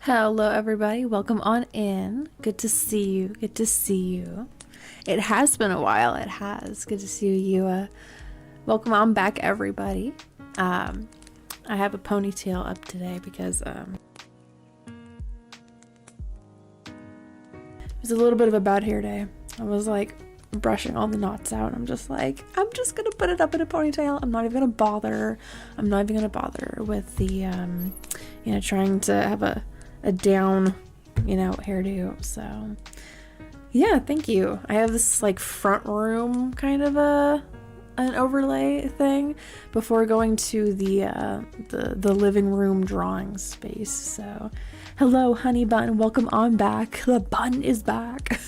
Hello everybody, welcome on in. Good to see you, good to see you. It has been a while, it has. Good to see you. Welcome on back everybody. I have a ponytail up today because it was a little bit of a bad hair day. I was like brushing all the knots out and I'm just gonna put it up in a ponytail. I'm not even gonna bother. I'm not even gonna bother with the trying to have a down, hairdo. So yeah, thank you. I have this like front room kind of an overlay thing before going to the living room drawing space. So hello honey bun, welcome on back. The bun is back.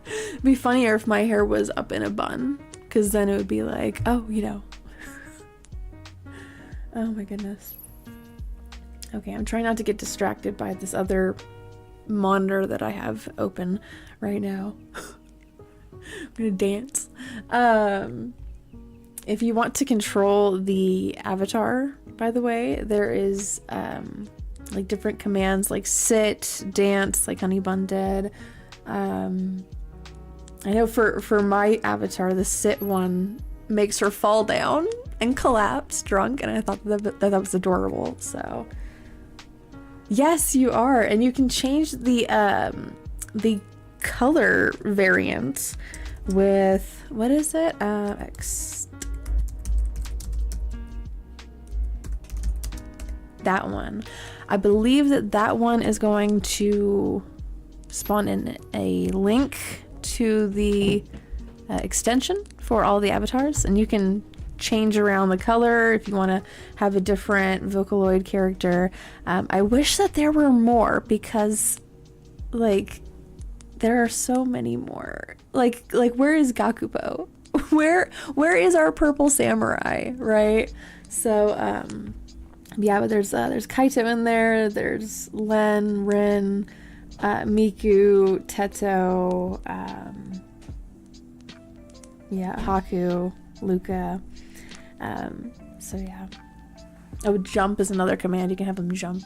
It'd be funnier if my hair was up in a bun, because then it would be like, oh, oh my goodness. Okay, I'm trying not to get distracted by this other monitor that I have open right now. I'm gonna dance. If you want to control the avatar, by the way, there is like different commands like sit, dance, like Honey Bun did. I know for my avatar, the sit one makes her fall down and collapse drunk, and I thought that was adorable. So yes, you are, and you can change the color variant with, what is it? That one. I believe that one is going to spawn in a link to the extension for all the avatars, and you can change around the color if you want to have a different Vocaloid character. I wish that there were more, because like there are so many more. Like where is Gakupo? Where is our purple samurai, right? So yeah, but there's Kaito in there, there's Len, Rin, Miku, Teto, yeah, Haku, Luca. So yeah. Oh, jump is another command. You can have them jump,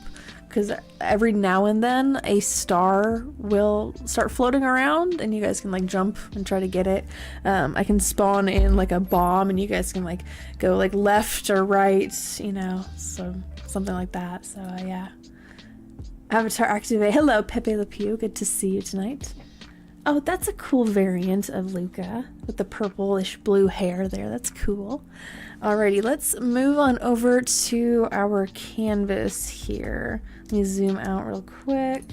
because every now and then a star will start floating around and you guys can like jump and try to get it. I can spawn in like a bomb and you guys can like go like left or right, so something like that. So yeah. Avatar activate. Hello, Pepe Le Pew. Good to see you tonight. Oh, that's a cool variant of Luca with the purplish blue hair there. That's cool. Alrighty, let's move on over to our canvas here. Let me zoom out real quick.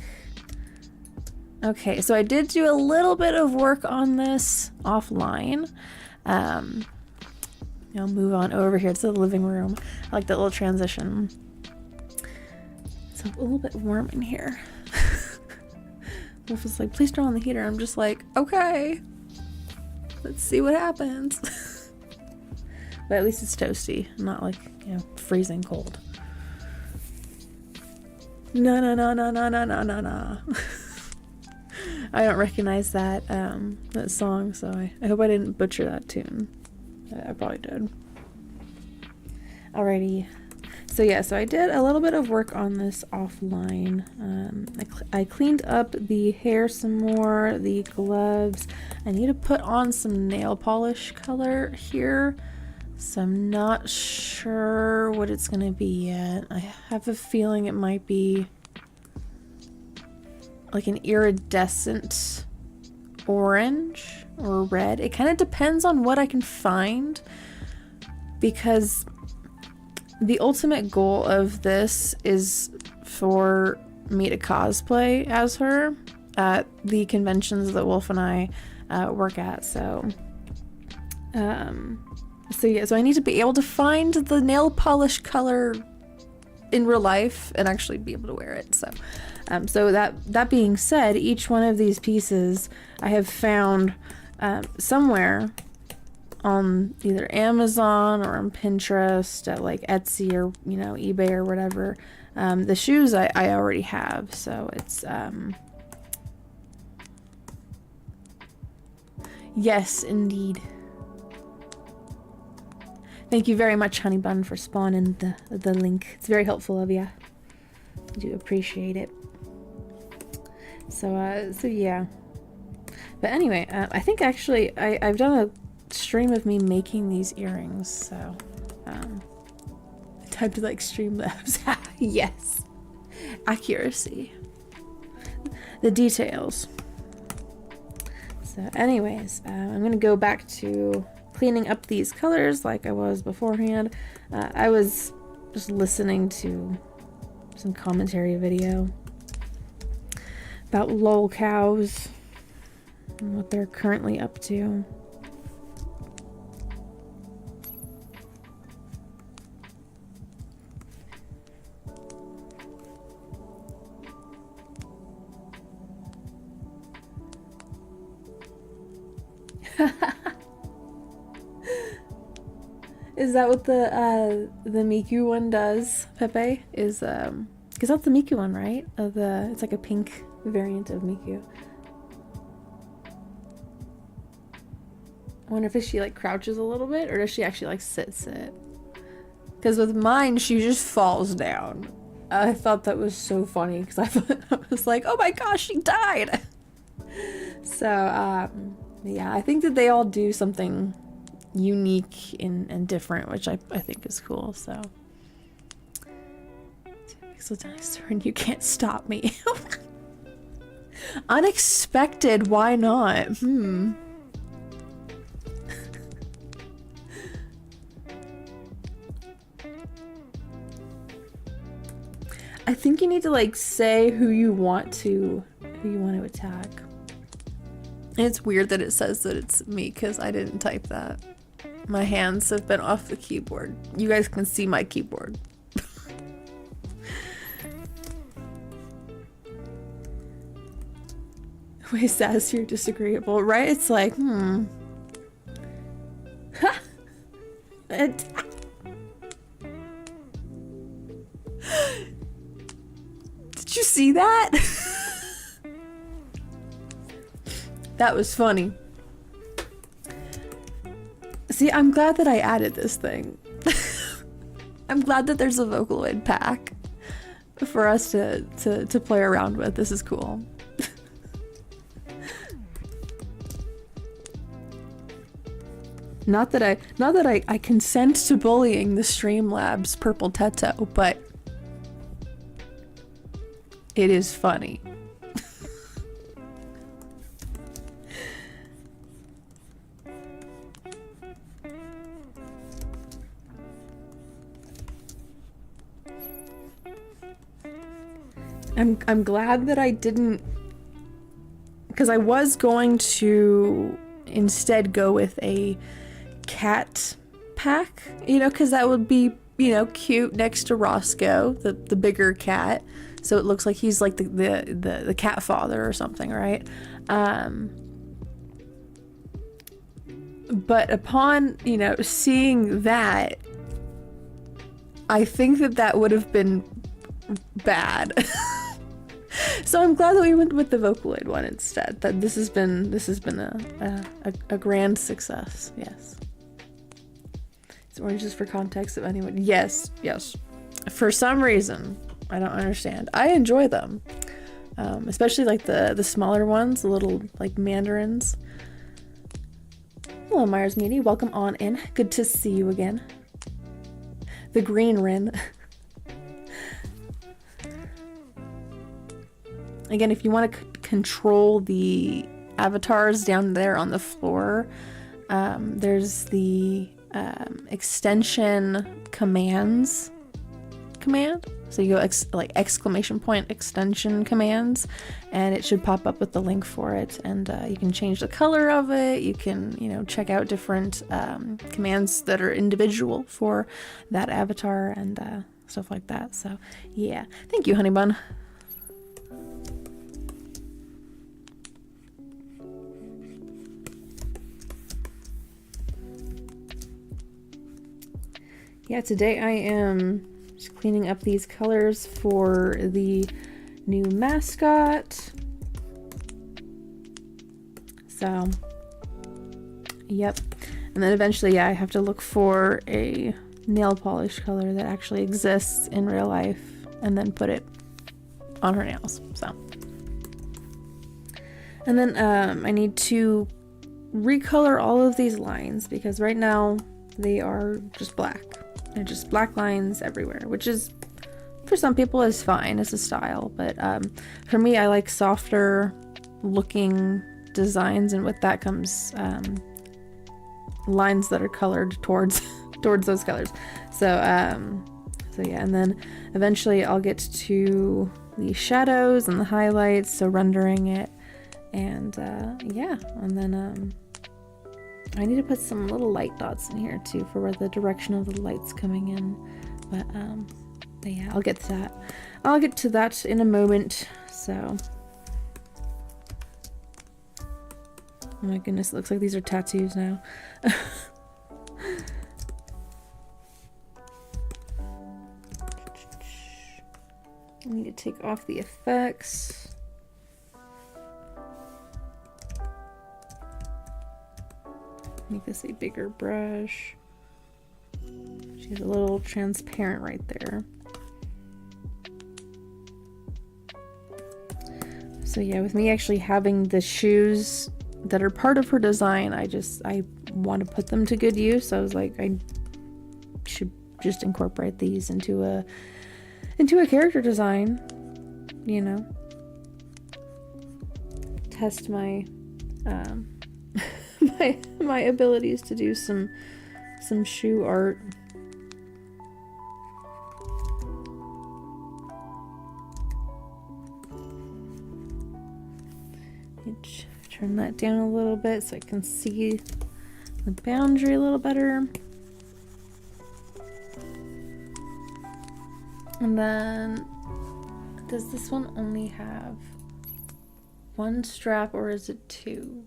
Okay, so I did do a little bit of work on this offline. I'll move on over here to the living room. I like that little transition. It's a little bit warm in here. Wolf is like, please turn on the heater. I'm just like, okay, let's see what happens. But at least it's toasty, not like, freezing cold. No. I don't recognize that that song, so I hope I didn't butcher that tune. I probably did. Alrighty. So yeah, so I did a little bit of work on this offline. I cleaned up the hair some more, the gloves. I need to put on some nail polish color here. So I'm not sure what it's gonna be yet. I have a feeling it might be like an iridescent orange or red. It kind of depends on what I can find, because the ultimate goal of this is for me to cosplay as her at the conventions that Wolf and I work at. So yeah, so I need to be able to find the nail polish color in real life and actually be able to wear it. So so that being said, each one of these pieces I have found somewhere on either Amazon or on Pinterest, at like Etsy or eBay or whatever. The shoes I already have, so it's yes, indeed. Thank you very much, Honey Bun, for spawning the link. It's very helpful of you. I do appreciate it. So yeah. But anyway, I think actually I've done a stream of me making these earrings, so time to like Streamlabs. Yes, accuracy, the details. So anyways, I'm gonna go back to cleaning up these colors like I was beforehand. I was just listening to some commentary video about lol cows and what they're currently up to. Is that what the Miku one does, Pepe? Is because that's the Miku one, right? It's like a pink variant of Miku. I wonder if she like crouches a little bit, or does she actually like sit? Because with mine, she just falls down. I thought that was so funny because I was like, oh my gosh, she died. So yeah, I think that they all do something unique and different, which I think is cool. So Pixel Dinosaur, and you can't stop me. Unexpected, why not? I think you need to like say who you want to attack. And it's weird that it says that it's me because I didn't type that. My hands have been off the keyboard. You guys can see my keyboard. Way says you're disagreeable, right? It's like, Did you see that? That was funny. See, I'm glad that I added this thing. I'm glad that there's a Vocaloid pack for us to play around with. This is cool. Not that I consent to bullying the Streamlabs Purple Teto, but it is funny. I'm glad that I didn't, because I was going to instead go with a cat pack, you know, because that would be, you know, cute next to Roscoe, the bigger cat, so it looks like he's like the cat father or something, right? But upon, you know, seeing that, I think that would have been bad. So I'm glad that we went with the Vocaloid one instead. That this has been a grand success. Yes. It's oranges for context of anyone. Yes. For some reason, I don't understand. I enjoy them, especially like the smaller ones, the little like mandarins. Hello, Myers Meaty. Welcome on in. Good to see you again. The green Rin. Again, if you want to control the avatars down there on the floor, there's the extension commands command. So you go like exclamation point extension commands, and it should pop up with the link for it. And you can change the color of it. You can, you know, check out different commands that are individual for that avatar and stuff like that. So yeah, thank you, Honey Bun. Yeah, today I am just cleaning up these colors for the new Mascot. So, yep. And then eventually, yeah, I have to look for a nail polish color that actually exists in real life and then put it on her nails. So, and then I need to recolor all of these lines because right now they are just black. They're just black lines everywhere, which is, for some people, is fine as a style, but for me, I like softer looking designs, and with that comes lines that are colored towards those colors. So yeah, and then eventually I'll get to the shadows and the highlights, so rendering it, and yeah, and then I need to put some little light dots in here too for where the direction of the light's coming in, but yeah, I'll get to that. I'll get to that in a moment. So, oh my goodness, it looks like these are tattoos now. I need to take off the effects. Make this a bigger brush. She's a little transparent right there. So yeah, with me actually having the shoes that are part of her design, I want to put them to good use. I was like, I should just incorporate these into a character design, you know. Test my my abilities to do some shoe art. Turn that down a little bit so I can see the boundary a little better. And then, does this one only have one strap or is it two?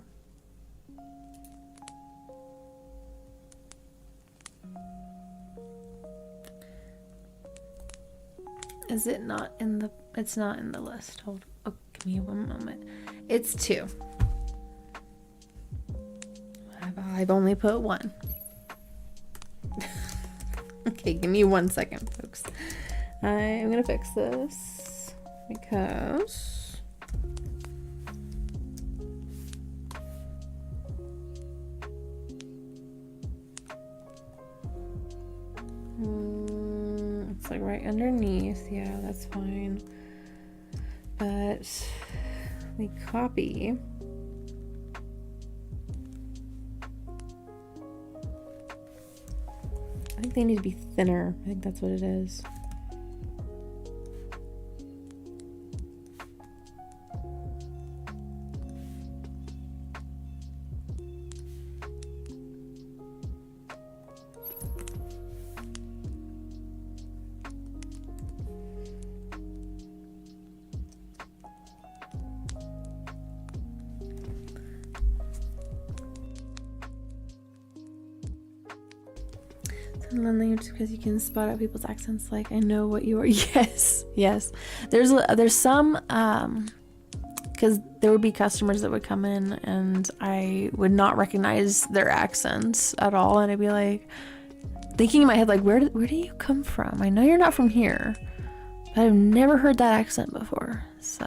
Is it not in the, it's not in the list. Hold, oh, give me one moment. It's two. I've only put one. Okay, give me 1 second, folks. I'm gonna fix this because it's like right underneath. Yeah, that's fine. But we copy. I think they need to be thinner. I think that's what it is. And then they just, because you can spot out people's accents, like, I know what you are. Yes, yes. There's some, because there would be customers that would come in and I would not recognize their accents at all, and I'd be like, thinking in my head, like, where do you come from? I know you're not from here, but I've never heard that accent before. So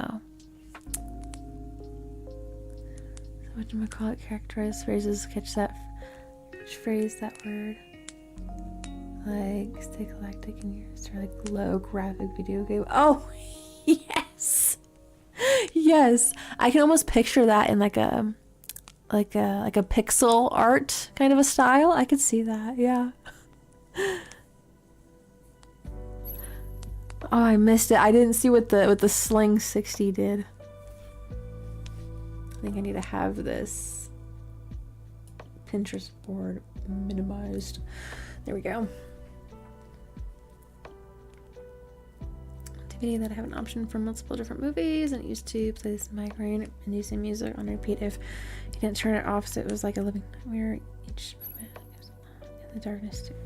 what do I call it? Characterized phrases, catch phrase, that word. Like, stay galactic in yours, or like low graphic video game. Oh, yes, yes. I can almost picture that in like a pixel art kind of a style. I could see that. Yeah. Oh, I missed it. I didn't see what the Sling 60 did. I think I need to have this Pinterest board minimized. There we go. Video that I have an option for multiple different movies, and it used to play this migraine and using music on repeat if you didn't turn it off, so it was like a living nightmare each moment in the darkness too.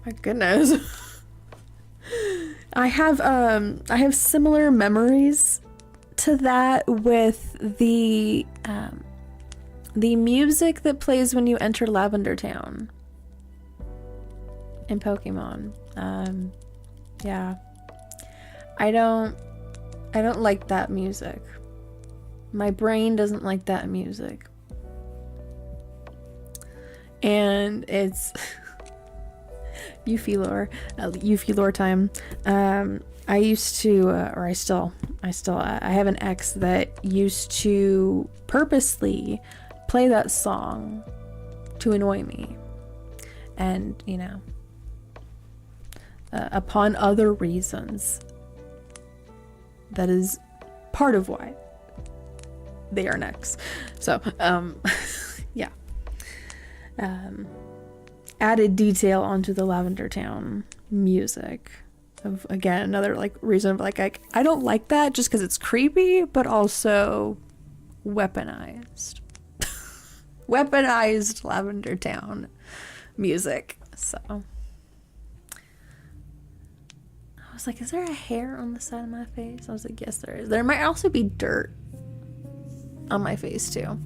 My goodness. I have similar memories to that with the music that plays when you enter Lavender Town in Pokemon. Yeah. I don't like that music. My brain doesn't like that music. And it's Euphie lore time. I used to, or I have an ex that used to purposely play that song to annoy me. And, you know, upon other reasons, that is part of why they are next. So, yeah. Added detail onto the Lavender Town music. Of, again, another like reason of like I don't like that just because it's creepy, but also weaponized. Weaponized Lavender Town music. So I was like, is there a hair on the side of my face? I was like, yes, there is. There might also be dirt on my face too.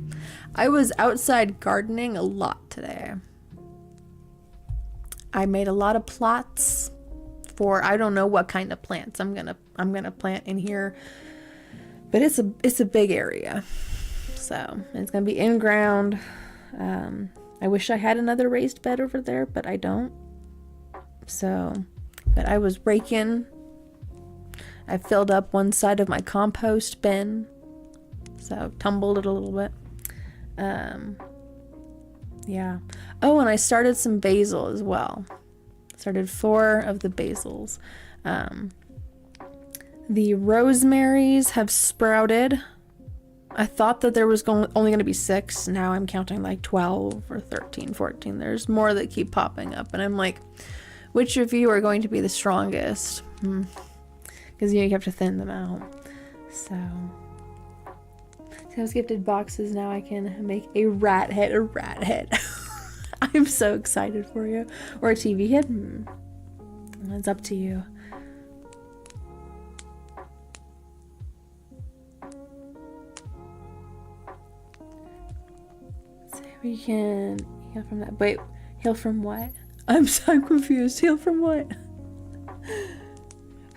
I was outside gardening a lot today. I made a lot of plots for I don't know what kind of plants I'm gonna plant in here, but it's a big area, so it's gonna be in ground. I wish I had another raised bed over there, but I don't. So, but I was raking. I filled up one side of my compost bin, so tumbled it a little bit. Yeah. Oh, and I started some basil as well. Started 4 of the basils. The rosemaries have sprouted. I thought that there was only going to be 6. Now I'm counting like 12 or 13, 14. There's more that keep popping up. And I'm like, which of you are going to be the strongest? Because you have to thin them out. So those gifted boxes, now I can make a rat head. I'm so excited for you. Or a TV head. It's up to you. So we can heal from that. Wait, heal from what? I'm so confused. Heal from what?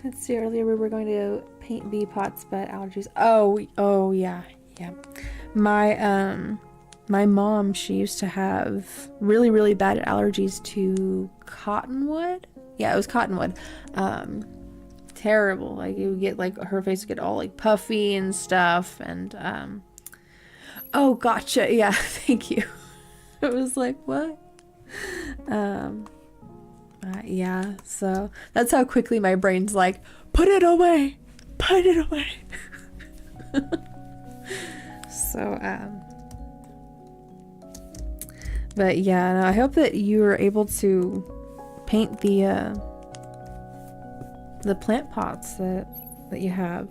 Let's see, earlier we were going to paint bee pots, but allergies. Oh yeah. My mom, she used to have really, really bad allergies to cottonwood. Yeah, it was cottonwood. Terrible. Like, you would get, like, her face would get all, like, puffy and stuff. And, oh, gotcha. Yeah, thank you. It was like, what? Yeah, so that's how quickly my brain's like, put it away. So, but yeah, no, I hope that you were able to paint the plant pots that you have.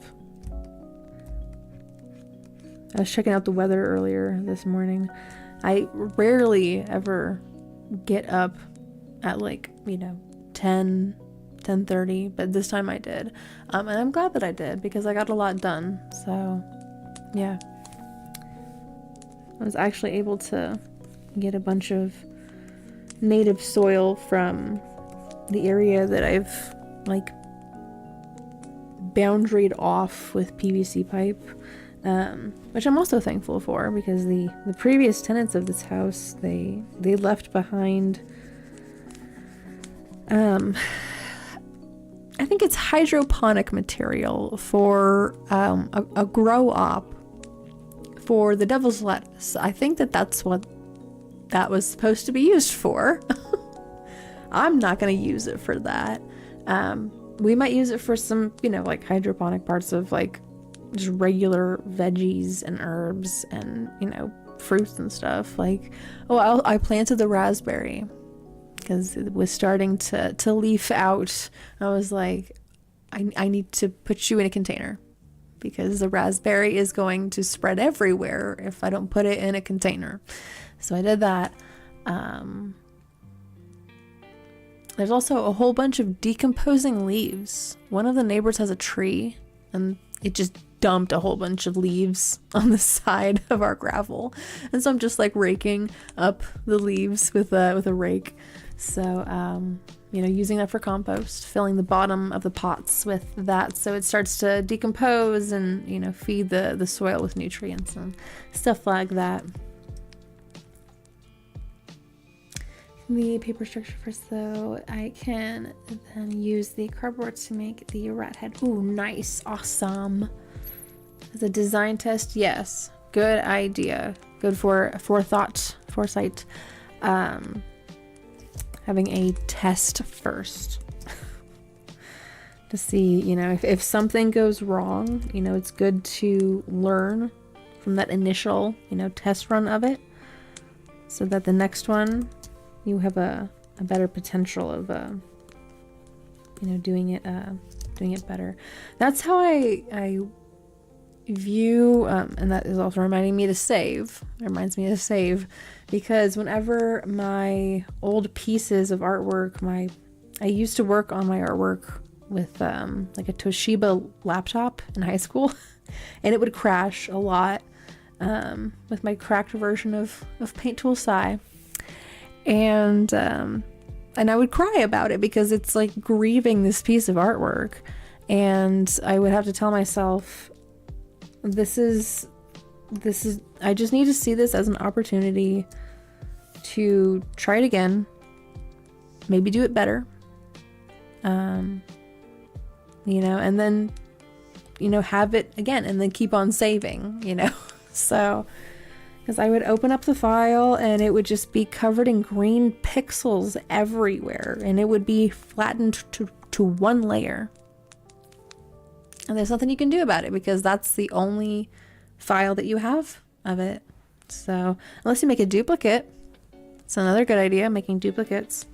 I was checking out the weather earlier this morning. I rarely ever get up at 10:30, but this time I did. And I'm glad that I did because I got a lot done. So, yeah. I was actually able to get a bunch of native soil from the area that I've boundaried off with PVC pipe, which I'm also thankful for because the previous tenants of this house, they left behind I think it's hydroponic material for a grow op for the devil's lettuce. I think that's what that was supposed to be used for. I'm not going to use it for that. We might use it for some, hydroponic parts of just regular veggies and herbs and, fruits and stuff. I planted the raspberry because it was starting to leaf out. I was like, I need to put you in a container because the raspberry is going to spread everywhere if I don't put it in a container. So I did that. There's also a whole bunch of decomposing leaves. One of the neighbors has a tree and it just dumped a whole bunch of leaves on the side of our gravel. And so I'm just raking up the leaves with a rake. So, you know, using that for compost, filling the bottom of the pots with that so it starts to decompose and, you know, feed the soil with nutrients and stuff like that. The paper structure first, though. I can then use the cardboard to make the rat head. Ooh, nice. Awesome. As a design test, yes. Good idea. Good for foresight. Having a test first. To see, you know, if something goes wrong, you know, it's good to learn from that initial, you know, test run of it. So that the next one, you have a better potential of, you know, doing it better. That's how I view, and that is also reminding me to save. It reminds me to save, because whenever my old pieces of artwork, I used to work on my artwork with like a Toshiba laptop in high school, and it would crash a lot with my cracked version of Paint Tool Sai. And I would cry about it because it's like grieving this piece of artwork, and I would have to tell myself, this is I just need to see this as an opportunity to try it again, maybe do it better, you know, and then, you know, have it again and then keep on saving, you know. So because I would open up the file and it would just be covered in green pixels everywhere, and it would be flattened to one layer. And there's nothing you can do about it because that's the only file that you have of it. So unless you make a duplicate, it's another good idea, making duplicates.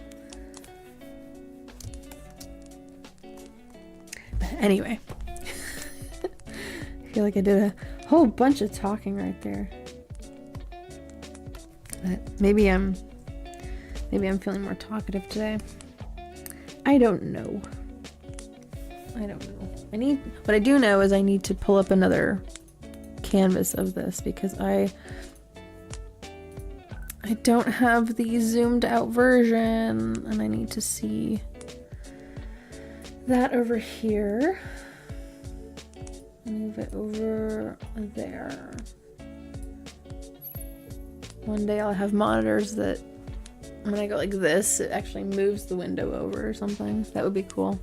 Anyway, I feel like I did a whole bunch of talking right there. But maybe I'm feeling more talkative today. I don't know. What I do know is I need to pull up another canvas of this because I don't have the zoomed out version, and I need to see that over here. Move it over there. One day I'll have monitors that when I go like this, it actually moves the window over or something. That would be cool.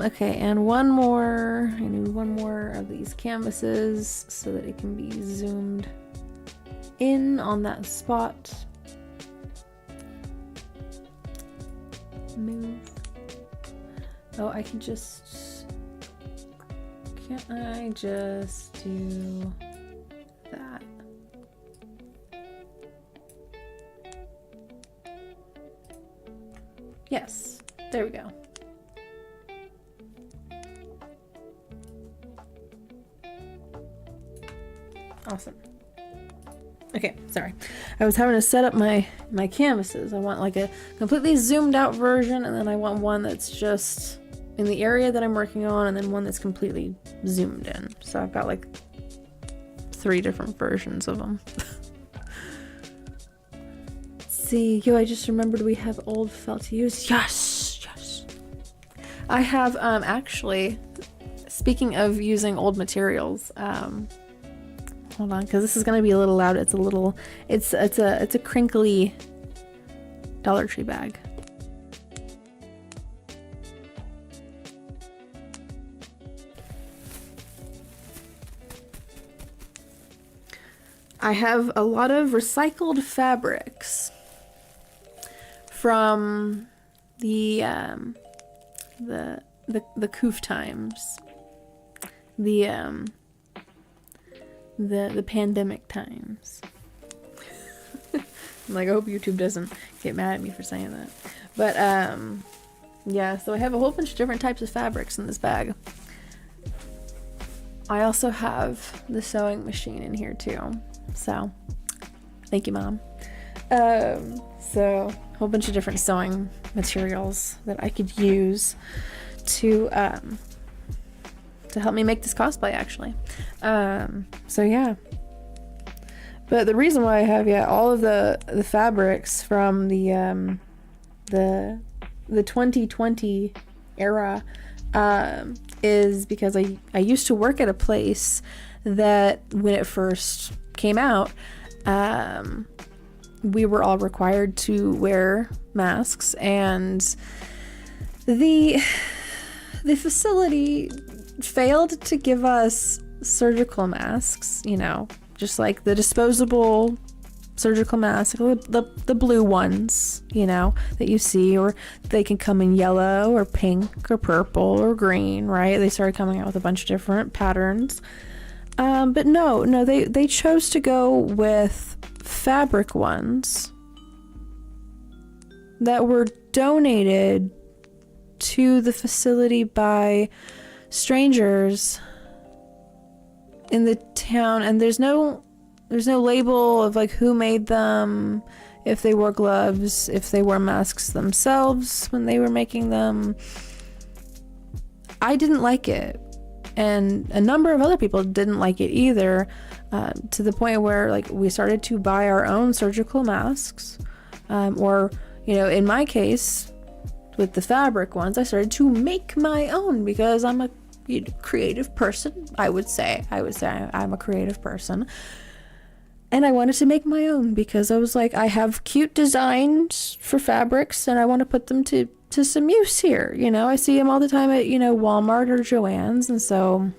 Okay, and one more. I need one more of these canvases so that it can be zoomed in on that spot. Move. Oh, I can just... Can't I just do that? Yes, there we go. Awesome. Okay, sorry. I was having to set up my canvases. I want like a completely zoomed out version, and then I want one that's just in the area that I'm working on, and then one that's completely zoomed in. So I've got like 3 different versions of them. Let's see. Yo, I just remembered we have old felt to use. Yes, yes. I have actually, speaking of using old materials, hold on, because this is gonna be a little loud. It's a crinkly Dollar Tree bag. I have a lot of recycled fabrics from the coof times, the pandemic times. I'm like, I hope YouTube doesn't get mad at me for saying that. But yeah, so I have a whole bunch of different types of fabrics in this bag. I also have the sewing machine in here too. So thank you, Mom. So a whole bunch of different sewing materials that I could use to help me make this cosplay, actually. So yeah. But the reason why I have all of the fabrics from the 2020 era is because I used to work at a place that when it first came out, we were all required to wear masks, and the facility failed to give us surgical masks, you know, just like the disposable surgical masks, the blue ones, you know, that you see, or they can come in yellow or pink or purple or green, right? They started coming out with a bunch of different patterns. But no, they chose to go with fabric ones that were donated to the facility by strangers in the town, and there's no label of like who made them, if they wore gloves, if they wore masks themselves when they were making them. I didn't like it, and a number of other people didn't like it either, to the point where like we started to buy our own surgical masks, or, you know, in my case with the fabric ones, I started to make my own because I'm a creative person. I would say I'm a creative person, and I wanted to make my own because I was like, I have cute designs for fabrics and I want to put them to some use here. You know, I see them all the time at, you know, Walmart or Joann's, and so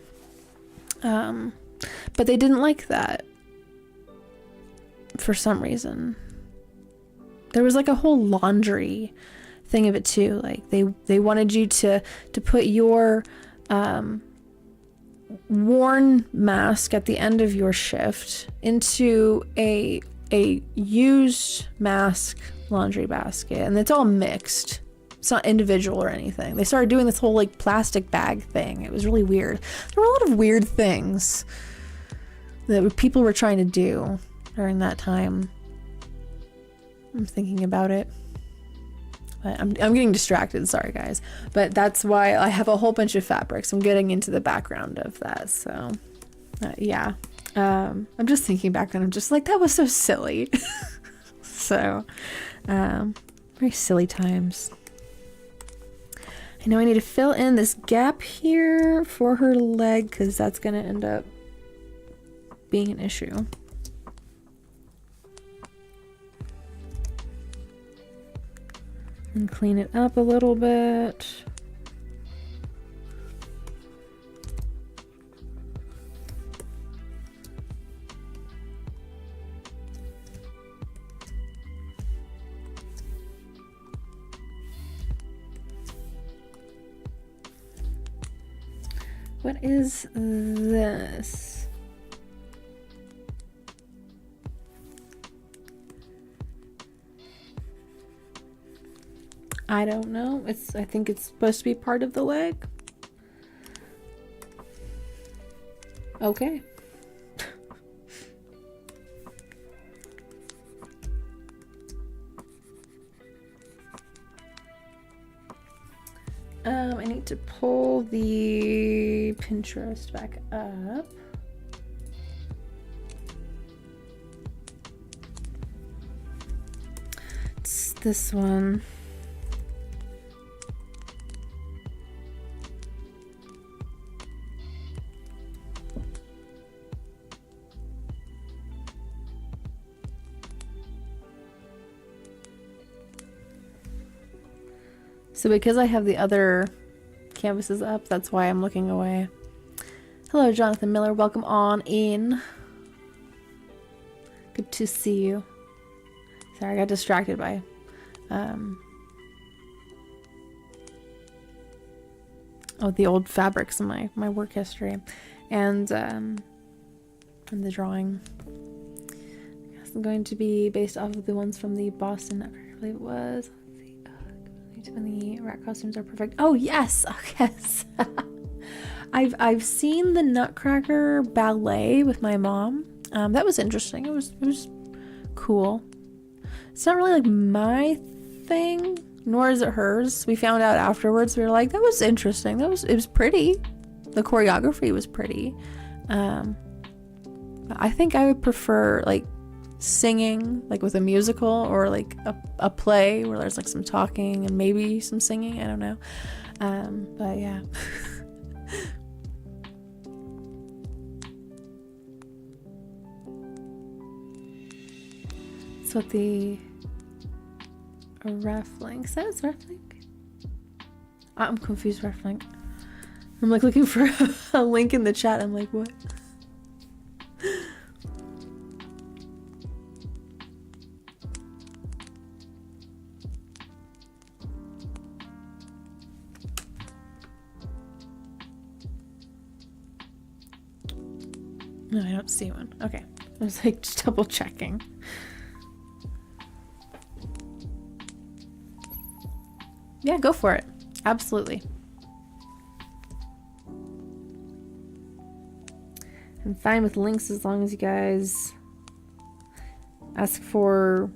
but they didn't like that for some reason. There was like a whole laundry thing of it too. Like they wanted you to put your worn mask at the end of your shift into a used mask laundry basket, and it's all mixed. It's not individual or anything. They started doing this whole like plastic bag thing. It was really weird. There were a lot of weird things that people were trying to do during that time. I'm thinking about it. But I'm getting distracted, sorry guys. But that's why I have a whole bunch of fabrics. I'm getting into the background of that, so yeah. I'm just thinking back and I'm just like, that was so silly. So, very silly times. I know I need to fill in this gap here for her leg because that's going to end up being an issue. And clean it up a little bit. What is this? I don't know. I think it's supposed to be part of the leg. Okay. I need to pull the Pinterest back up. It's this one. So because I have the other canvases up, that's why I'm looking away. Hello, Jonathan Miller. Welcome on in. Good to see you. Sorry, I got distracted by the old fabrics in my work history, and the drawing. It's going to be based off of the ones from the Boston Network, I believe it was. When the rat costumes are perfect. Oh yes, yes. I've seen the Nutcracker ballet with my mom. That was interesting. It was cool. It's not really like my thing, nor is it hers. We found out afterwards. We were like, that was interesting. It was pretty. The choreography was pretty. I think I would prefer like singing, like with a musical, or like a play where there's like some talking and maybe some singing. I don't know. But yeah. That's what the reflink says. Reflink? I'm confused. Reflink. I'm like looking for a link in the chat. I'm like, what? No, I don't see one. Okay. I was like just double checking. Yeah, go for it. Absolutely. I'm fine with links as long as you guys ask for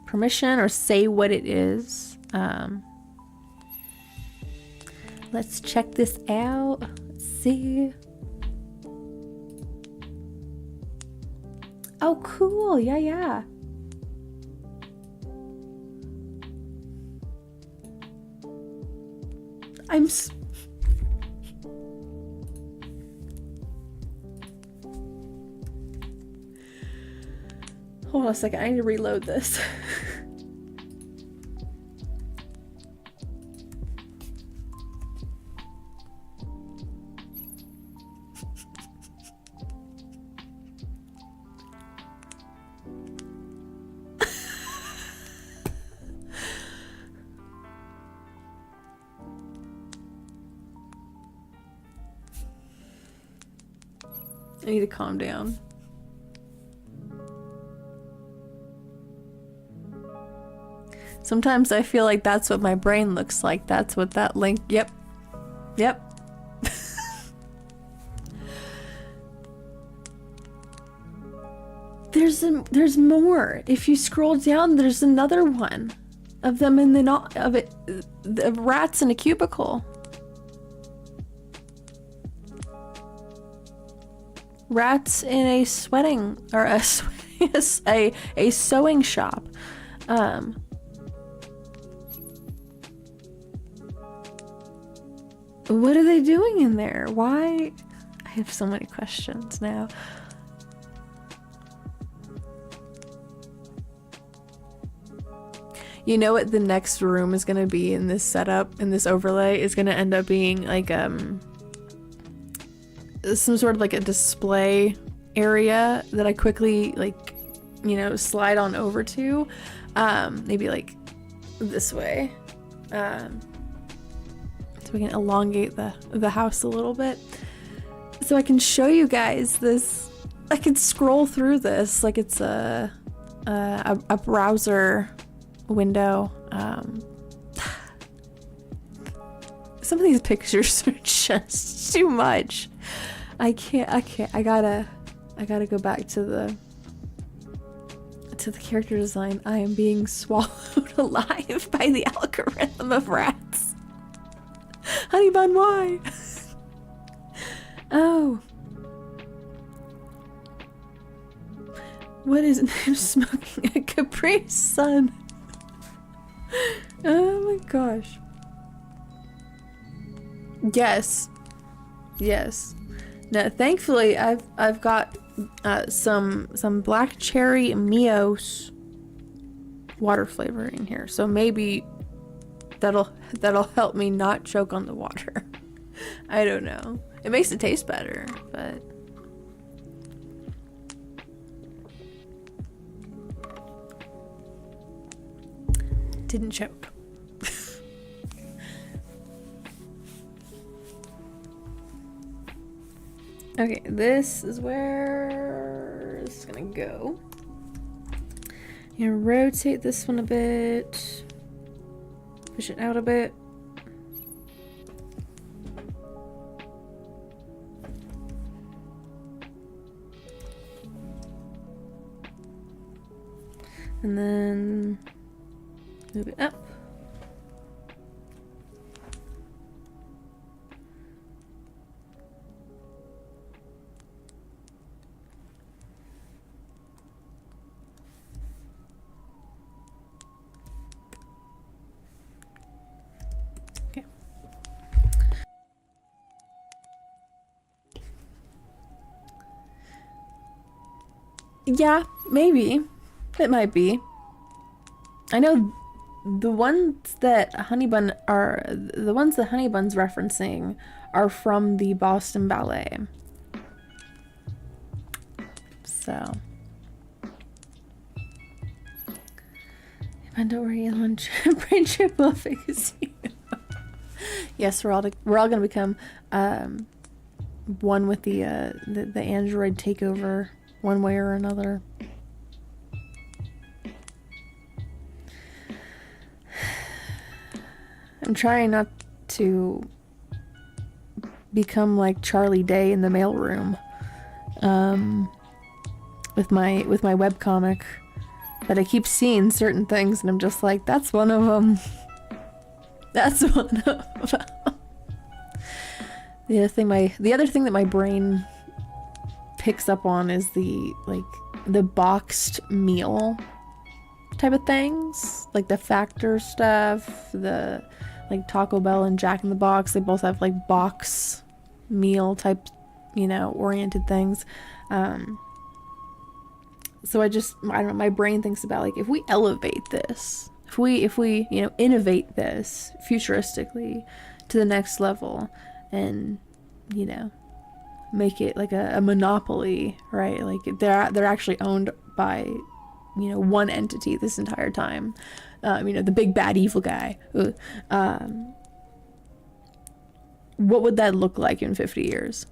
permission or say what it is. Let's check this out. Let's see. Oh, cool. Yeah, yeah. Hold on a second. I need to reload this. I need to calm down. Sometimes I feel like that's what my brain looks like. That's what that link. Yep. Yep. There's more. If you scroll down, there's another one of them in the rats in a cubicle. Rats in a sweating or a sewing shop. What are they doing in there? Why? I have so many questions now. You know what the next room is going to be in this setup, in this overlay, is going to end up being like some sort of like a display area that I quickly like, you know, slide on over to. Maybe like this way. So we can elongate the house a little bit. So I can show you guys this. I can scroll through this like it's a browser window. Some of these pictures are just too much. I can't. I gotta go back to the character design. I am being swallowed alive by the algorithm of rats. Honey bun, why? Oh. What is it? I'm smoking a Capri Sun. Oh my gosh. Yes. Yes. Now, thankfully, I've got some black cherry Mios water flavoring here, so maybe that'll help me not choke on the water. I don't know. It makes it taste better, but didn't choke. Okay, this is where it's gonna go. I'm gonna rotate this one a bit. Push it out a bit. And then move it up. Yeah, maybe. It might be. I know the ones that Honeybun's referencing are from the Boston Ballet. So. I don't worry, Elon. Brain chip will fix you. Yes, we're all gonna become one with the android takeover one way or another. I'm trying not to become like Charlie Day in the mailroom with my webcomic, but I keep seeing certain things and I'm just like, that's one of them. That's one of them. The other thing that my brain picks up on is the boxed meal type of things, like the Factor stuff, the like Taco Bell and Jack in the Box. They both have like box meal type, oriented things. So I don't know, my brain thinks about like, if we elevate this, if we innovate this futuristically to the next level and make it like a monopoly, right? Like they're actually owned by one entity this entire time, the big bad evil guy. What would that look like in 50 years?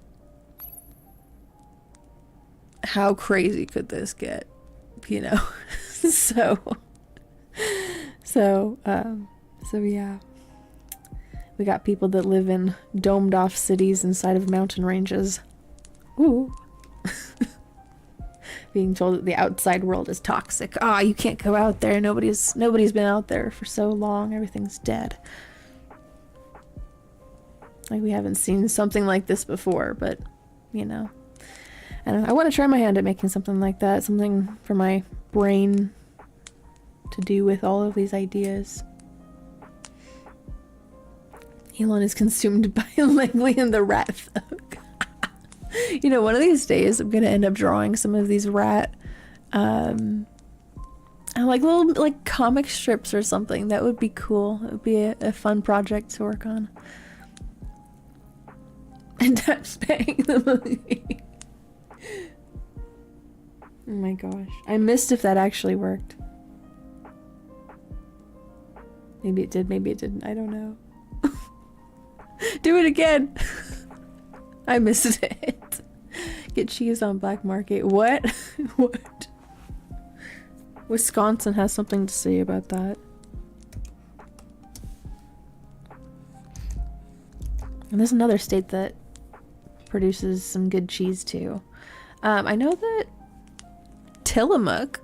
How crazy could this get? So yeah. We got people that live in domed off cities inside of mountain ranges. Ooh. Being told that the outside world is toxic. You can't go out there. Nobody's been out there for so long. Everything's dead. Like, we haven't seen something like this before, but I don't know. I want to try my hand at making something like that. Something for my brain to do with all of these ideas. Elon is consumed by Langley and the rat thug. One of these days I'm gonna end up drawing some of these rat like little like comic strips or something. That would be cool. It would be a fun project to work on. And that's paying the movie. Oh my gosh. I missed if that actually worked. Maybe it did, maybe it didn't. I don't know. Do it again. I missed it. Get cheese on black market. What? What? Wisconsin has something to say about that. And there's another state that produces some good cheese too. I know that Tillamook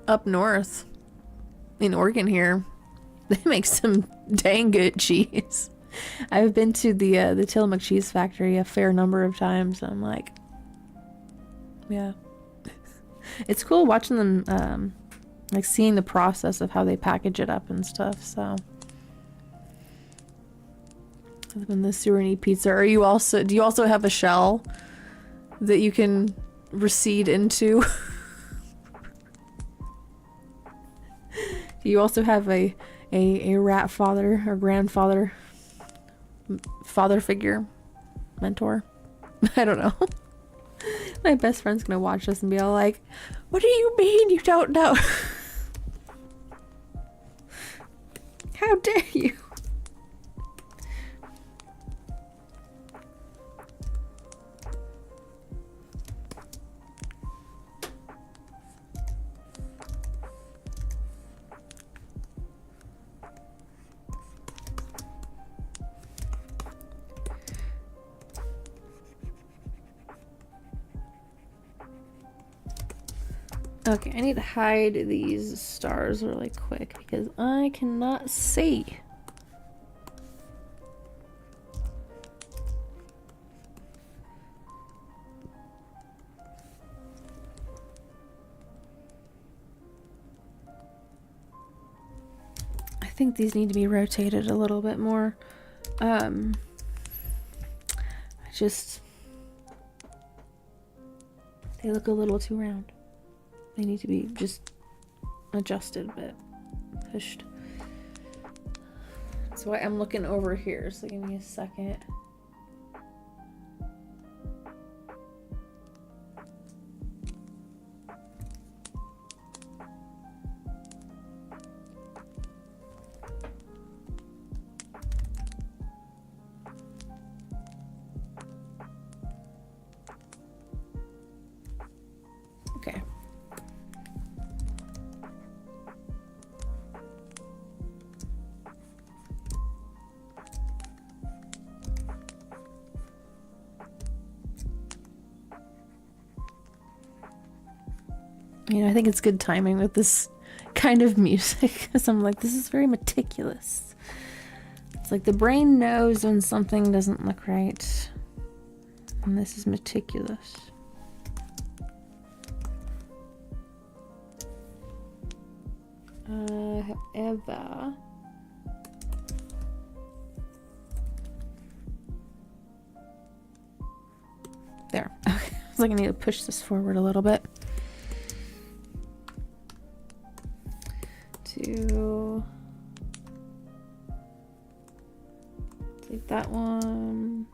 up north in Oregon here, they make some dang good cheese. I've been to the Tillamook cheese factory a fair number of times. I'm like, yeah. It's cool watching them, like seeing the process of how they package it up and stuff, so. Other than the Surrey pizza, do you also have a shell that you can recede into? Do you also have a rat father or grandfather, father figure, mentor? I don't know. My best friend's gonna watch this and be all like, what do you mean you don't know? How dare you? Okay, I need to hide these stars really quick because I cannot see. I think these need to be rotated a little bit more. They look a little too round. They need to be just adjusted a bit, pushed. So I'm looking over here, so give me a second. Okay. You know, I think it's good timing with this kind of music because I'm like, this is very meticulous. It's like the brain knows when something doesn't look right, and this is meticulous. However, there. Okay. I was like, I need to push this forward a little bit. To take that one.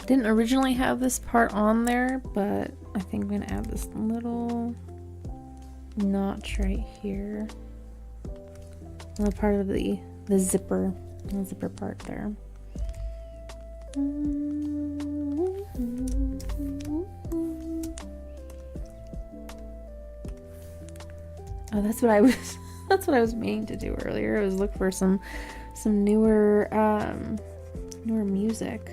Didn't originally have this part on there, but I think I'm gonna add this little notch right here. A little part of the zipper part there. Oh, that's what I was meaning to do earlier. I was look for some newer music.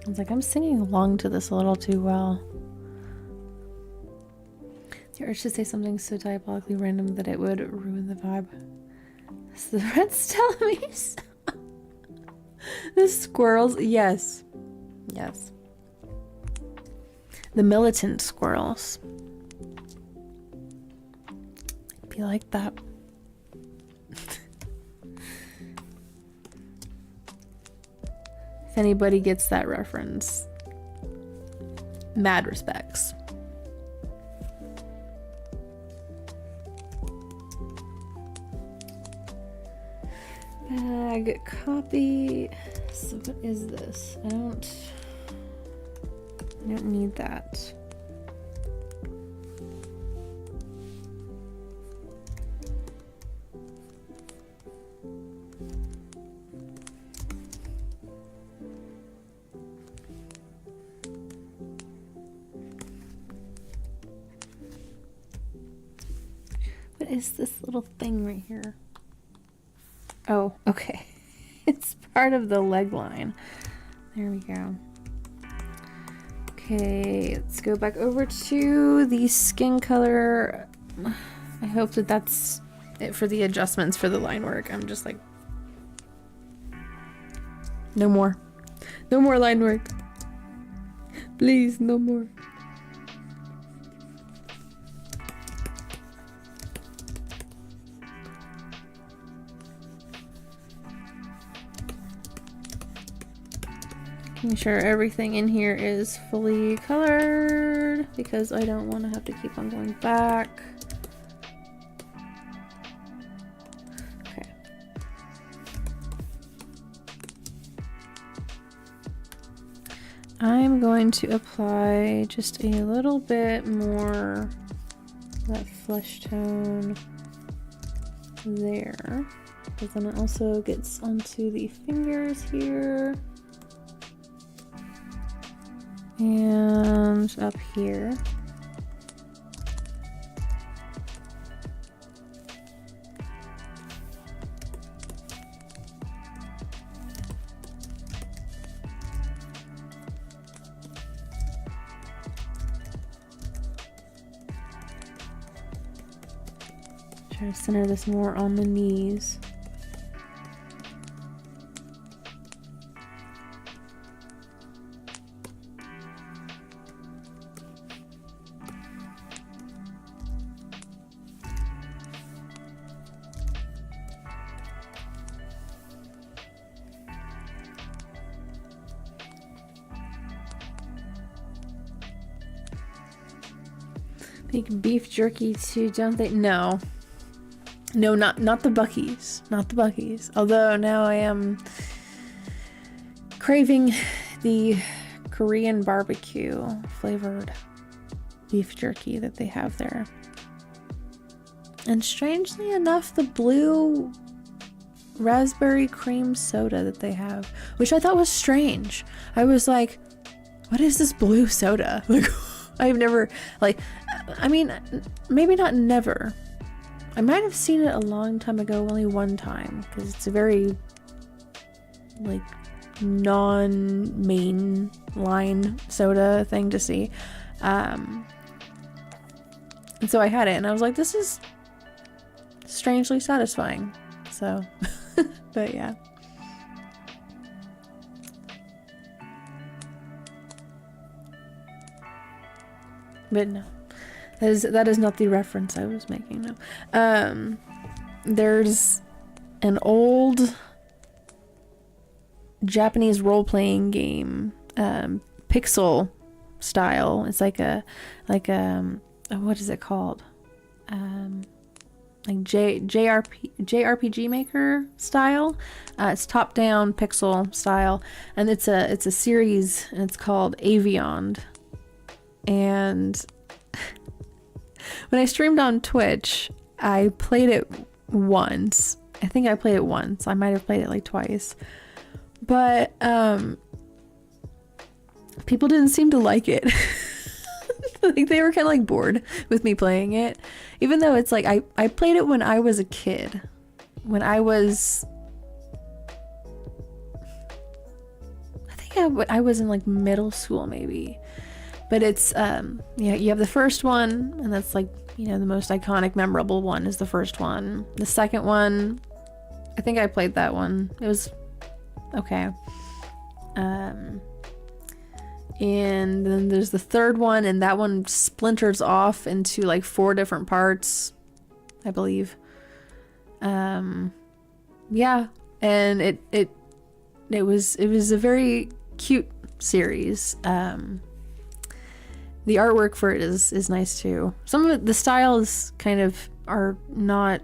I was like, I'm singing along to this a little too well. The urge to say something so diabolically random that it would ruin the vibe. It's the red stellamies. The squirrels, yes. Yes. The militant squirrels. Be like that. If anybody gets that reference, mad respects. Bag copy. So what is this? I don't need that. What is this little thing right here? Oh, okay. It's part of the leg line. There we go. Okay, let's go back over to the skin color. I hope that that's it for the adjustments for the line work. I'm just like, no more. No more line work. Please, no more. Making sure everything in here is fully colored because I don't want to have to keep on going back. Okay. I'm going to apply just a little bit more of that flesh tone there, but then it also gets onto the fingers here and up here. Try to center this more on the knees. Make beef jerky too, don't they? No. No, not the Buc-ee's. Not the Buc-ee's. Although now I am craving the Korean barbecue flavored beef jerky that they have there. And strangely enough, the blue raspberry cream soda that they have, which I thought was strange. I was like, what is this blue soda? Like, I've never, like, I mean, maybe not never. I might have seen it a long time ago, only one time, because it's a very, like, non-main line soda thing to see. And so I had it, and I was like, this is strangely satisfying. So, but yeah. But no, that is not the reference I was making. No, there's an old Japanese role-playing game, pixel style. It's like a what is it called? Like JRPG Maker style. It's top-down pixel style, and it's a series, and it's called Aviond. And when I streamed on Twitch, I played it once. I think I played it once. I might have played it like twice. But people didn't seem to like it. Like they were kind of like bored with me playing it. Even though it's like I played it when I was a kid. When I was, I think I was in like middle school maybe. But it's, yeah, you have the first one, and that's like, you know, the most iconic, memorable one is the first one. The second one, I think I played that one. It was okay. And then there's the third one, and that one splinters off into like 4 different parts, I believe. Yeah, and it was a very cute series. The artwork for it is nice too. Some of the styles kind of are not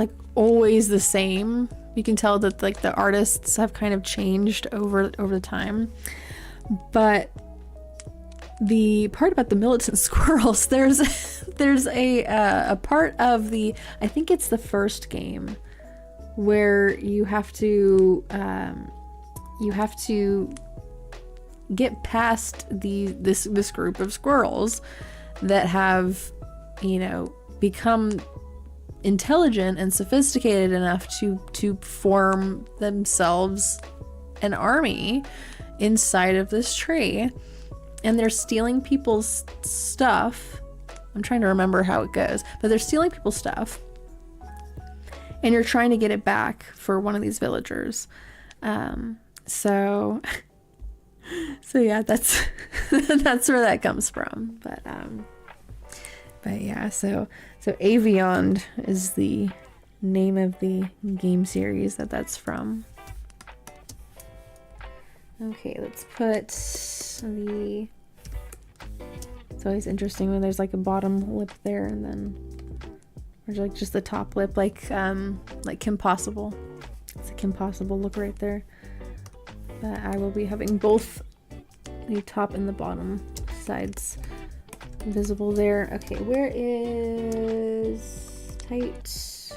like always the same. You can tell that like the artists have kind of changed over the time. But the part about the militant squirrels, there's a part of the, I think it's the first game, where you have to get past this group of squirrels that have, you know, become intelligent and sophisticated enough to form themselves an army inside of this tree, and they're stealing people's stuff. I'm trying to remember how it goes, but they're stealing people's stuff, and you're trying to get it back for one of these villagers. So yeah, that's that's where that comes from. But yeah, so Aviond is the name of the game series that's from. Okay, let's put the, it's always interesting when there's like a bottom lip there, and then there's like just the top lip, like Kim Possible. It's a Kim Possible look right there. But I will be having both the top and the bottom sides visible there. Okay, where is tight? Is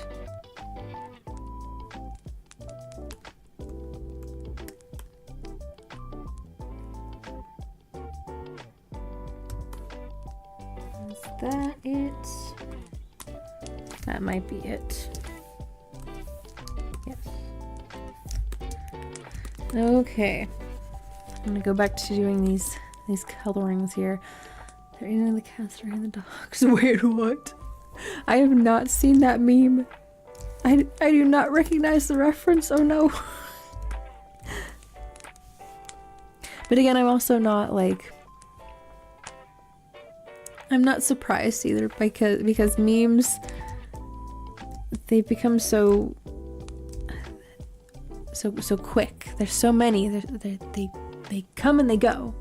that it? That might be it. Yes. Okay. I'm gonna go back to doing these colorings here. They're in the cats are in the dogs. Wait, what? I have not seen that meme. I do not recognize the reference. Oh no. But again, I'm also not like, I'm not surprised either because memes, they've become so quick. There's so many. They come and they go.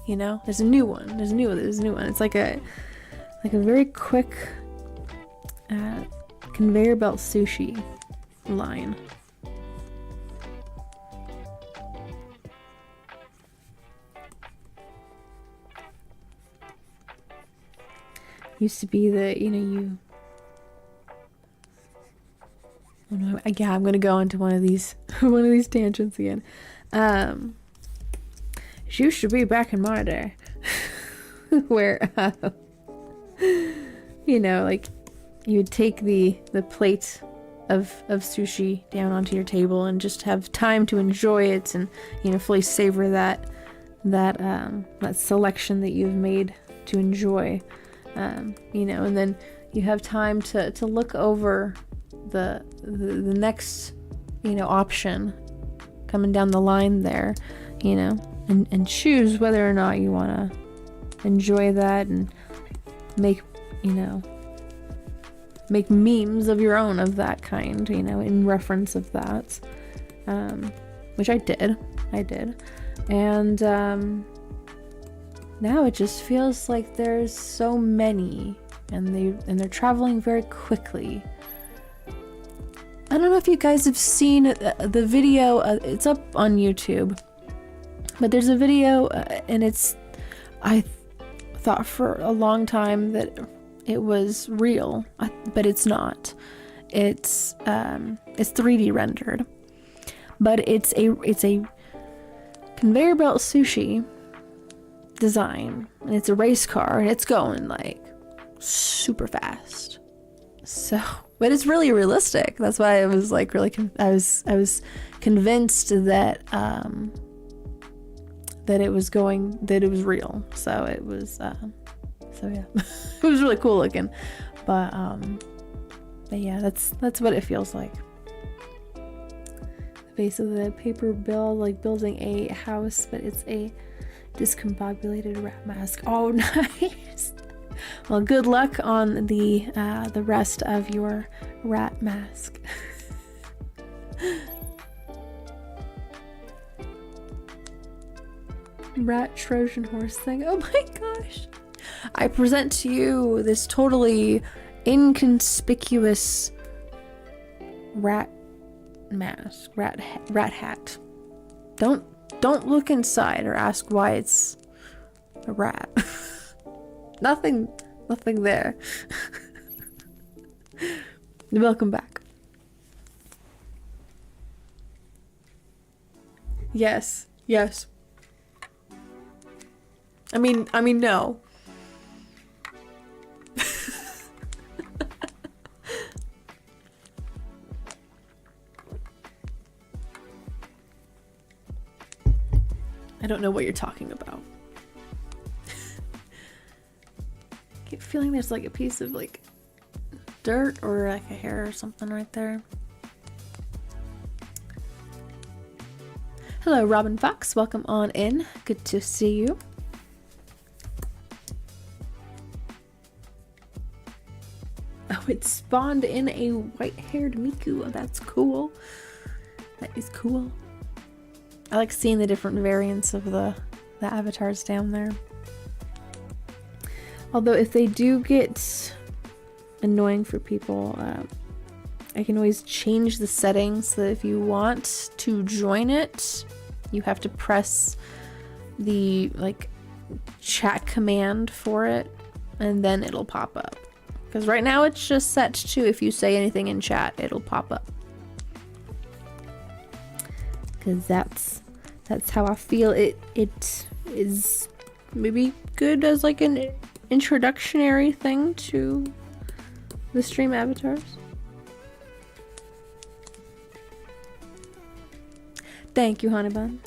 You know, there's a new one. There's a new one. There's a new one. It's like a very quick conveyor belt sushi line. Used to be that, you know, you. Oh no! Yeah, I'm gonna go into one of these tangents again. It used to be back in my day, where you know, like you would take the plate of sushi down onto your table and just have time to enjoy it and, you know, fully savor that selection that you've made to enjoy. You know, and then you have time to look over the next, you know, option coming down the line there, you know, and choose whether or not you want to enjoy that and make, you know, make memes of your own of that kind, you know, in reference of that, which I did, and now it just feels like there's so many, and they're traveling very quickly. I don't know if you guys have seen the video. It's up on YouTube, but there's a video, and I thought for a long time that it was real, but it's not. It's 3D rendered, but it's a conveyor belt sushi design, and it's a race car, and it's going like super fast. So, but it's really realistic. That's why I was like really I was convinced that that it was real. So it was so yeah. It was really cool looking. But yeah, that's what it feels like. The base of the paper build, like building a house, but it's a discombobulated rat mask. Oh, nice. Well, good luck on the rest of your rat mask. Rat Trojan horse thing. Oh my gosh. I present to you this totally inconspicuous rat mask, rat hat. Don't look inside or ask why it's a rat. Nothing there. Welcome back. Yes. I mean, no. I don't know what you're talking about. I keep feeling there's like a piece of like dirt or like a hair or something right there. Hello, Robin Fox. Welcome on in. Good to see you. Oh, it spawned in a white-haired Miku. That's cool. That is cool. I like seeing the different variants of the avatars down there. Although if they do get annoying for people, I can always change the settings so that if you want to join it, you have to press the like chat command for it, and then it'll pop up. Because right now it's just set to if you say anything in chat, it'll pop up. Because that's how I feel it is maybe good as like an introductionary thing to the stream avatars. Thank you, Honeybun.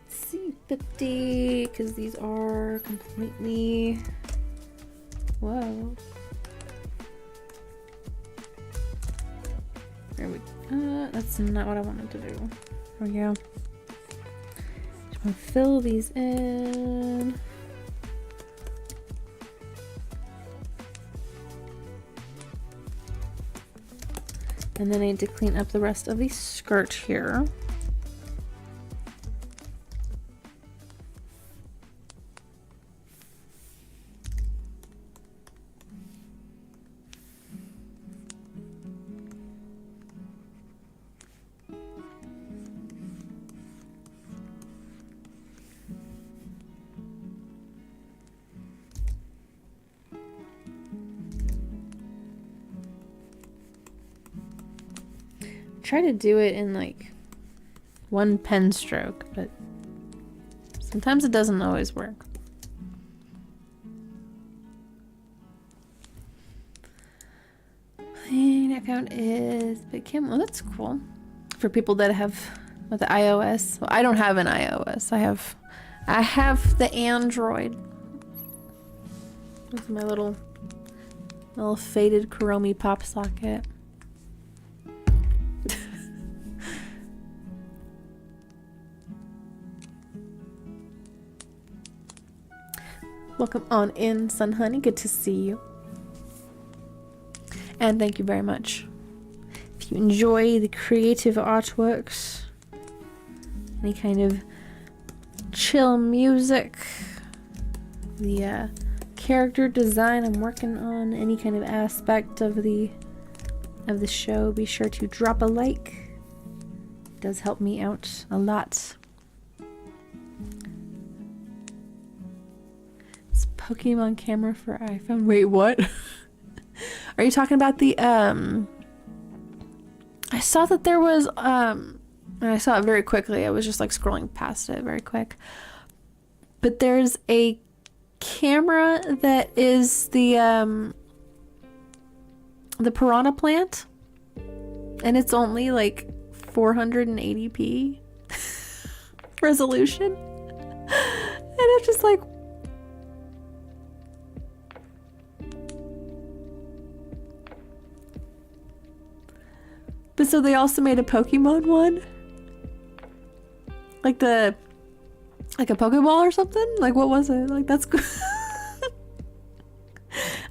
C50, because these are completely... Whoa. There we go. That's not what I wanted to do. There we go. Just want to fill these in. And then I need to clean up the rest of the skirt here. Try to do it in like one pen stroke, but sometimes it doesn't always work. My account is Big Kim. Well, that's cool. For people that have with the iOS. Well, I don't have an iOS. I have the Android. This is my little faded Kuromi pop socket. Welcome on in, Sun Honey. Good to see you. And thank you very much. If you enjoy the creative artworks, any kind of chill music, the character design I'm working on, any kind of aspect of the show, be sure to drop a like. It does help me out a lot. Pokemon camera for iPhone. Wait, what? Are you talking about the I saw that there was and I saw it very quickly. I was just like scrolling past it very quick. But there's a camera that is the piranha plant, and it's only like 480p resolution. And I'm just like, but so they also made a Pokemon one? Like a Pokeball or something? Like what was it? Like that's good.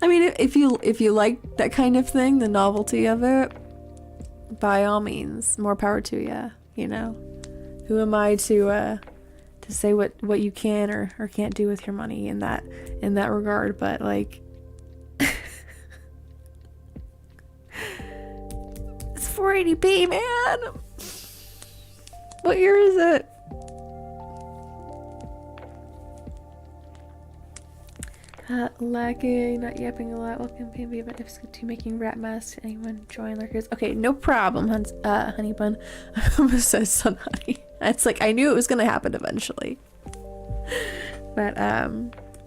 I mean, if you like that kind of thing, the novelty of it, by all means, more power to you, you know? Who am I to say what you can or can't do with your money in that regard, but like 480p, man. What year is it? Lagging, not yapping a lot. Welcome, PB, about to making rat masks. Anyone join lurkers? Okay, no problem, honey bun. I almost said sun honey. It's like I knew it was gonna happen eventually. But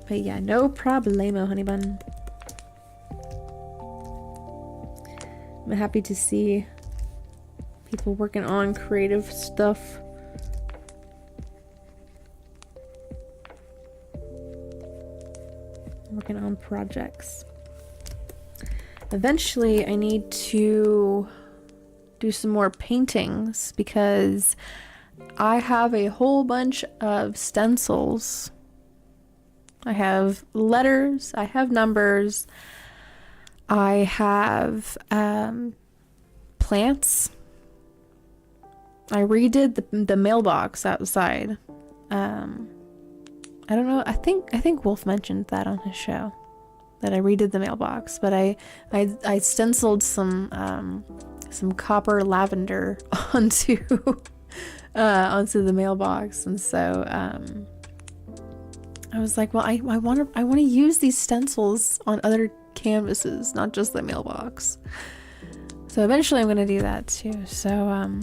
yeah, no problemo, honey bun. I'm happy to see people working on creative stuff. Working on projects. Eventually I need to do some more paintings because I have a whole bunch of stencils. I have letters, I have numbers, I have plants. I redid the mailbox outside. I don't know. I think Wolf mentioned that on his show, that I redid the mailbox. But I stenciled some some copper lavender onto onto the mailbox. And so I was like, well, I want to use these stencils on other canvases, not just the mailbox. So eventually I'm going to do that too. So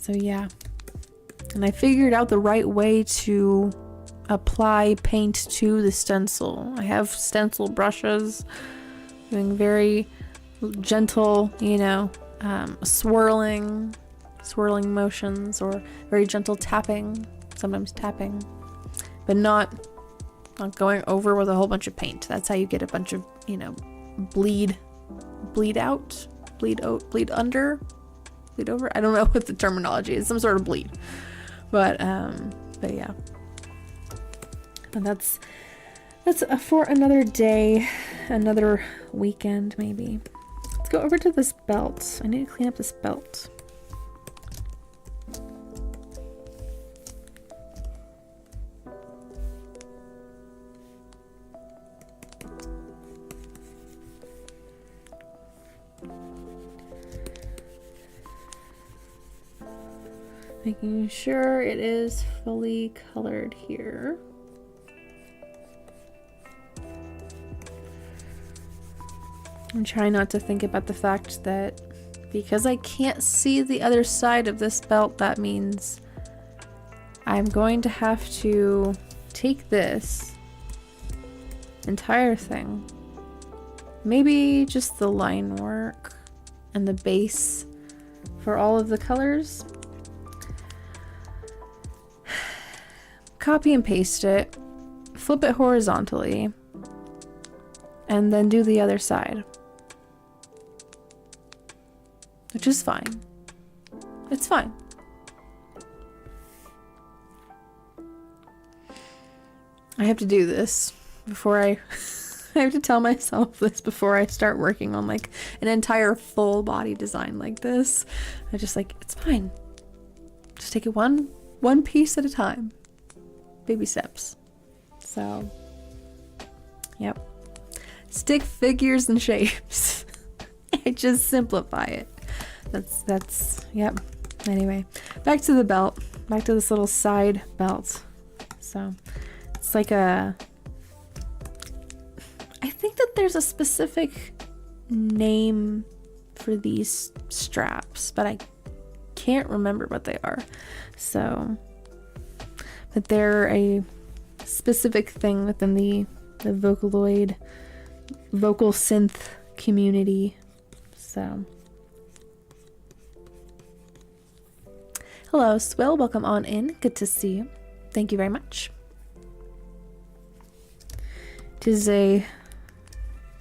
yeah. And I figured out the right way to apply paint to the stencil. I have stencil brushes doing very gentle, you know, swirling motions, or very gentle tapping, sometimes tapping, but not going over with a whole bunch of paint. That's how you get a bunch of, you know, bleed out, bleed under, bleed over. I don't know what the terminology is. Some sort of bleed, but yeah. And that's for another day, another weekend maybe. Let's go over to this belt. I need to clean up this belt. Making sure it is fully colored here. I'm trying not to think about the fact that because I can't see the other side of this belt, that means I'm going to have to take this entire thing, maybe just the line work and the base for all of the colors, copy and paste it, flip it horizontally, and then do the other side. Which is fine. It's fine. I have to do this before I have to tell myself this before I start working on like an entire full body design like this. I just like, it's fine. Just take it one piece at a time. Baby steps. So, yep. Stick figures and shapes. I just simplify it. That's yep. Anyway, back to the belt. Back to this little side belt. So it's like I think that there's a specific name for these straps, but I can't remember what they are. So, but they're a specific thing within the Vocaloid vocal synth community. So hello, Swill. Welcome on in. Good to see you. Thank you very much. It is a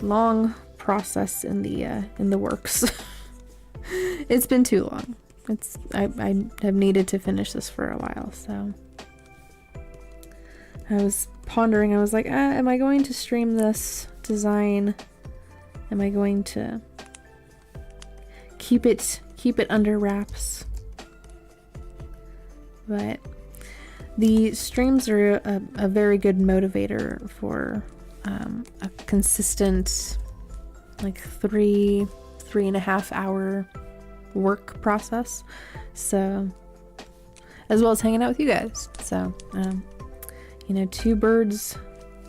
long process in the works. It's been too long. I have needed to finish this for a while, so I was pondering. I was like, am I going to stream this design? Am I going to keep it under wraps? But the streams are a very good motivator for a consistent, like 3.5 hour work process. So, as well as hanging out with you guys. So, you know, 2 birds,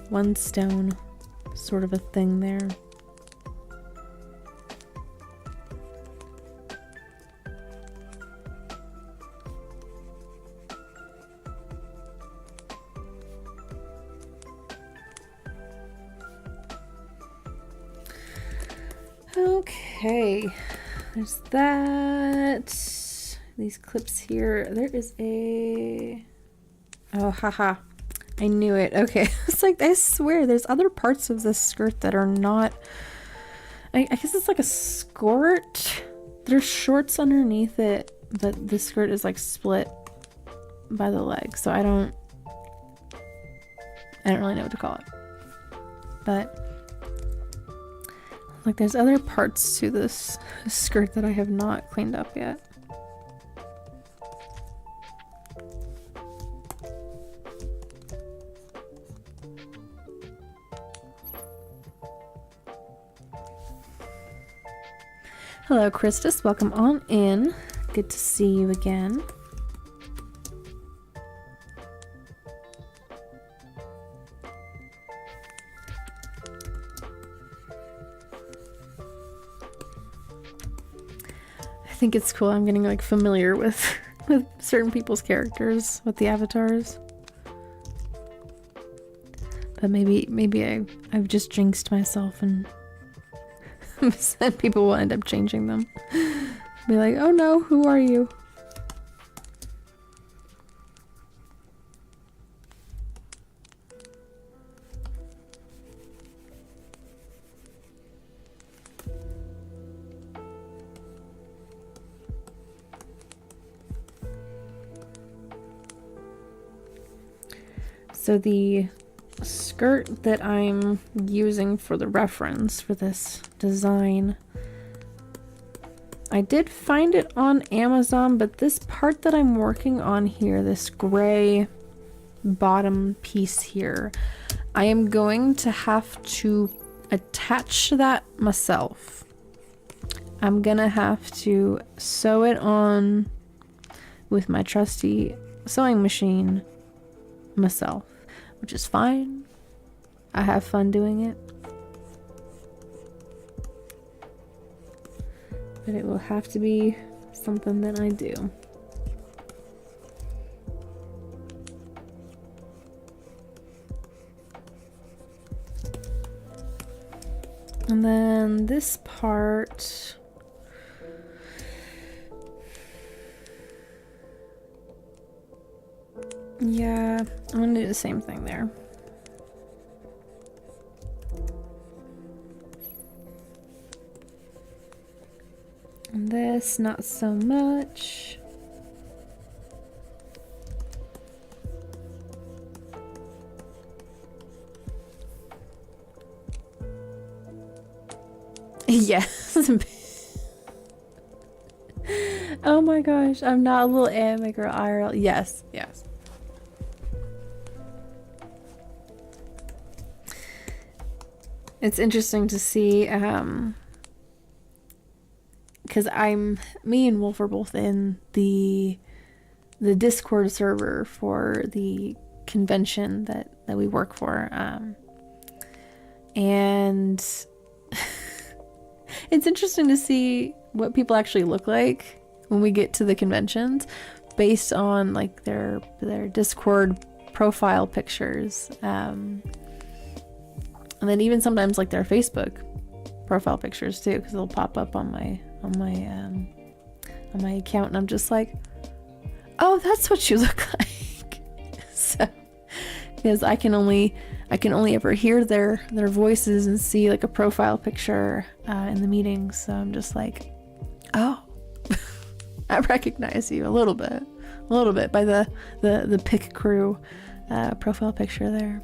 1 stone, sort of a thing there. Okay, there's that. These clips here. There is a... Oh, haha. I knew it. Okay. It's like, I swear, there's other parts of this skirt that are not... I guess it's like a skirt. There's shorts underneath it, but the skirt is like split by the leg. So I don't really know what to call it. But... like there's other parts to this skirt that I have not cleaned up yet. Hello, Christus. Welcome on in. Good to see you again. I think it's cool. I'm getting like familiar with certain people's characters, with the avatars. But maybe I've just jinxed myself and said people will end up changing them. Be like, oh no, who are you? So the skirt that I'm using for the reference for this design, I did find it on Amazon, but this part that I'm working on here, this gray bottom piece here, I am going to have to attach that myself. I'm gonna have to sew it on with my trusty sewing machine myself, which is fine. I have fun doing it. But it will have to be something that I do. And then this part, yeah, I'm gonna do the same thing there. And this, not so much. Yes. Oh my gosh, I'm not a little anime girl IRL. Yes, yes. It's interesting to see, because me and Wolf are both in the Discord server for the convention that we work for, and it's interesting to see what people actually look like when we get to the conventions based on like their Discord profile pictures, and then even sometimes like their Facebook profile pictures too, because they'll pop up on my account, and I'm just like, oh, that's what you look like. So, because I can only ever hear their voices and see like a profile picture in the meetings, so I'm just like, oh, I recognize you a little bit by the Pick Crew profile picture there.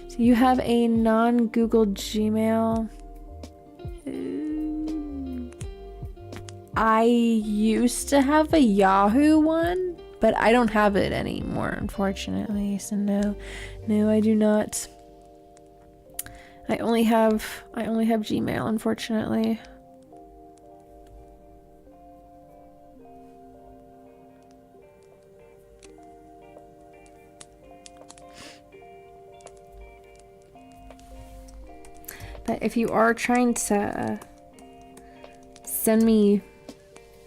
So you have a non-Google Gmail. I used to have a Yahoo one, but I don't have it anymore, unfortunately. So no, I do not. I only have Gmail, unfortunately. But if you are trying to send me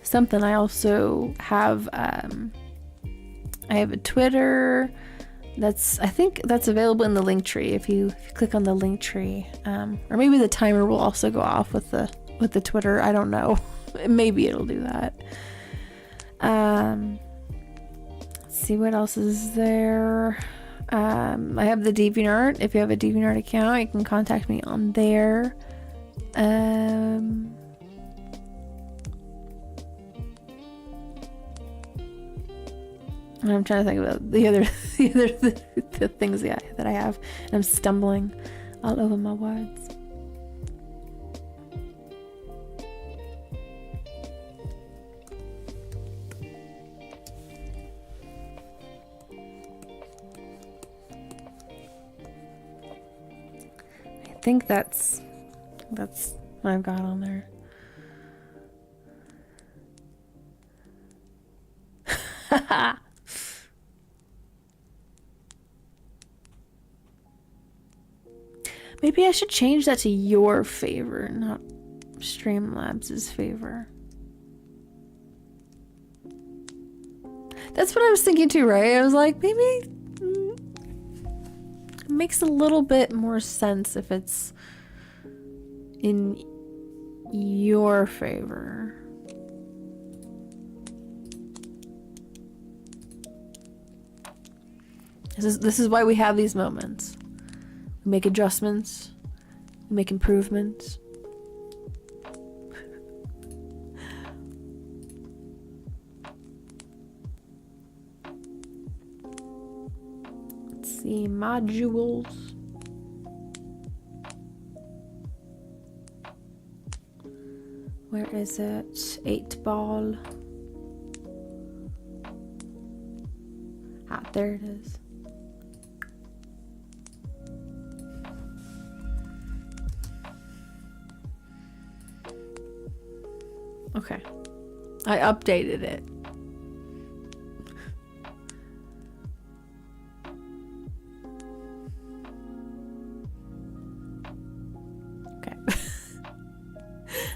something, I also have I have a Twitter I think that's available in the link tree if you click on the link tree, or maybe the timer will also go off with the Twitter. I don't know. Maybe it'll do that. Let's see what else is there. I have the DeviantArt. If you have a DeviantArt account, you can contact me on there. And I'm trying to think about the things that I have, and I'm stumbling all over my words. I think that's what I've got on there. Maybe I should change that to your favor, not Streamlabs' favor. That's what I was thinking too, right? I was like, maybe it makes a little bit more sense if it's in your favor. This is why we have these moments. We make adjustments. We make improvements. Let's see, modules. Where is it? 8 ball. Ah, there it is. Okay. I updated it. Okay.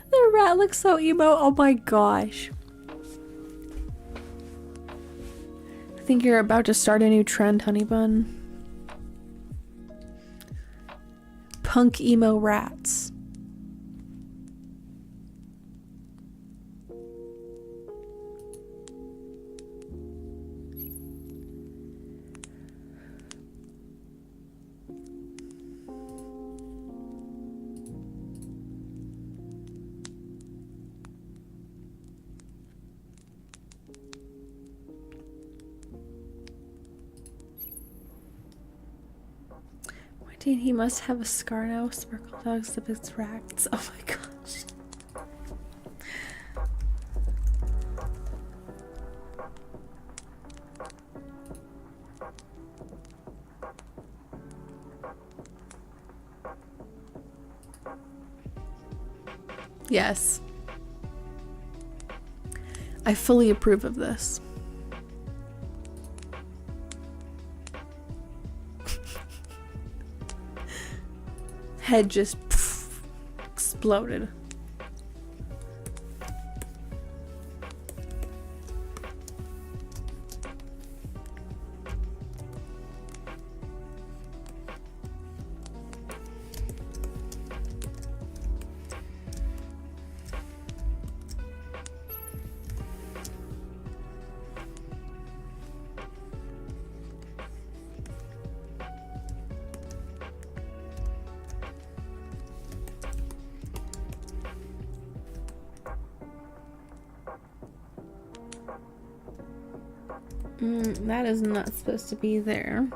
The rat looks so emo. Oh my gosh. I think you're about to start a new trend, honey bun. Punk emo rats. Dude, he must have a scar now. Sparkle dogs, the big rats. Oh my gosh. Yes. I fully approve of this. Head just exploded. That is not supposed to be there.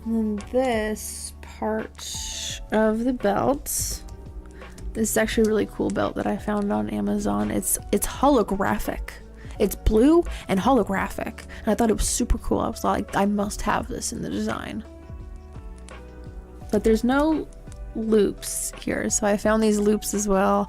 And then this part of the belt, this is actually a really cool belt that I found on Amazon. It's holographic. It's blue and holographic. And I thought it was super cool. I was like, I must have this in the design. But there's no loops here. So I found these loops as well.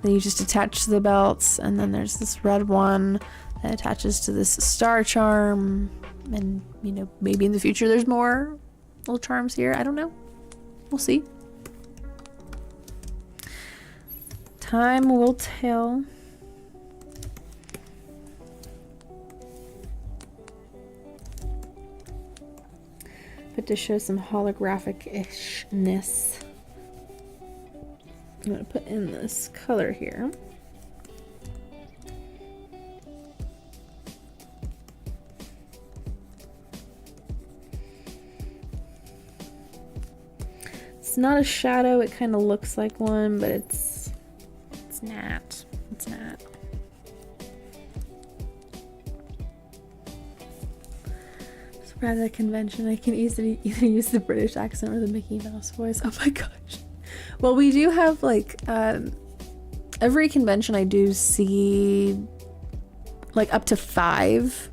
Then you just attach to the belts. And then there's this red one that attaches to this star charm. And, you know, maybe in the future there's more little charms here. I don't know. We'll see. Time will tell. But to show some holographic-ishness, I'm going to put in this color here. It's not a shadow. It kind of looks like one, but it's not. It's not. So at a convention, I can easily either use the British accent or the Mickey Mouse voice. Oh my gosh. Well, we do have like every convention I do see like up to 5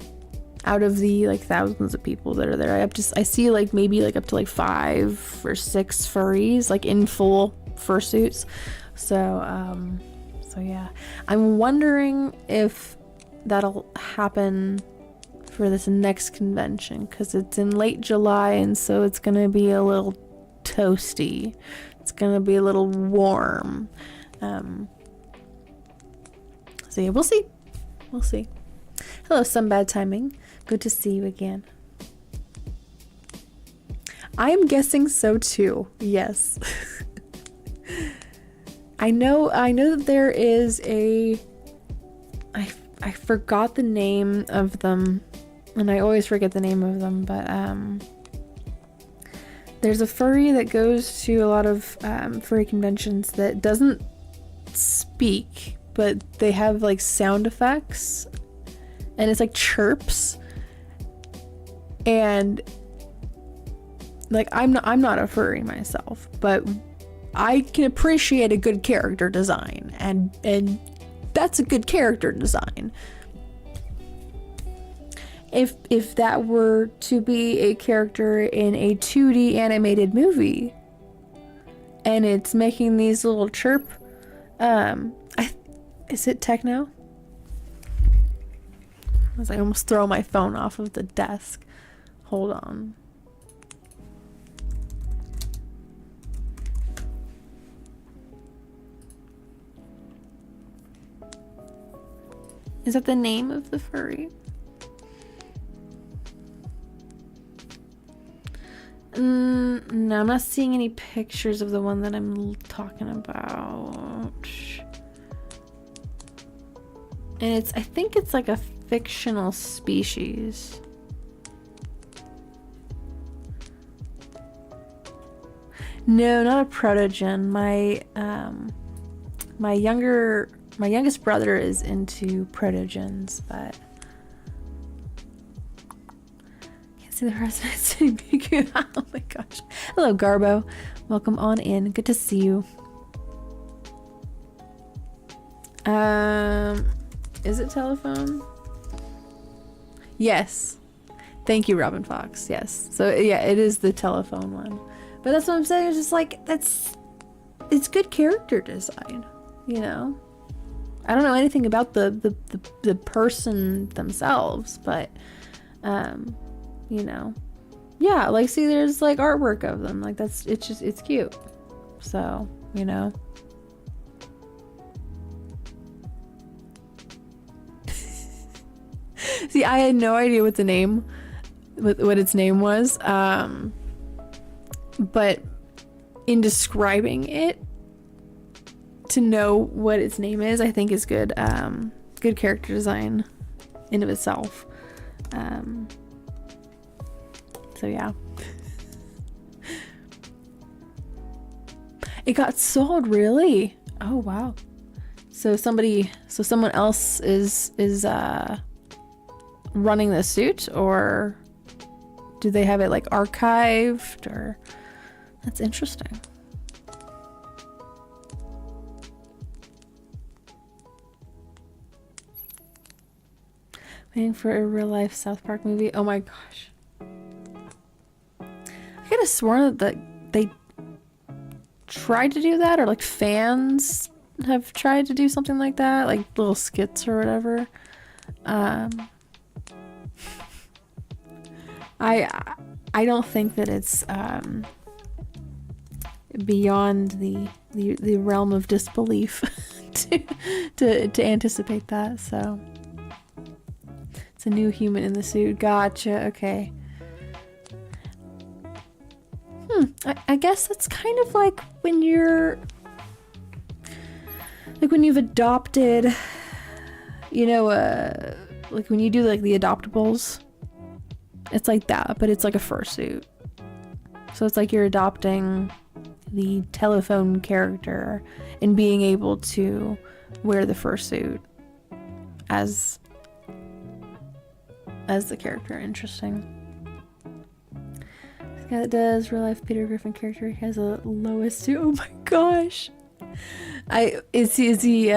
out of the like thousands of people that are there. I see like maybe like up to like 5 or 6 furries like in full fursuits. So yeah, I'm wondering if that'll happen for this next convention, because it's in late July, and so it's gonna be a little toasty. It's gonna be a little warm. So yeah, we'll see. We'll see. Hello, some bad timing. Good to see you again. I am guessing so too. Yes. I know that there is a I forgot the name of them, and I always forget the name of them, but there's a furry that goes to a lot of furry conventions that doesn't speak, but they have like sound effects, and it's like chirps, and like I'm not a furry myself, but I can appreciate a good character design, and that's a good character design. If that were to be a character in a 2D animated movie, and it's making these little chirp, is it techno? I almost throw my phone off of the desk. Hold on. Is that the name of the furry? No, I'm not seeing any pictures of the one that I'm talking about. And I think it's like a fictional species. No, not a protogen. My youngest brother is into protogens, but can't see the residents. Oh my gosh. Hello, Garbo. Welcome on in. Good to see you. Is it telephone? Yes. Thank you, Robin Fox. Yes. So yeah, it is the telephone one. But that's what I'm saying. It's just like it's good character design, you know. I don't know anything about the person themselves, but you know, yeah, like see, there's like artwork of them, like it's cute. So, you know. See, I had no idea what its name was, but in describing it, to know what its name is, I think is good. Good character design in of itself. So yeah. It got sold, really? Oh wow. So someone else is running the suit, or do they have it like archived, or that's interesting. Waiting for a real life South Park movie. Oh my gosh. I could have sworn that they tried to do that, or like fans have tried to do something like that, like little skits or whatever. I don't think that it's beyond the realm of disbelief to anticipate that. So it's a new human in the suit. Gotcha. Okay. I guess that's kind of like when you've adopted, you know, like when you do like the adoptables. It's like that, but it's like a fursuit. So it's like you're adopting the telephone character and being able to wear the fursuit as the character. Interesting. This guy that does real life Peter Griffin character has a Lois suit. Oh my gosh. Is he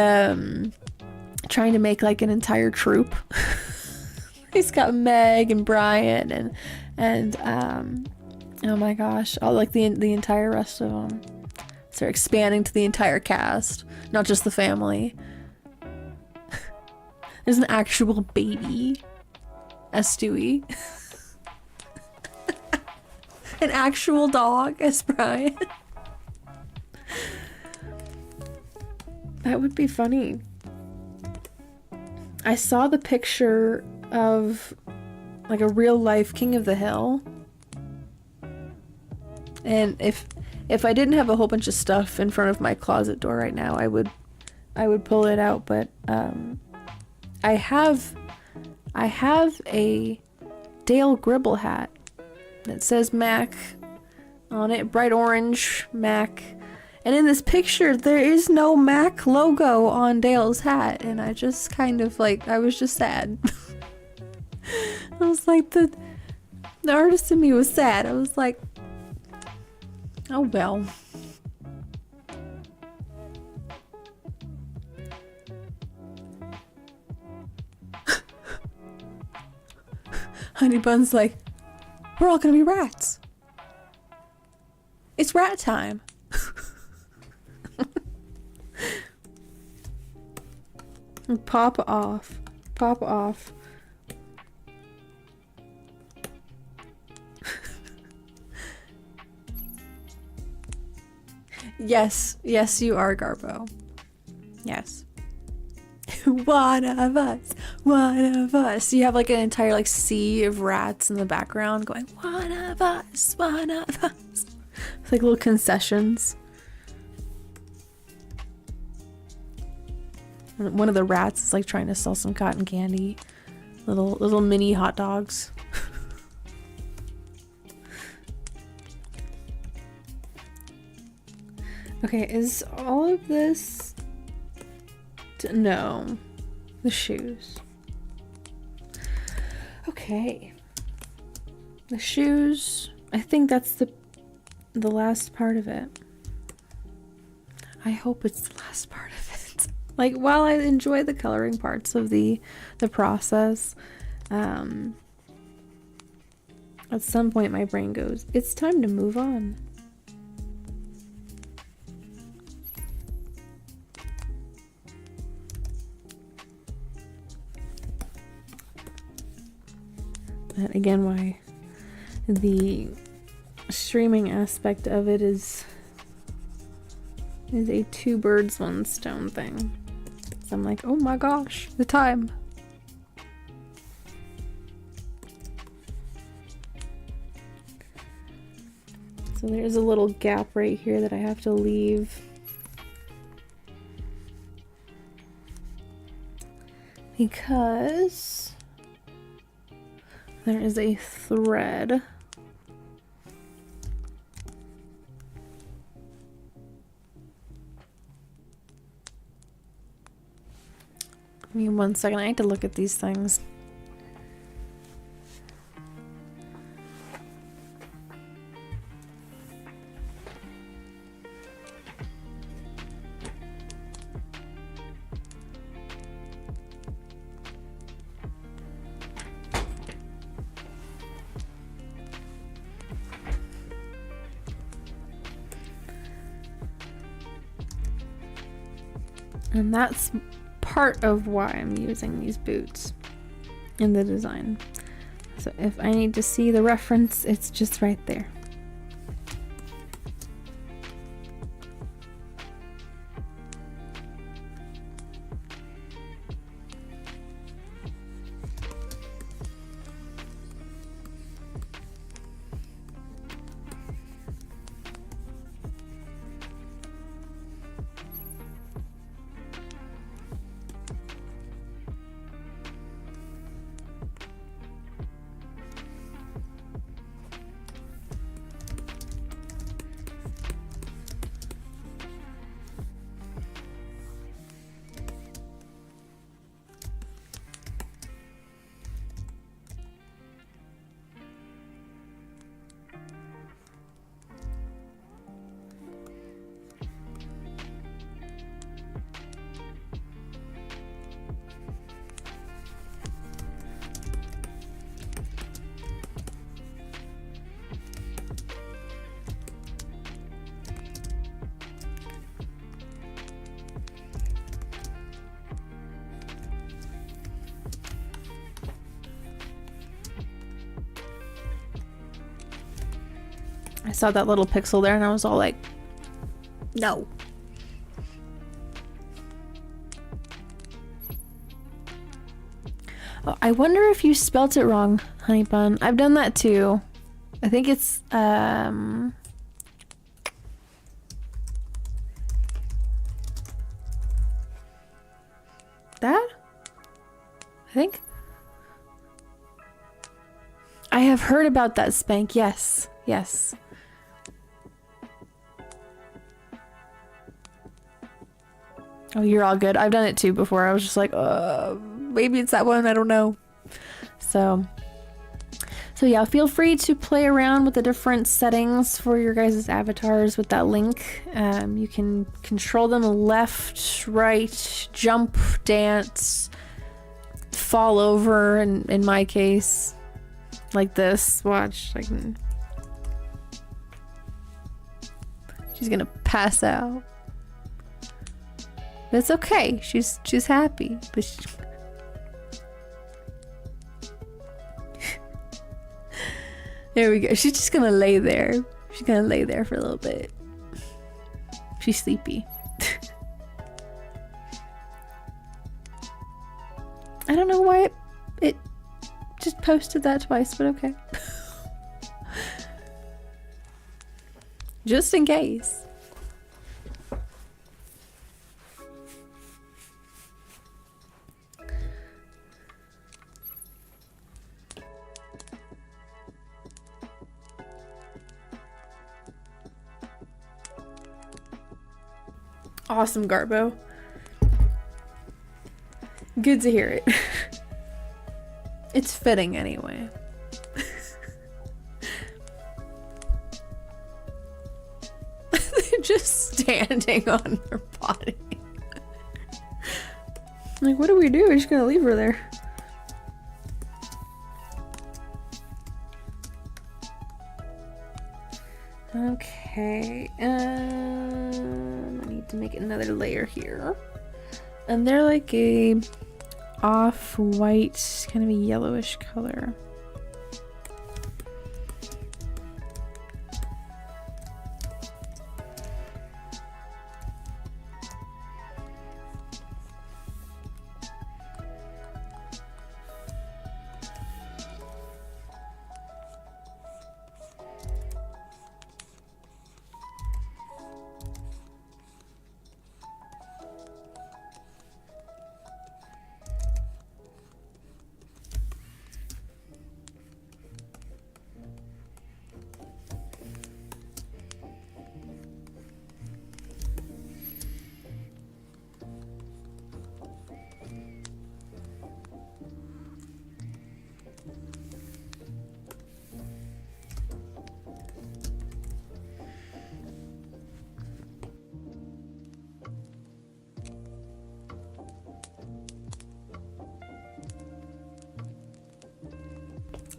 trying to make like an entire troupe? He's got Meg and Brian and oh my gosh, all like the entire rest of them. So they're expanding to the entire cast, not just the family. There's an actual baby as Stewie. An actual dog as Brian. That would be funny. I saw the picture of like a real life King of the Hill. And if I didn't have a whole bunch of stuff in front of my closet door right now, I would pull it out, but I have a Dale Gribble hat that says Mac on it, bright orange Mac. And in this picture, there is no Mac logo on Dale's hat, and I just kind of like, I was just sad. I was like, the artist in me was sad. I was like, oh well. Honey Bun's like, we're all gonna be rats. It's rat time. Pop off. Pop off. Yes. Yes, you are, Garbo. Yes. One of us. One of us. You have like an entire like sea of rats in the background going, one of us. One of us. It's like little concessions. One of the rats is like trying to sell some cotton candy. Little mini hot dogs. Okay, is all of this... No. The shoes. Okay. The shoes... I think that's the last part of it. I hope it's the last part of it. Like, while I enjoy the coloring parts of the process, at some point my brain goes, it's time to move on. That again, why the streaming aspect of it is a two birds one stone thing. So I'm like, oh my gosh, the time. So there's a little gap right here that I have to leave. Because there is a thread. Give me 1 second, I need to look at these things. And that's part of why I'm using these boots in the design. So if I need to see the reference, it's just right there. I saw that little pixel there and I was all like, no. Oh, I wonder if you spelt it wrong, honey bun. I've done that too. I think it's that? I think. I have heard about that, Spank. Yes. Yes. Oh, you're all good. I've done it too before. I was just like, maybe it's that one. I don't know. So yeah, feel free to play around with the different settings for your guys' avatars with that link. You can control them left, right, jump, dance, fall over, and in my case, like this. Watch. She's gonna pass out. But it's okay. She's happy. But there we go. She's just gonna lay there. She's gonna lay there for a little bit. She's sleepy. I don't know why it just posted that twice, but okay. Just in case. Awesome, Garbo. Good to hear it. It's fitting anyway. They're just standing on her body. Like, what do we do? We're just gonna leave her there. Okay, I need to make another layer here. And they're like a off-white, kind of a yellowish color.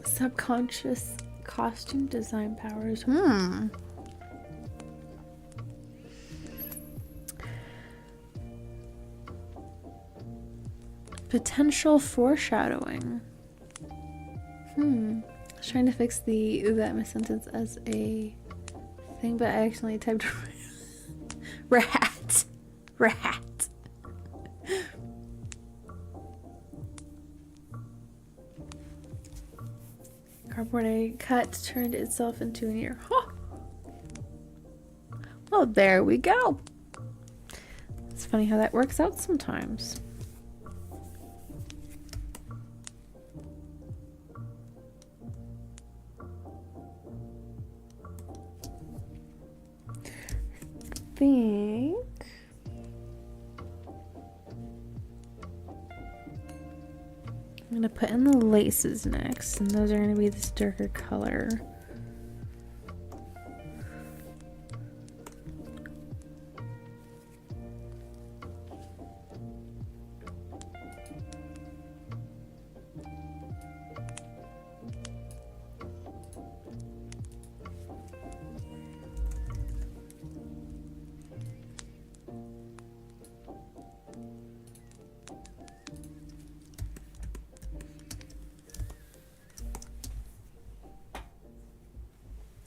Subconscious costume design powers. Potential foreshadowing. I was trying to fix that sentence as a thing, but I accidentally typed rat. Cardboard I cut turned itself into an ear. Huh. Well, there we go. It's funny how that works out sometimes. I think I'm gonna put in the laces next, and those are gonna be this darker color.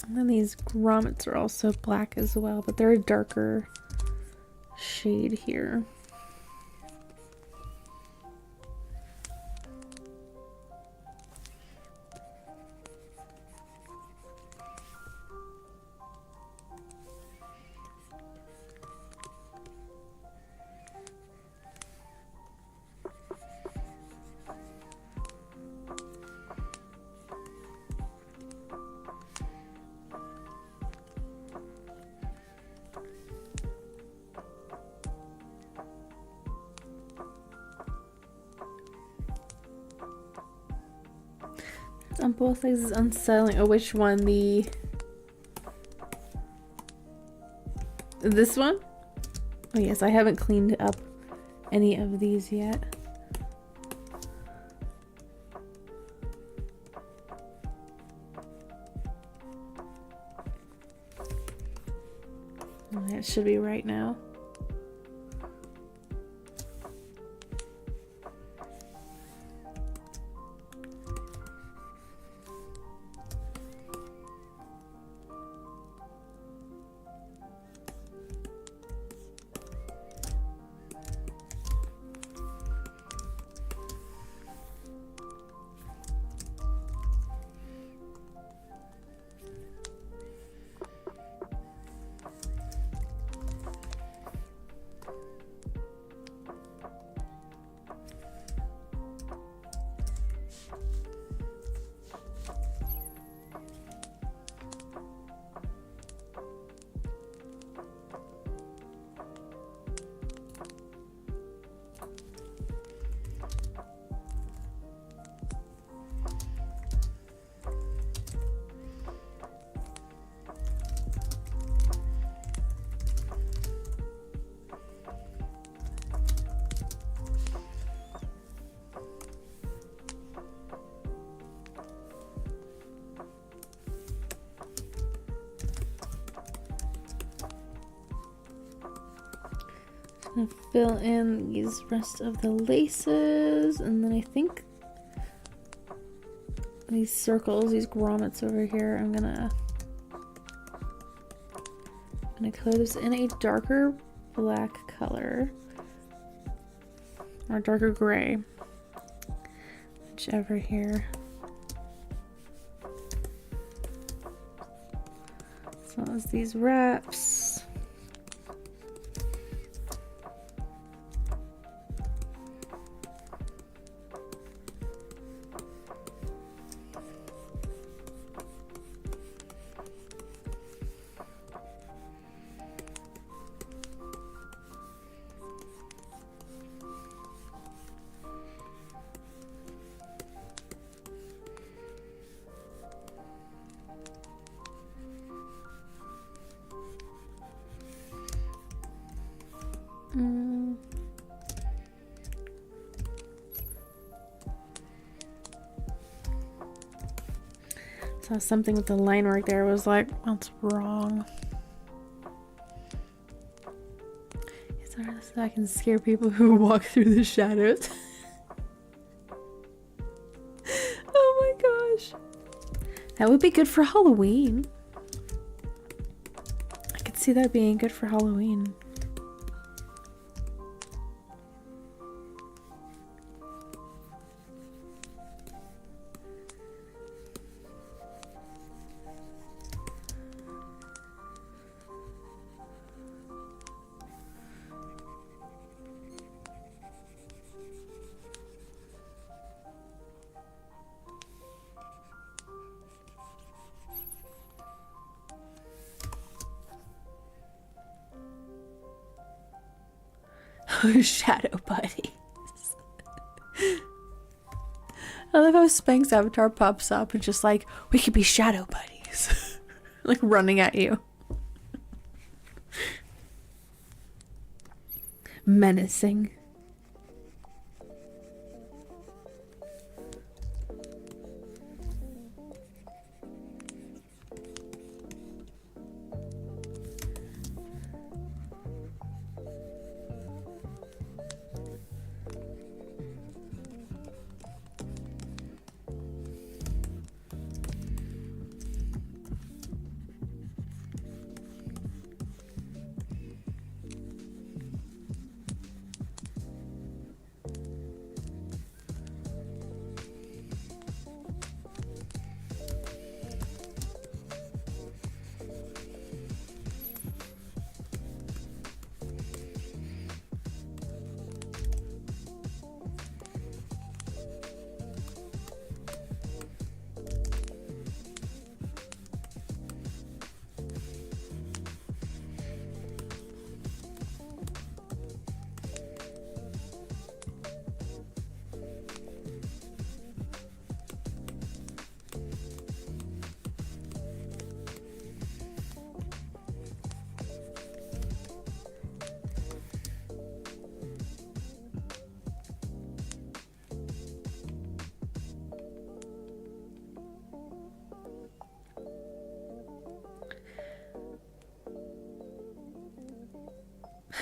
And then these grommets are also black as well, but they're a darker shade here. On both sides is unsettling. Oh, which one? This one? Oh yes, I haven't cleaned up any of these yet. Oh, that should be right now. Gonna fill in these rest of the laces, and then I think these circles, these grommets over here, I'm gonna color this in a darker black color or darker gray, whichever here. So as these wraps. Saw something with the line work there, was like, that's wrong. Sorry, so I can scare people who walk through the shadows. Oh my gosh. That would be good for Halloween. I could see that being good for Halloween. Shadow buddies. I love how Spank's avatar pops up and just like, we could be shadow buddies. Like running at you. Menacing.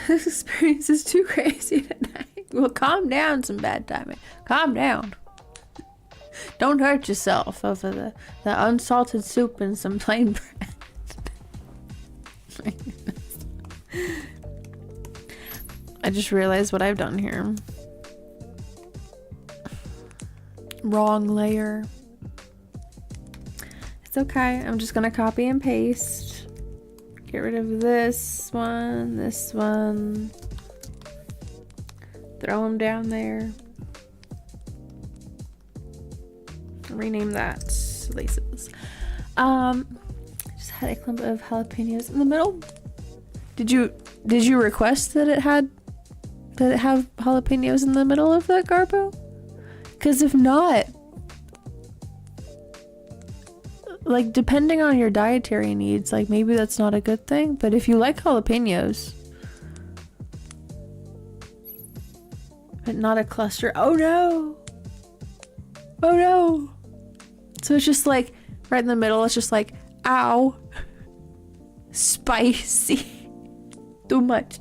This experience is too crazy tonight. Well, calm down, some bad timing. Calm down. Don't hurt yourself over the unsalted soup and some plain bread. I just realized what I've done here. Wrong layer. It's okay. I'm just gonna copy and paste. Get rid of this one, throw them down there. Rename that laces. Just had a clump of jalapenos in the middle. Did you request that it have jalapenos in the middle of that garbo? Because if not, like, depending on your dietary needs, like, maybe that's not a good thing. But if you like jalapenos, but not a cluster. Oh no! Oh no! So it's just like right in the middle. It's just like, ow, spicy, too much.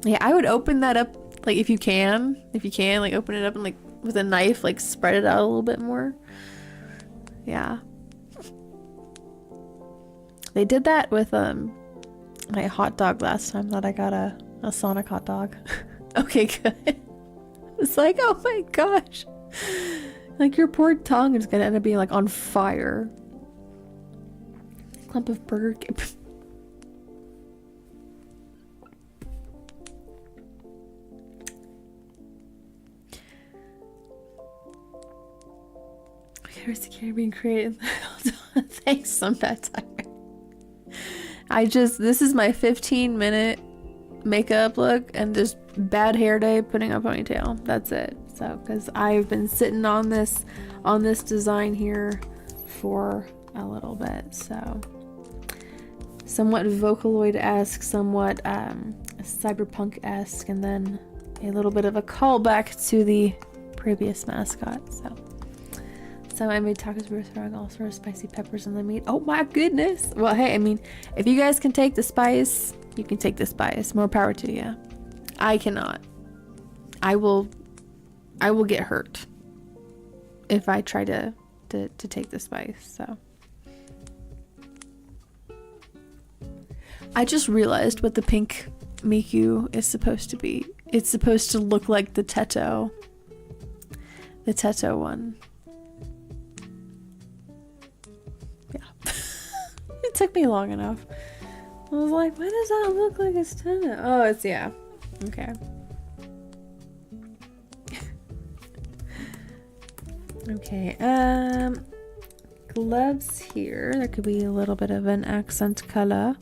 Yeah, I would open that up, like, if you can, like, open it up and, like, with a knife, like, spread it out a little bit more. Yeah. They did that with my hot dog last time that I got a Sonic hot dog. Okay, good. It's like, oh my gosh. Like, your poor tongue is gonna end up being, like, on fire. Clump of burger cake. Security being created. Thanks, some bad time. This is my 15-minute makeup look and just bad hair day putting a ponytail. That's it. So, because I've been sitting on this design here for a little bit. So, somewhat Vocaloid-esque, somewhat cyberpunk-esque, and then a little bit of a callback to the previous mascot. So I made tacos with throwing all sorts of spicy peppers in the meat. Oh my goodness. Well, hey, I mean, if you guys can take the spice, you can take the spice. More power to you. I cannot. I will get hurt if I try to take the spice. So I just realized what the pink Miku is supposed to be. It's supposed to look like the Teto one. It took me long enough. I was like, why does that look like it's tennis? Oh, it's, yeah. Okay. Okay, gloves here. There could be a little bit of an accent color.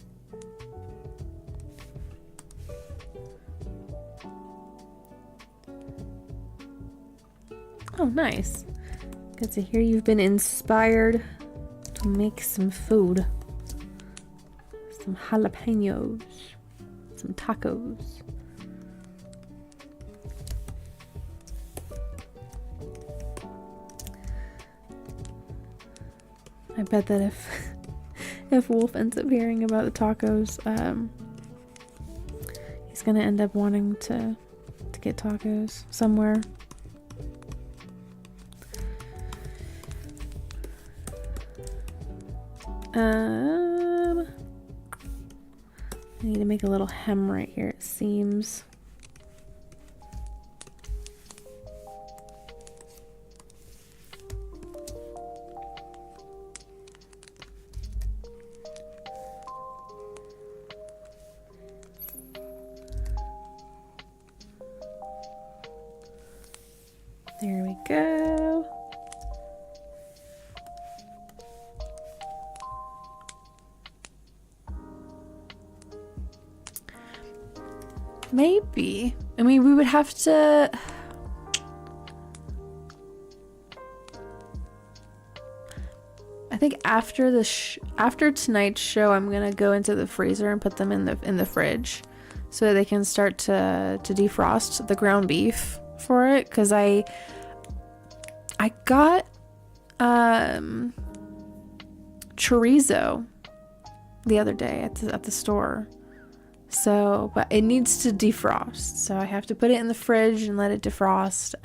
Oh, nice. Good to hear you've been inspired to make some food. Some jalapenos. Some tacos. I bet that if Wolf ends up hearing about the tacos, he's gonna end up wanting to get tacos somewhere. I need to make a little hem right here, it seems. There we go. Maybe. I mean, we would have to... I think after the after tonight's show, I'm gonna go into the freezer and put them in the fridge, so they can start to defrost the ground beef for it. Cause I got chorizo the other day at the store. So, but it needs to defrost. So I have to put it in the fridge and let it defrost.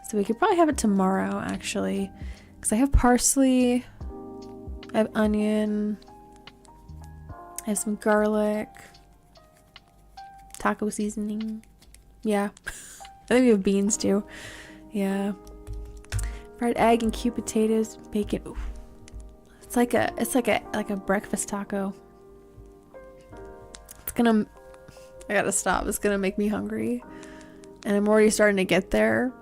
So we could probably have it tomorrow, actually. Because I have parsley, I have onion, I have some garlic, taco seasoning. Yeah. I think we have beans too. Yeah. Fried egg and cubed potatoes, bacon. Ooh. It's like a breakfast taco. I gotta stop. It's gonna make me hungry. And I'm already starting to get there.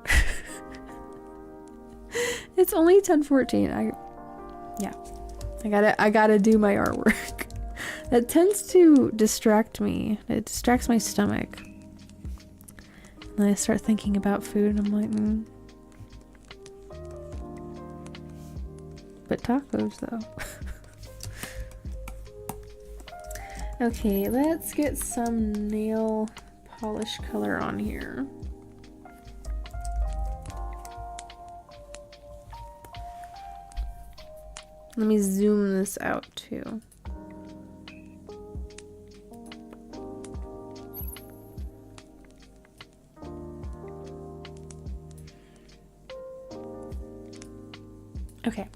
It's only 10:14. I gotta do my artwork. That tends to distract me. It distracts my stomach. And then I start thinking about food and I'm like, But tacos though. Okay, let's get some nail polish color on here. Let me zoom this out too. Okay.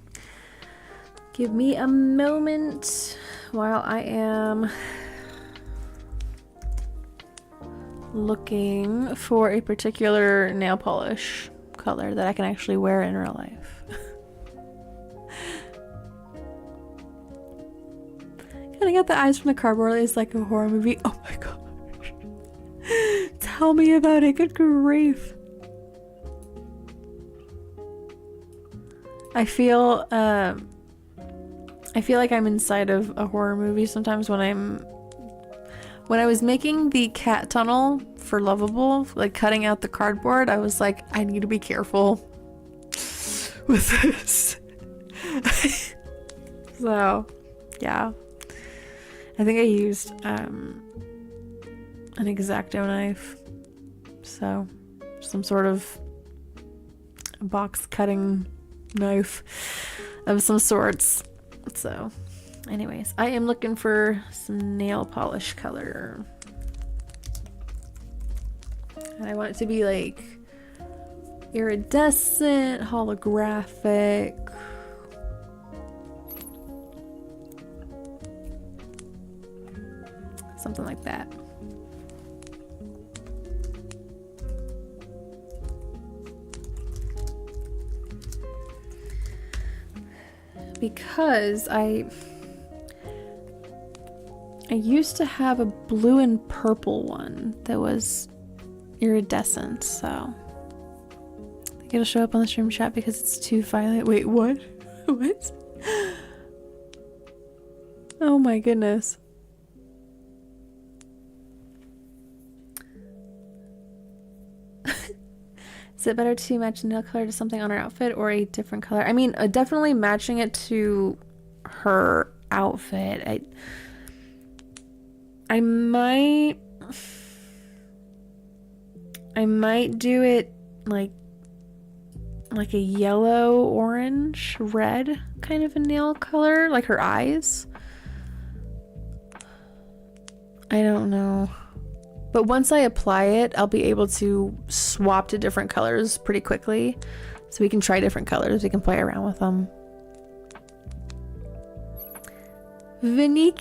Give me a moment while I am looking for a particular nail polish color that I can actually wear in real life. And I got the eyes from the cardboard. It's like a horror movie. Oh my gosh. Tell me about it. Good grief. I feel like I'm inside of a horror movie sometimes when I was making the cat tunnel for Lovable, like cutting out the cardboard, I was like, I need to be careful with this. So, yeah. I think I used an X-Acto knife. So, some sort of box cutting knife of some sorts. So, anyways, I am looking for some nail polish color. And I want it to be like iridescent, holographic. Something like that. Because I used to have a blue and purple one that was iridescent, so I think it'll show up on the stream chat because it's too violent. Wait, what? What? Oh my goodness. Is it better to match the nail color to something on her outfit or a different color? I mean, definitely matching it to her outfit. I might do it like a yellow, orange, red kind of a nail color, like her eyes. I don't know. But once I apply it, I'll be able to swap to different colors pretty quickly. So we can try different colors. We can play around with them. Vinny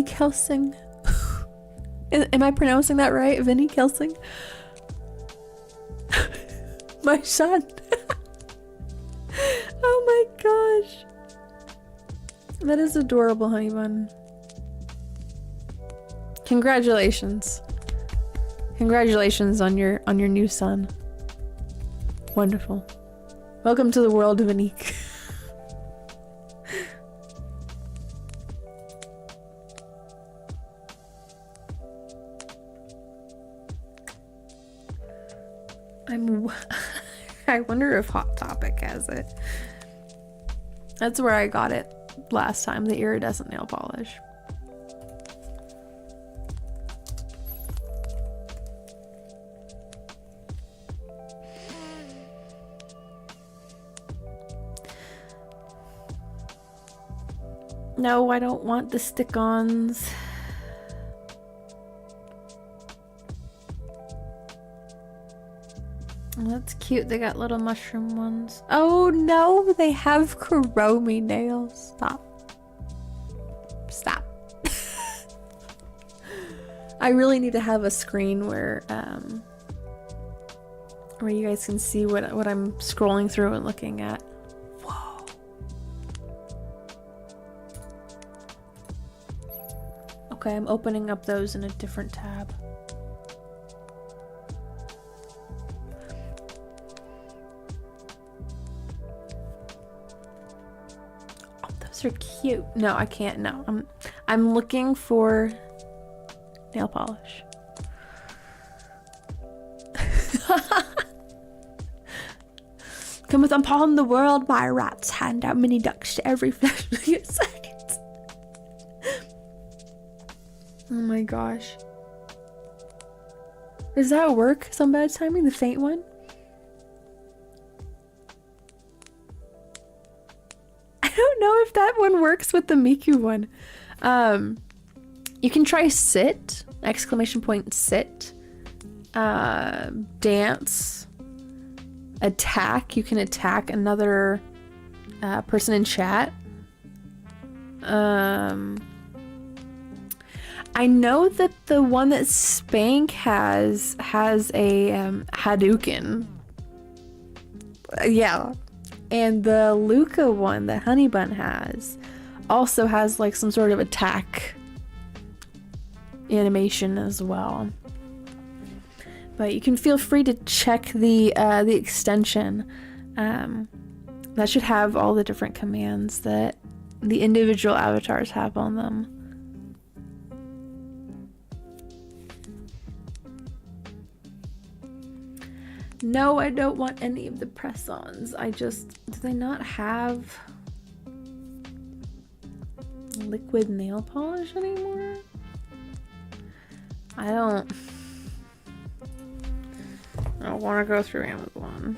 Kelsing. Am I pronouncing that right? Vinny Kelsing? My son. Oh my gosh. That is adorable, honey bun. Congratulations. Congratulations on your new son. Wonderful. Welcome to the world, Vanique. I wonder if Hot Topic has it. That's where I got it last time, the iridescent nail polish. No, I don't want the stick-ons. Oh, that's cute. They got little mushroom ones. Oh no, they have chromey nails. Stop. Stop. I really need to have a screen where you guys can see what I'm scrolling through and looking at. Whoa. Okay, I'm opening up those in a different tab. Oh, those are cute. No, I can't. No, I'm looking for nail polish. Come with upon the world, my rats hand out mini ducks to every flesh seconds. Oh my gosh. Does that work? Some bad timing, the faint one? I don't know if that one works with the Miku one. You can try sit, exclamation point sit, dance, attack. You can attack another person in chat. I know that the one that Spank has a Hadouken. Yeah. And the Luca one that Honeybun has also has like some sort of attack animation as well. But you can feel free to check the extension. That should have all the different commands that the individual avatars have on them. No, I don't want any of the press-ons. Do they not have liquid nail polish anymore? I don't want to go through Amazon.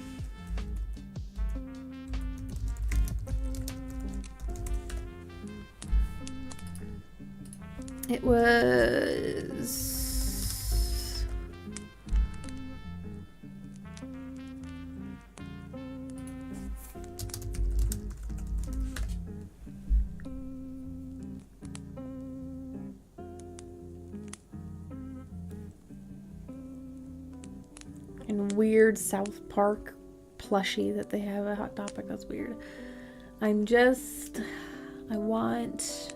It was and weird South Park plushie that they have a Hot Topic. That's weird. I want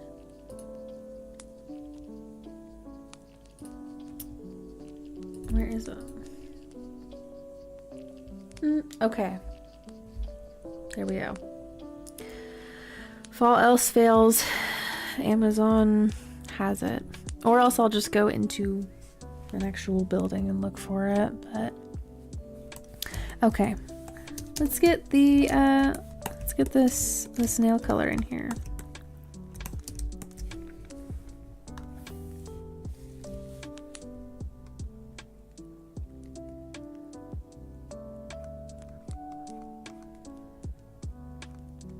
where is it? Okay, there we go. If all else fails, Amazon has it, or else I'll just go into an actual building and look for it. But okay, let's get this nail color in here.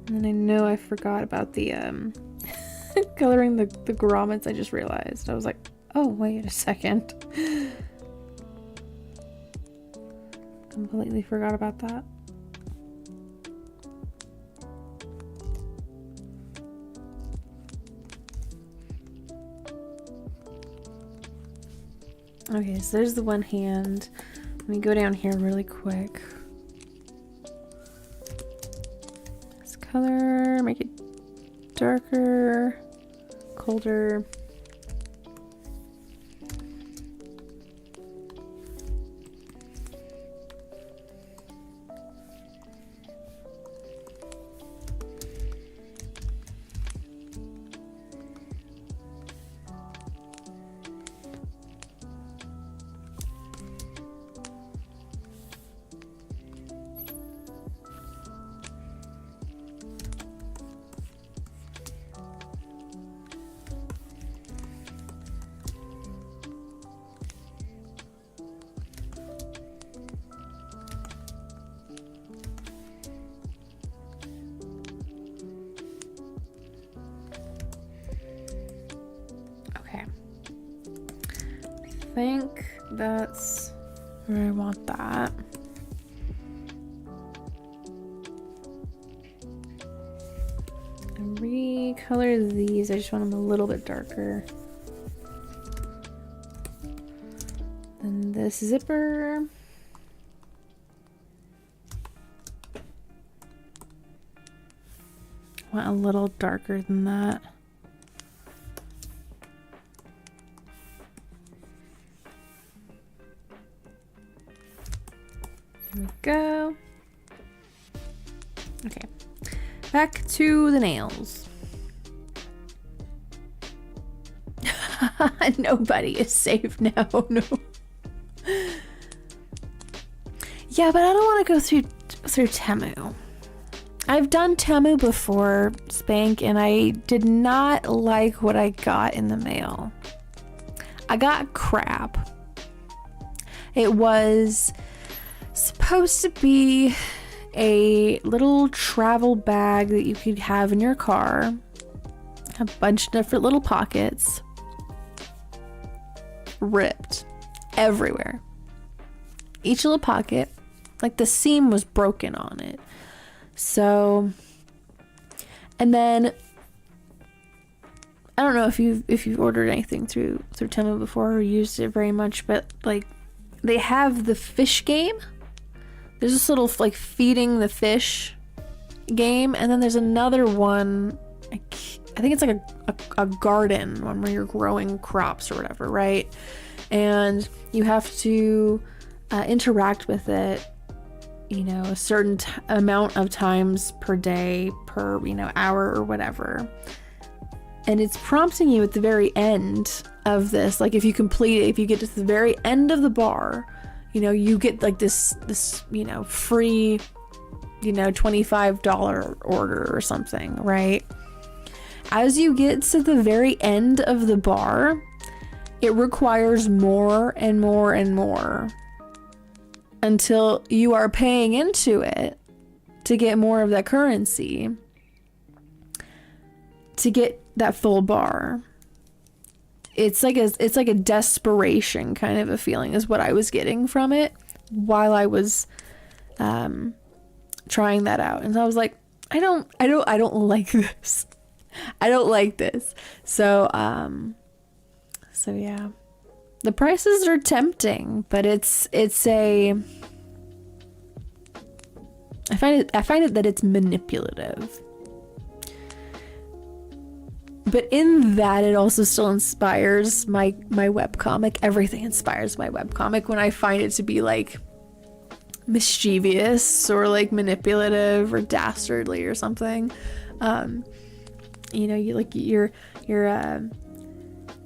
And I know I forgot about the coloring the grommets. I just realized. I was like, oh wait a second. Completely forgot about that. Okay, so there's the one hand. Let me go down here really quick. This color, make it darker, colder. think that's where I want that. And recolor these. I just want them a little bit darker. And this zipper. I want a little darker than that. There we go. Okay. Back to the nails. Nobody is safe now. No. Yeah, but I don't want to go through Temu. I've done Temu before, Spank, and I did not like what I got in the mail. I got crap. It was supposed to be a little travel bag that you could have in your car. A bunch of different little pockets. Ripped everywhere. Each little pocket, like the seam was broken on it. So, and then I don't know if you've ordered anything through Temu before or used it very much, but like they have the fish game. There's this little like feeding the fish game, and then there's another one. I think it's like a garden one where you're growing crops or whatever, right? And you have to interact with it, you know, a certain amount of times per day, per, you know, hour or whatever. And it's prompting you at the very end of this, like if you complete it, if you get to the very end of the bar, you know, you get like this, you know, free, you know, $25 order or something, right? As you get to the very end of the bar, it requires more and more and more until you are paying into it to get more of that currency to get that full bar. It's like a desperation kind of a feeling is what I was getting from it while I was trying that out. And I was like, I don't like this. I don't like this. So yeah. The prices are tempting, but I find it that it's manipulative. But in that, it also still inspires my webcomic. Everything inspires my webcomic when I find it to be like mischievous or like manipulative or dastardly or something. You know, you're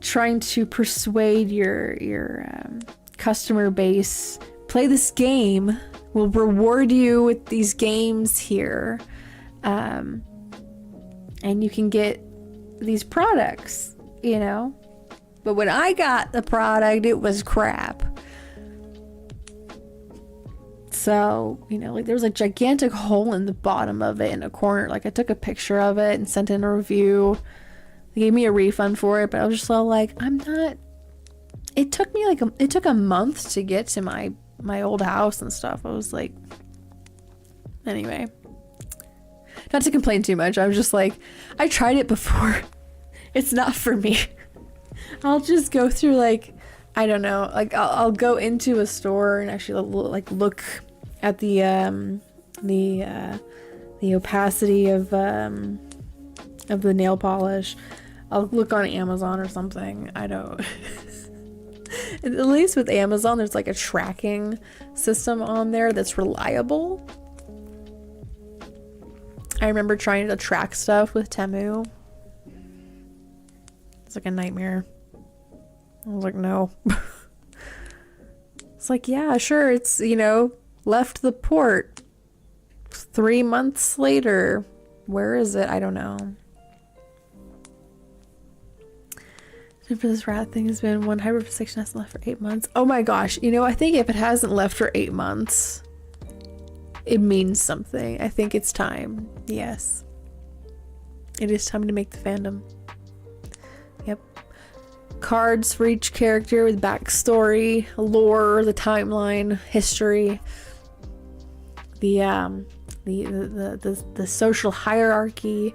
trying to persuade your customer base, play this game, we'll reward you with these games here, and you can get these products, you know. But when I got the product, it was crap. So, you know, like there was a gigantic hole in the bottom of it in a corner. Like I took a picture of it and sent in a review. They gave me a refund for it, but I was just all like, it took me like it took a month to get to my old house and stuff. I was like, anyway, not to complain too much. I was just like, I tried it before. It's not for me. I'll just go through like, I don't know, like I'll go into a store and actually like look at the opacity of the nail polish. I'll look on Amazon or something. I don't. At least with Amazon, there's like a tracking system on there that's reliable. I remember trying to track stuff with Temu. It's like a nightmare. I was like, no. It's like, yeah, sure. It's, you know, left the port 3 months later. Where is it? I don't know. For this rat thing has been one hyperfixation hasn't left for 8 months. Oh my gosh. You know, I think if it hasn't left for 8 months, it means something. I think it's time. Yes. It is time to make the fandom. Yep. cards for each character with backstory, lore, the timeline, history, the social hierarchy.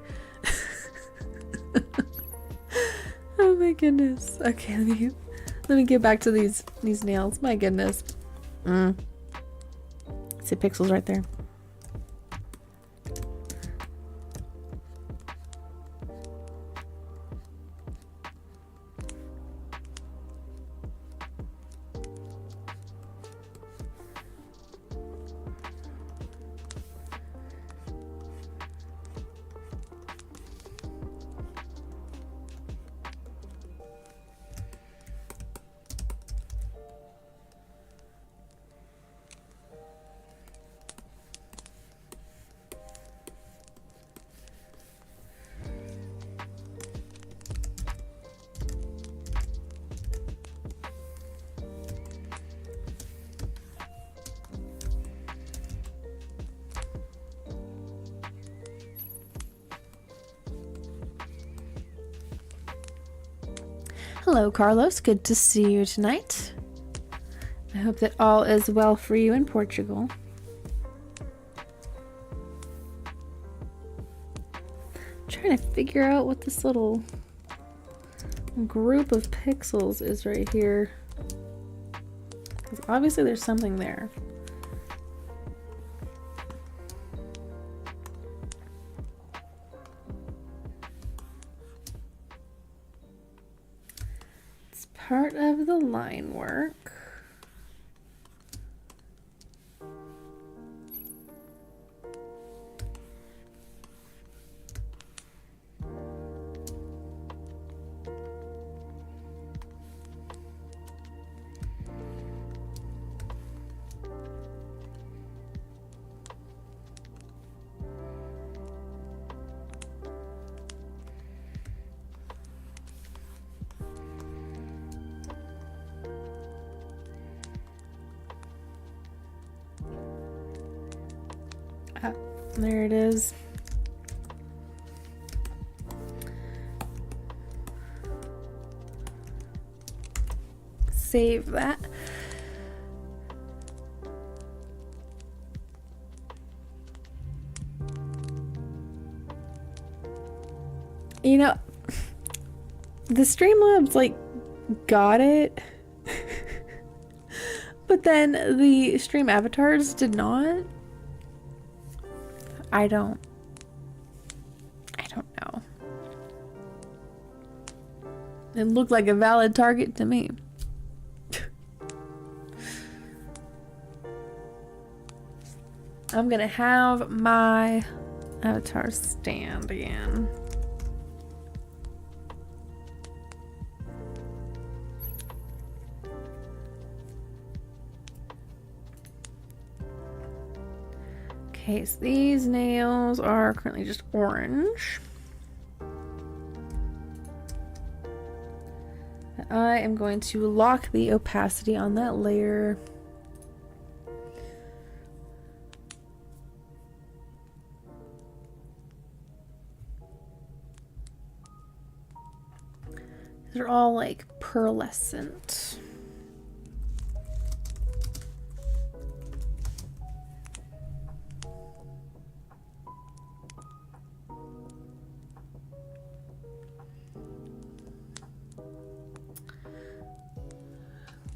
Oh my goodness. Okay, let me get back to these nails. My goodness. See pixels right there. Hello, Carlos. Good to see you tonight. I hope that all is well for you in Portugal. I'm trying to figure out what this little group of pixels is right here. Because obviously there's something there. Part of the line work. There it is. Save that. You know, the Streamlabs like got it, but then the stream avatars did not. I don't know. It looked like a valid target to me. I'm gonna have my avatar stand again. Okay, so these nails are currently just orange. I am going to lock the opacity on that layer. They're all like pearlescent.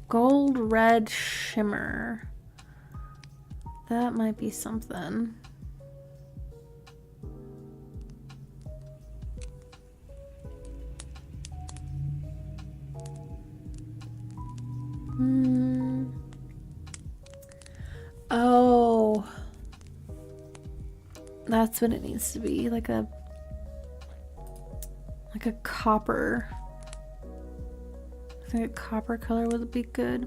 Gold red shimmer. That might be something. Oh, that's what it needs to be, like a copper. I think a copper color would be good.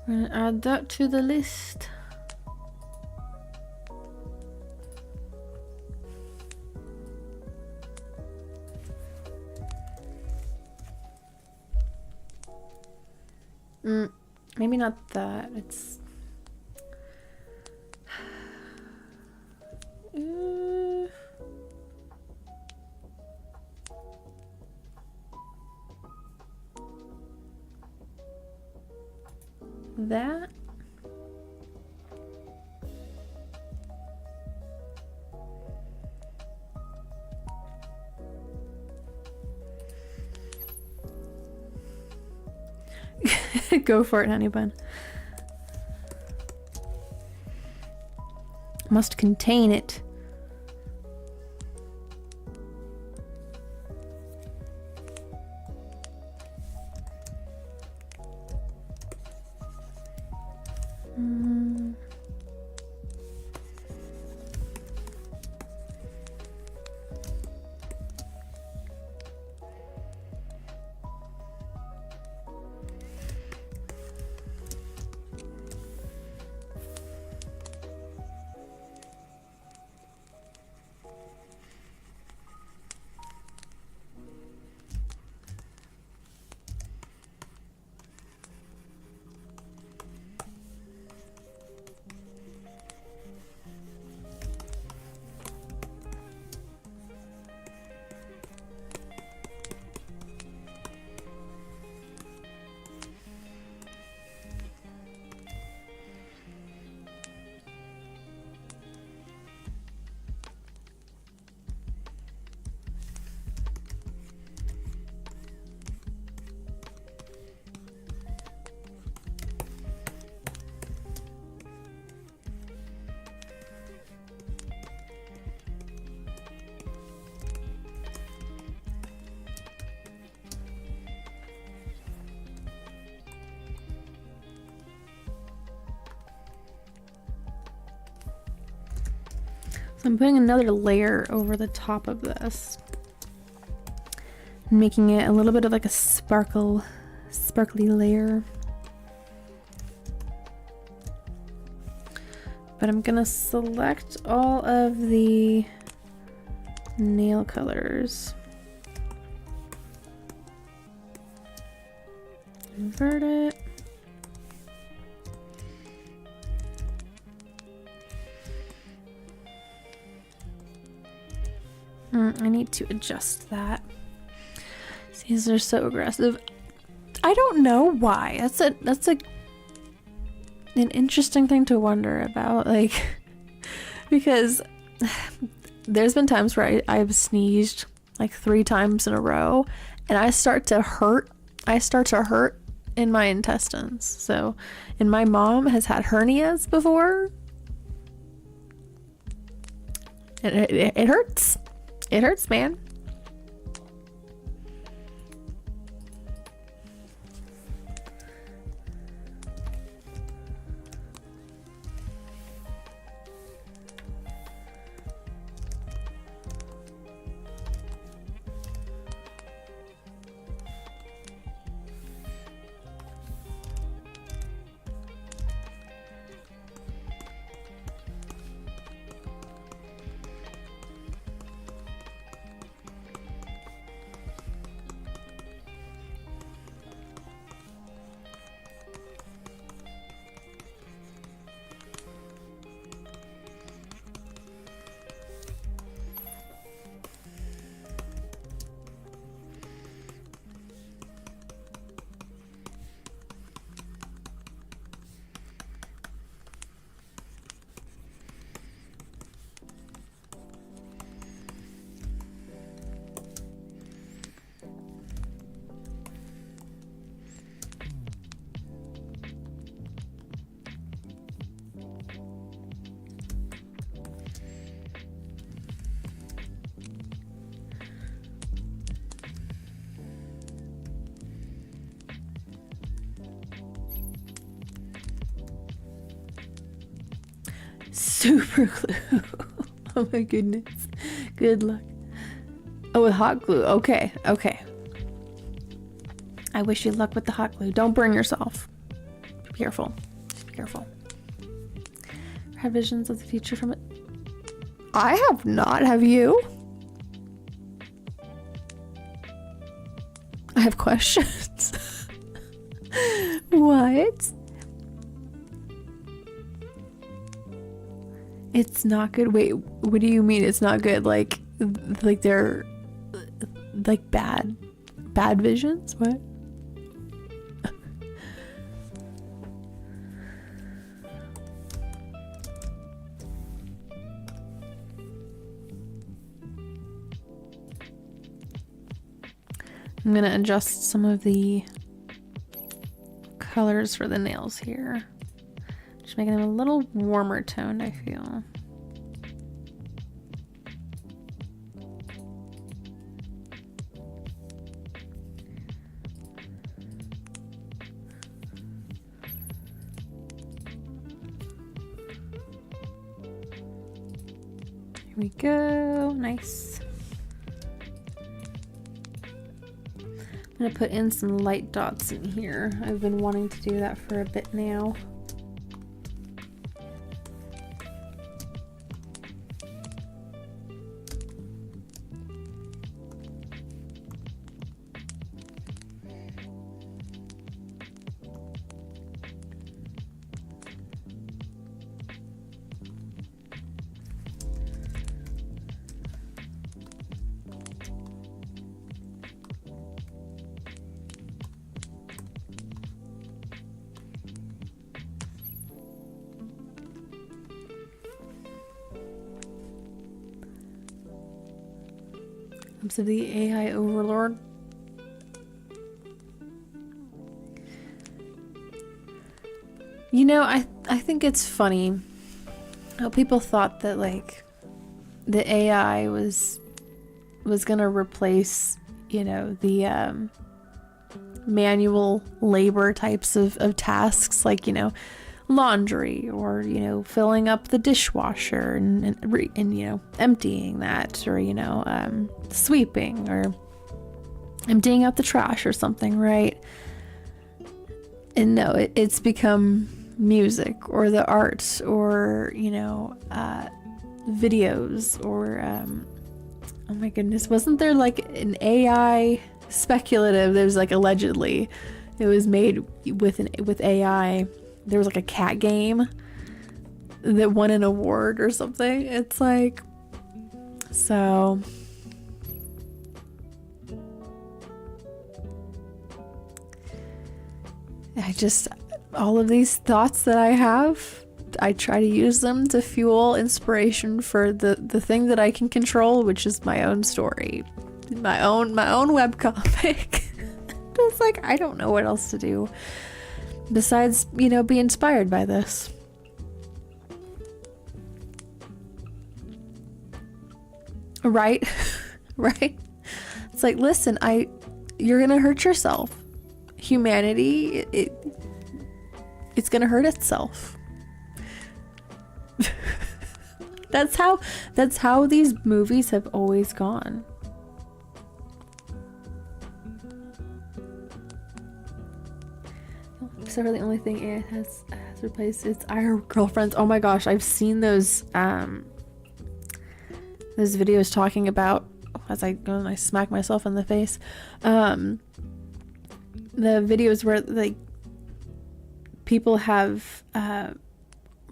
I'm gonna add that to the list. Maybe not that. It's that. Go for it, honey bun. Must contain it. So I'm putting another layer over the top of this, making it a little bit of like a sparkly layer. But I'm gonna select all of the nail colors, invert it. I need to adjust that. These are so aggressive. I don't know why. That's an interesting thing to wonder about, like, because there's been times where I've sneezed like 3 times in a row and I start to hurt in my intestines. So, and my mom has had hernias before. And it hurts. It hurts, man. Super glue. Oh my goodness. Good luck. Oh, with hot glue. Okay, okay. I wish you luck with the hot glue. Don't burn yourself. Be careful. Just be careful. Had visions of the future from it. I have not. Have you? I have questions. What? It's not good. Wait, what do you mean it's not good? Like they're like bad visions? What? I'm gonna adjust some of the colors for the nails here. Just making them a little warmer toned, I feel. Here we go, nice. I'm gonna put in some light dots in here. I've been wanting to do that for a bit now. To the AI overlord. You know, I think it's funny how people thought that like the AI was gonna replace, you know, the manual labor types of tasks, like, you know, laundry, or, you know, filling up the dishwasher and you know, emptying that, or, you know, sweeping or emptying out the trash or something, right? And no, it's become music or the art, or, you know, videos, or oh my goodness, wasn't there like an AI speculative, there's like allegedly it was made with AI. There was like a cat game that won an award or something. It's like, so all of these thoughts that I have, I try to use them to fuel inspiration for the thing that I can control, which is my own story, my own webcomic. It's like, I don't know what else to do besides, you know, be inspired by this. Right? Right? It's like, listen, you're gonna hurt yourself. Humanity, it's gonna hurt itself. That's how these movies have always gone. So the only thing it has replaced its IR girlfriends. Oh my gosh, I've seen those videos talking about, as I go and I smack myself in the face, the videos where like people have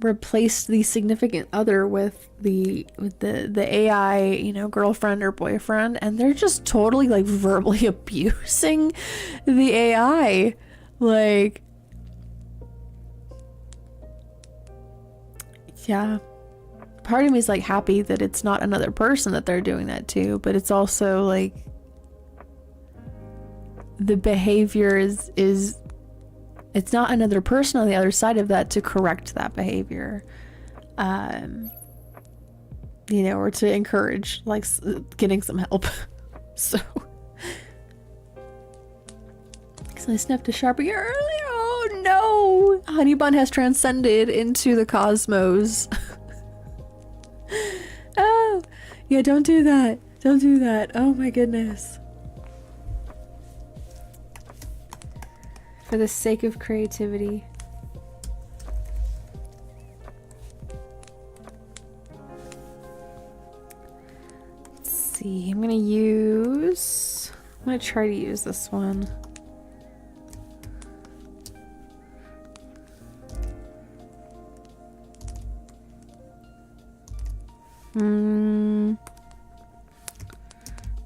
replaced the significant other with the AI, you know, girlfriend or boyfriend, and they're just totally like verbally abusing the AI. Like, yeah, part of me is like happy that it's not another person that they're doing that to, but it's also like the behavior is it's not another person on the other side of that to correct that behavior, you know, or to encourage like getting some help. So I sniffed a Sharpie earlier. Oh no! Honey Bun has transcended into the cosmos. Oh, yeah, don't do that. Don't do that. Oh my goodness. For the sake of creativity. Let's see, I'm gonna try to use this one.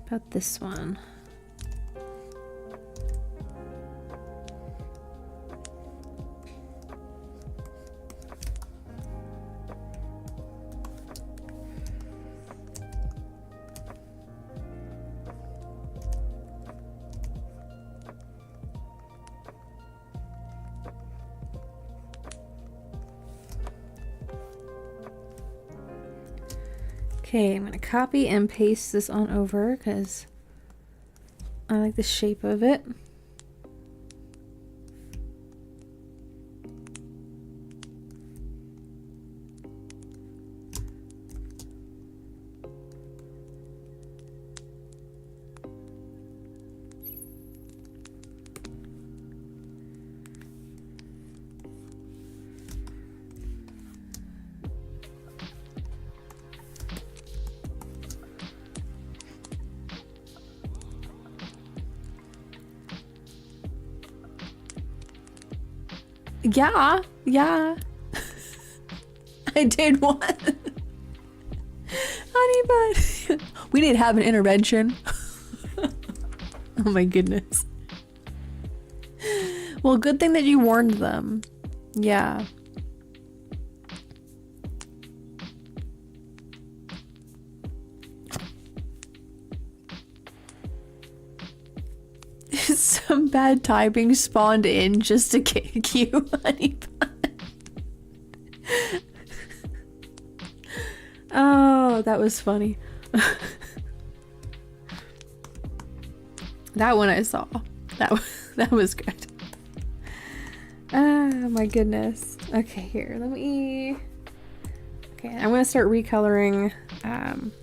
About this one. Okay, I'm gonna copy and paste this on over because I like the shape of it. Yeah. I did one. Honey bun. We need to have an intervention. Oh my goodness. Well, good thing that you warned them. Yeah. Some bad typing spawned in just to kick you, honey bun. Oh, that was funny. That one I saw. That was good. Oh my goodness. Okay, here, let me... Okay, I'm gonna start recoloring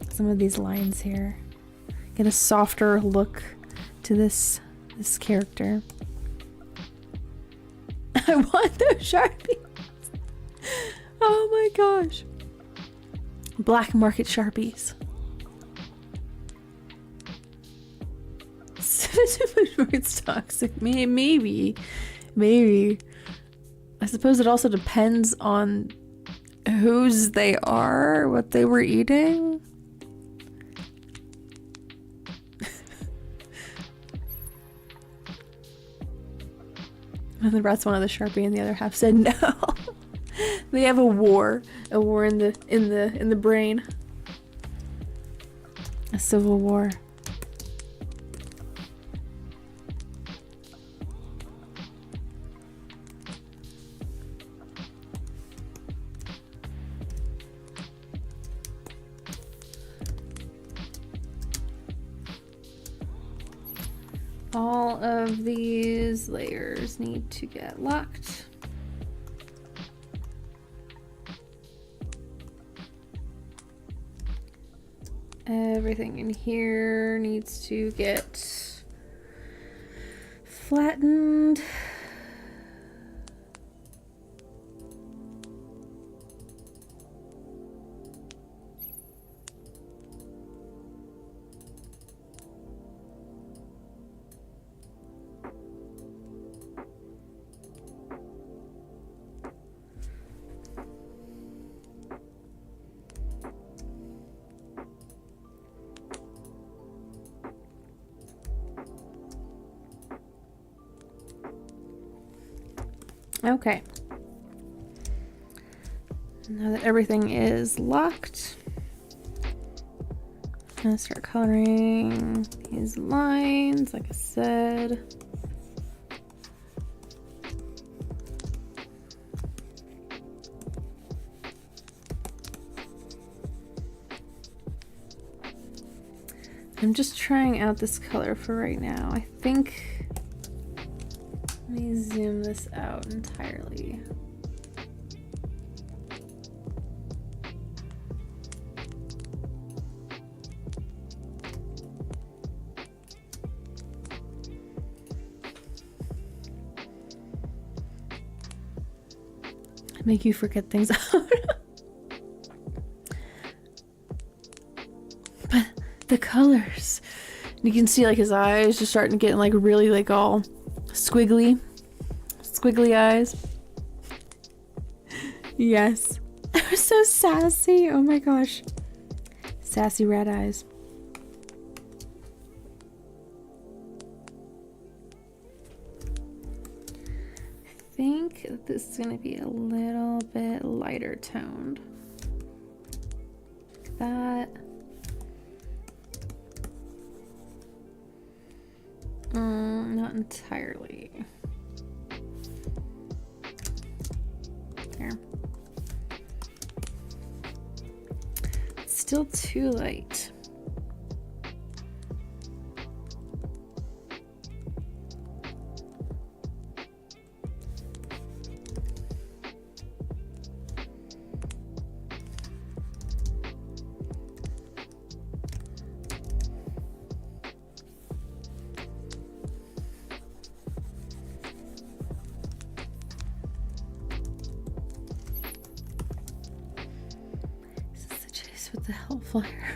some of these lines here. Get a softer look to this character. I want those Sharpies. Oh my gosh. Black market Sharpies. It's toxic. Maybe. I suppose it also depends on whose they are, what they were eating. And the rest wanted the Sharpie and the other half said no. They have a war in the brain. A civil war. All of these layers need to get locked. Everything in here needs to get flattened. Okay. Now that everything is locked, I'm gonna start coloring these lines, like I said. I'm just trying out this color for right now. I think, let me zoom this out entirely. Make you forget things out. But the colors, you can see like his eyes just starting to get like really like all squiggly eyes. Yes. They're so sassy. Oh my gosh. Sassy red eyes. I think this is gonna be a little bit lighter toned. Like that. Not entirely. There. still too light. With the Hellfire.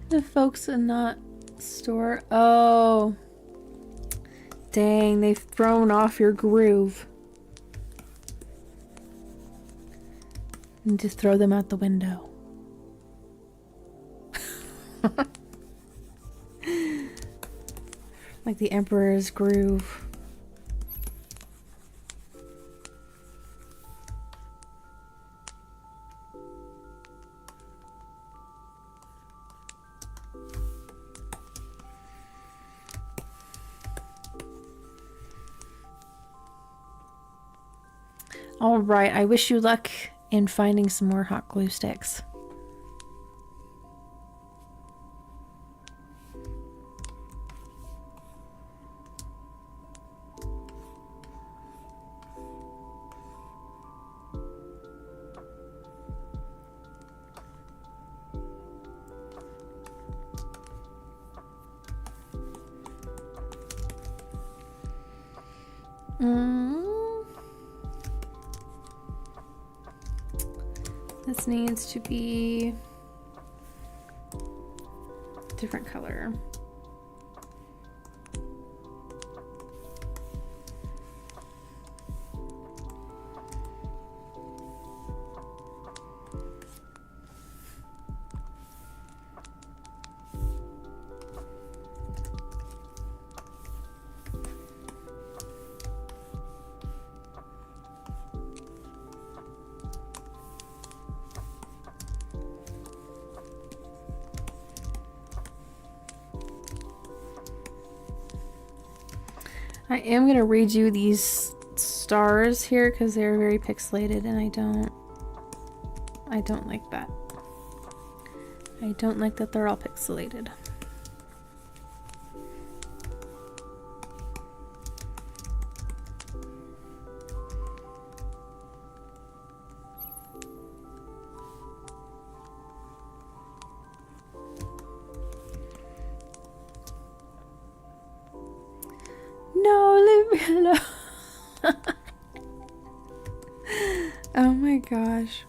The folks in that store. Oh. Dang, they've thrown off your groove. Need to throw them out the window. Like the Emperor's groove. All right, I wish you luck in finding some more hot glue sticks. This needs to be a different color. I am going to redo these stars here because they're very pixelated and I don't like that. I don't like that they're all pixelated. Oh my gosh.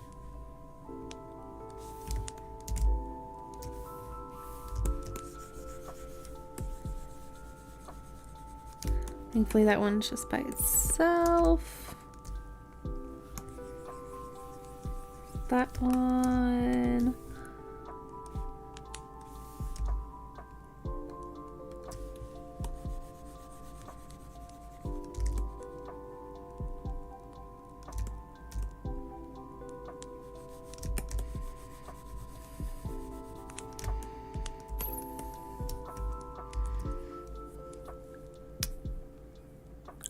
Thankfully that one's just by itself. That one.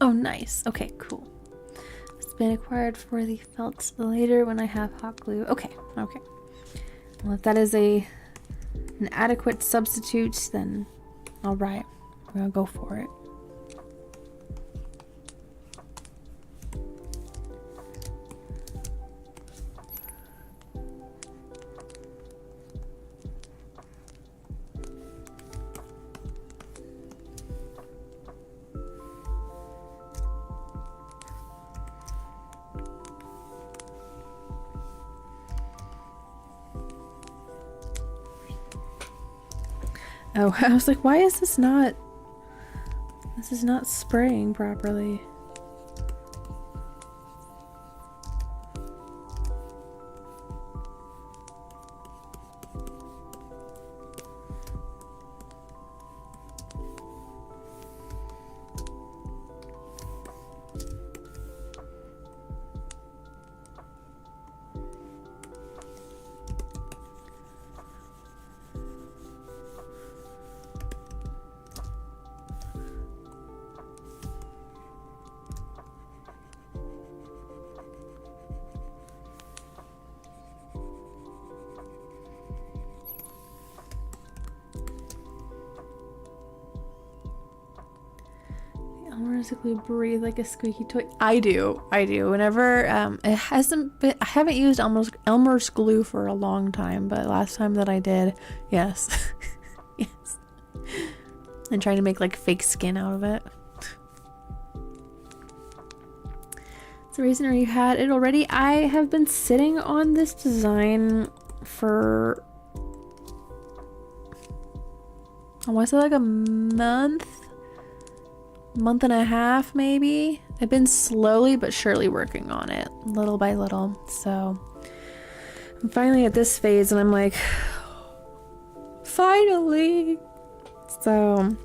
Oh, nice. Okay, cool. It's been acquired for the felt later when I have hot glue. Okay, okay. Well, if that is an adequate substitute, then all right. We're gonna go for it. Oh, I was like, why is this not spraying properly? whimsically breathe like a squeaky toy. I do. Whenever it hasn't been, I haven't used Elmer's glue for a long time, but last time that I did, yes. Yes. And trying to make like fake skin out of it. It's the reason you had it already. I have been sitting on this design for, I want to say like a month and a half maybe. I've been slowly but surely working on it little by little. So I'm finally at this phase and I'm like, finally. So,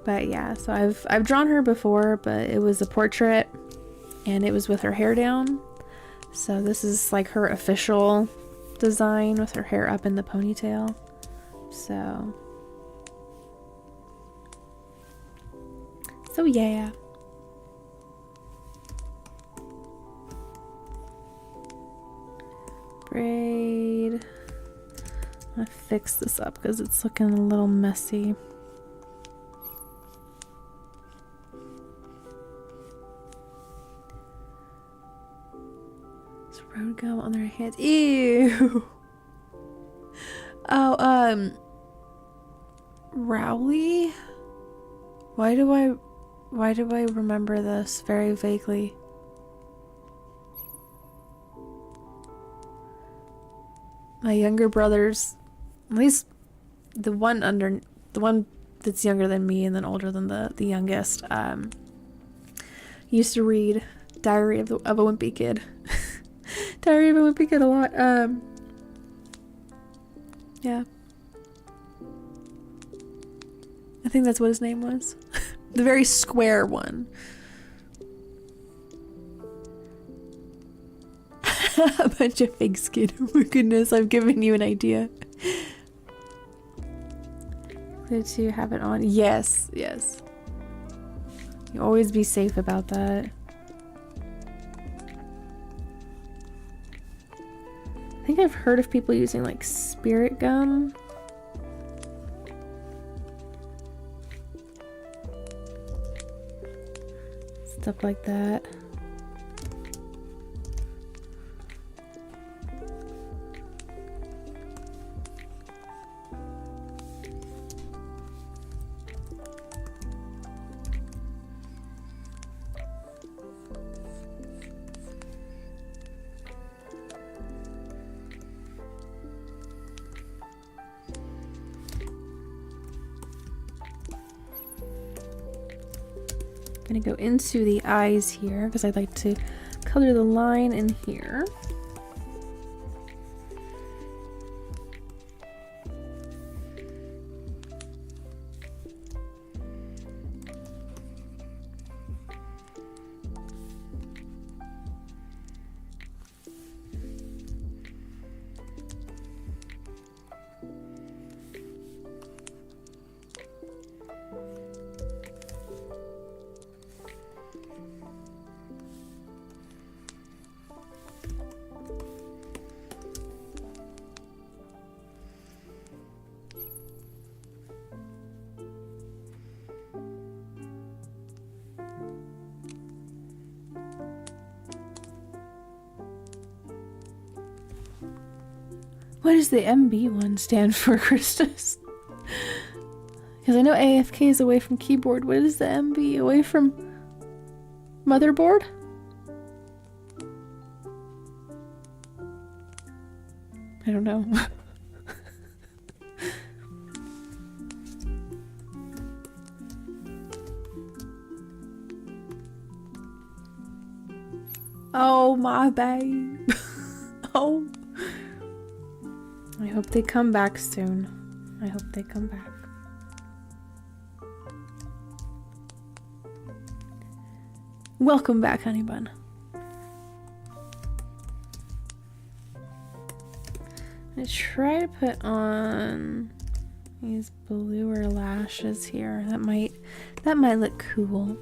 but yeah, so I've drawn her before, but it was a portrait and it was with her hair down. So this is like her official design with her hair up in the ponytail. So yeah. Braid. I'm gonna fix this up because it's looking a little messy. It's road gum on their hands. Ew. Oh, Rowley? Why do I remember this very vaguely? My younger brothers, at least the one that's younger than me and then older than the youngest, used to read Diary of a Wimpy Kid. Diary of a Wimpy Kid a lot. Yeah. I think that's what his name was. The very square one. A bunch of fake skin. Oh my goodness, I've given you an idea. Good to have it on. Yes, yes. You always be safe about that. I think I've heard of people using like spirit gum. Stuff like that. I'm gonna go into the eyes here because I'd like to color the line in here. What does the MB1 stand for, Christus? Because I know AFK is away from keyboard. What is the MB? Away from motherboard? I don't know. Oh, my babe. Oh. I hope they come back soon. I hope they come back. Welcome back, honey bun. I try to put on these bluer lashes here. That might look cool.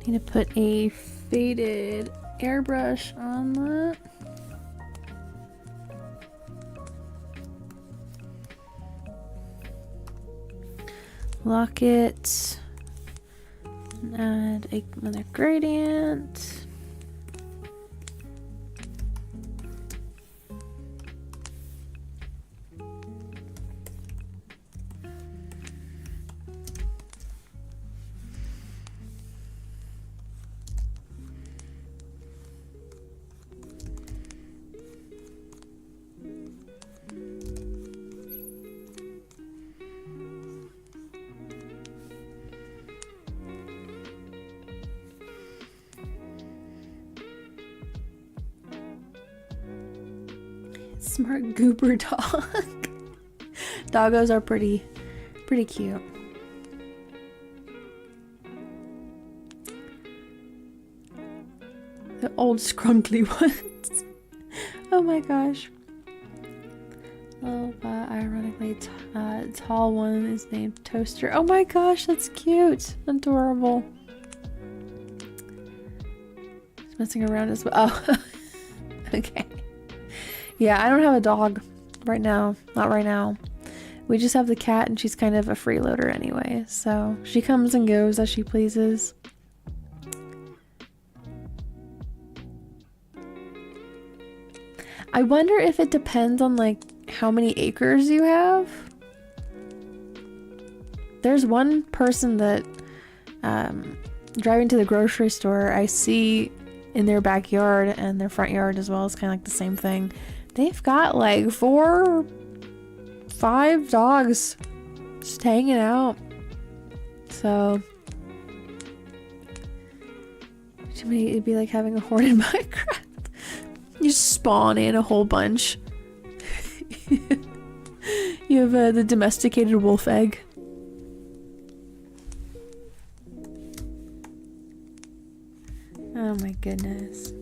Need to put a faded airbrush on that. Lock it. And add another gradient. Smart goober dog. Doggos are pretty cute. The old scrunkly ones. Oh my gosh. Oh, ironically, tall one is named Toaster. Oh my gosh, that's cute. Adorable. Just messing around as well. Oh. Okay. Yeah, I don't have a dog right now. Not right now. We just have the cat and she's kind of a freeloader anyway. So she comes and goes as she pleases. I wonder if it depends on like how many acres you have. There's one person that driving to the grocery store, I see in their backyard and their front yard as well. It's kind of like the same thing. They've got like 4 or 5 dogs just hanging out. So it'd be like having a horde in Minecraft. You spawn in a whole bunch. You have the domesticated wolf egg. Oh my goodness.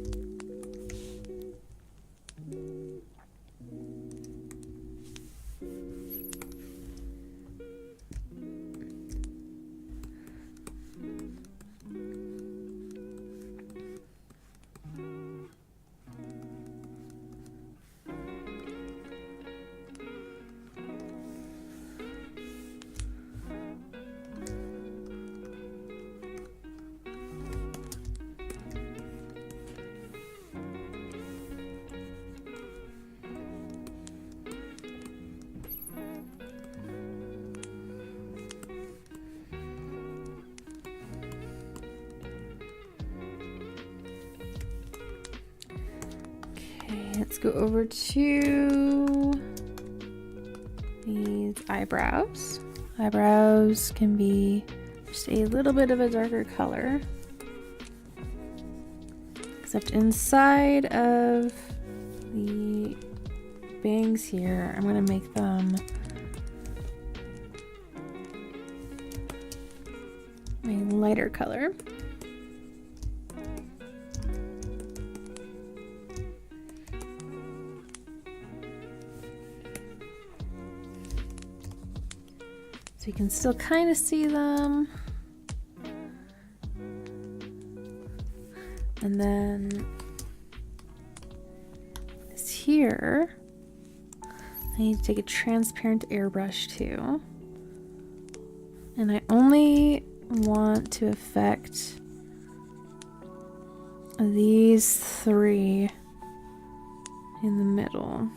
Let's go over to these eyebrows. Eyebrows can be just a little bit of a darker color. Except inside of the bangs here, I'm gonna make them a lighter color. So you can still kind of see them. And then this here, I need to take a transparent airbrush too. And I only want to affect these three in the middle.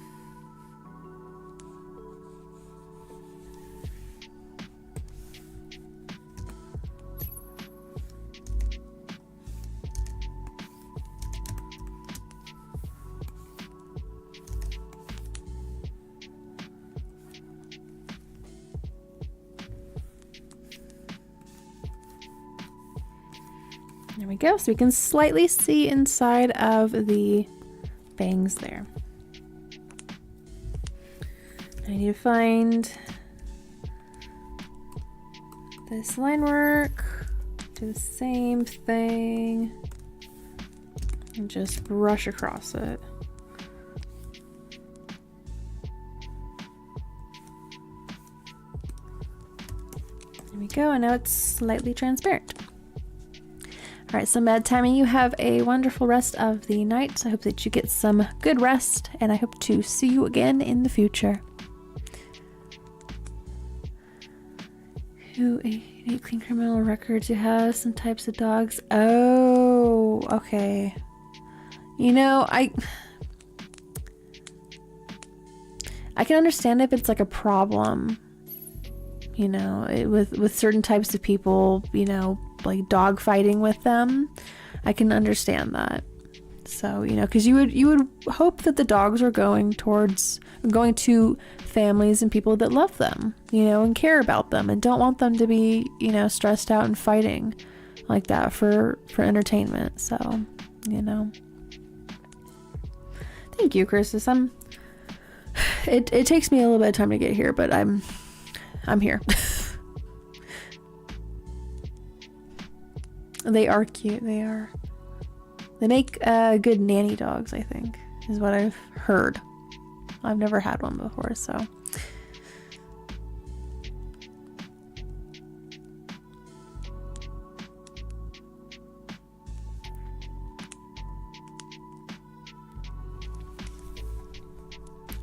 There we go, so we can slightly see inside of the bangs there. I need to find this line work, do the same thing, and just brush across it. There we go, and now it's slightly transparent. All right, so Mad Tammy, you have a wonderful rest of the night. I hope that you get some good rest, and I hope to see you again in the future. You need clean criminal records. You have some types of dogs. Oh, okay. You know, I can understand if it's like a problem, you know, with certain types of people, you know, like dog fighting with them. I can understand that. So, you know, because you would hope that the dogs are going to families and people that love them, you know, and care about them and don't want them to be, you know, stressed out and fighting like that for entertainment. So, you know. Thank you, Christus. It takes me a little bit of time to get here, but I'm here. They are cute. They are. They make good nanny dogs, I think, is what I've heard. I've never had one before, so.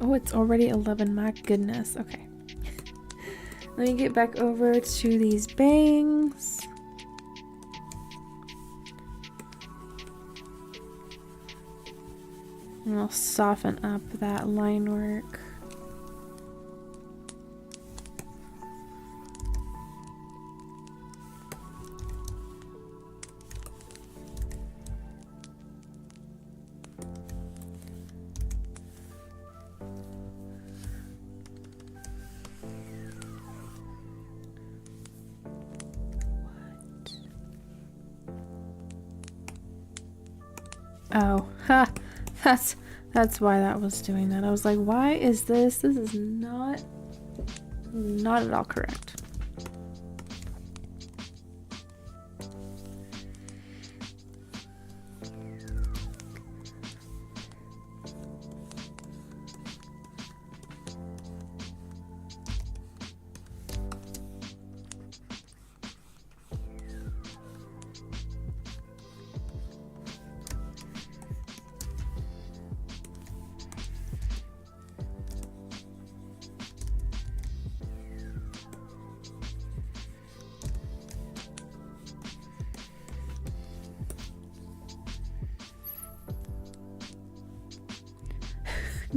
Oh, it's already 11. My goodness. Okay. Let me get back over to these bangs. And I'll soften up that line work. Oh, ha! That's why that was doing that. I was like, why is this? This is not at all correct.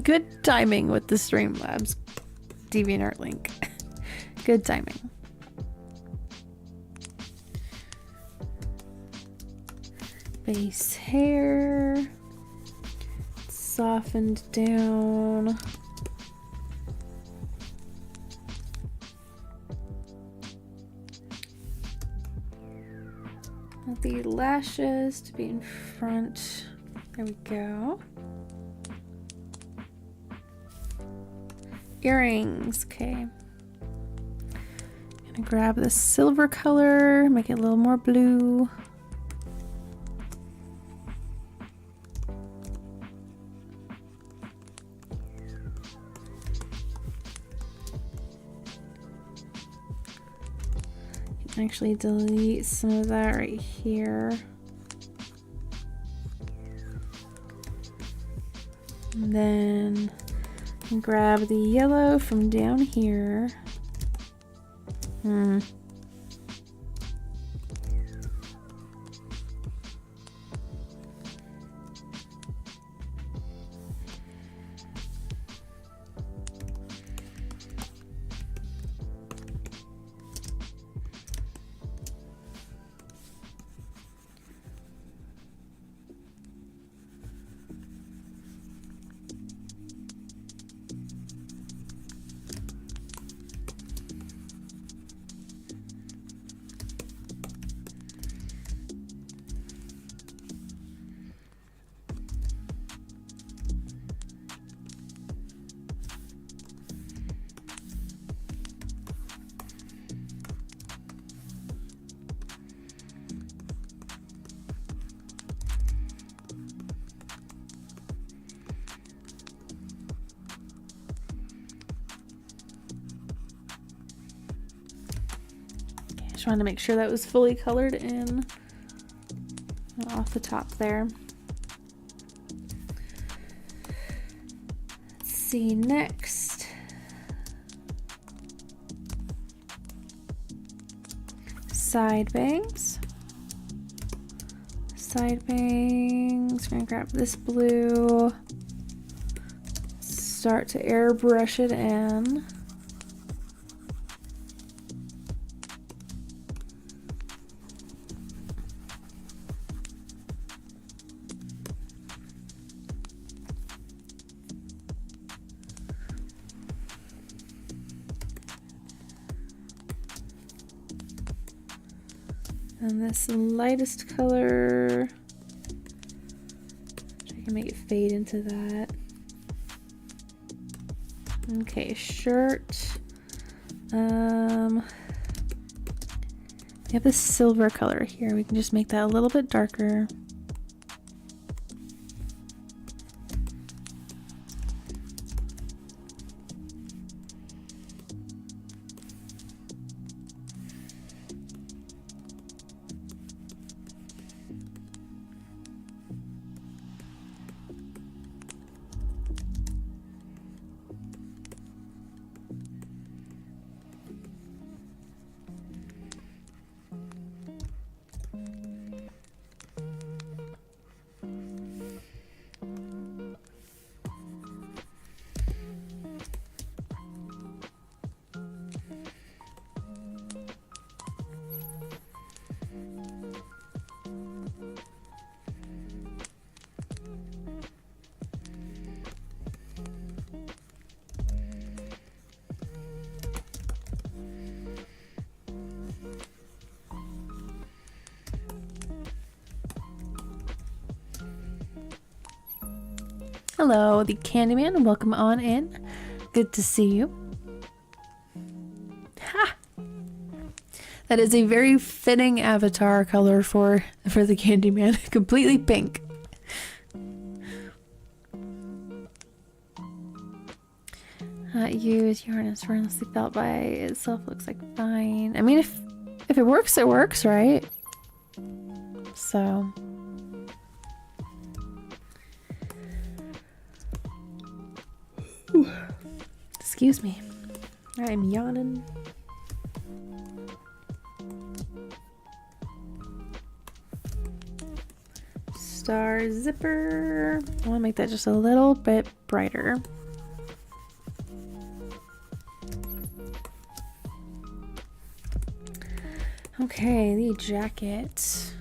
Good timing with the Streamlabs DeviantArt link. Good timing. Base hair. softened down. Want the lashes to be in front. There we go. Earrings, okay. Gonna grab the silver color, make it a little more blue. Can actually delete some of that right here. And then grab the yellow from down here. Just wanted to make sure that was fully colored in off the top there. Let's see next. Side bangs. Side bangs. We're gonna grab this blue. Start to airbrush it in. And this lightest color, I can make it fade into that. Okay, shirt. We have this silver color here. We can just make that a little bit darker. Hello, the Candyman. Welcome on in. Good to see you. Ha! That is a very fitting avatar color for the Candyman. Completely pink. Use yarn and swirlessly felt by itself looks like fine. I mean, if it works, it works, right? So. Excuse me. I'm yawning. Star zipper. I want to make that just a little bit brighter. Okay, the jacket.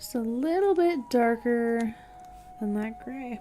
Just a little bit darker than that gray.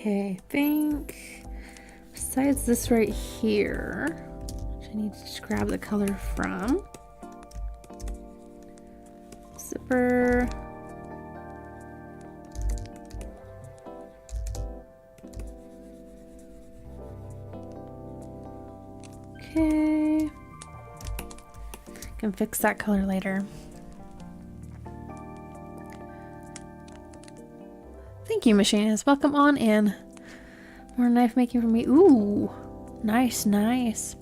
Okay, I think besides this right here, which I need to just grab the color from. Zipper. Okay. Can fix that color later. Thank you, Machinist. Welcome on in. More knife making for me. Ooh, nice, nice.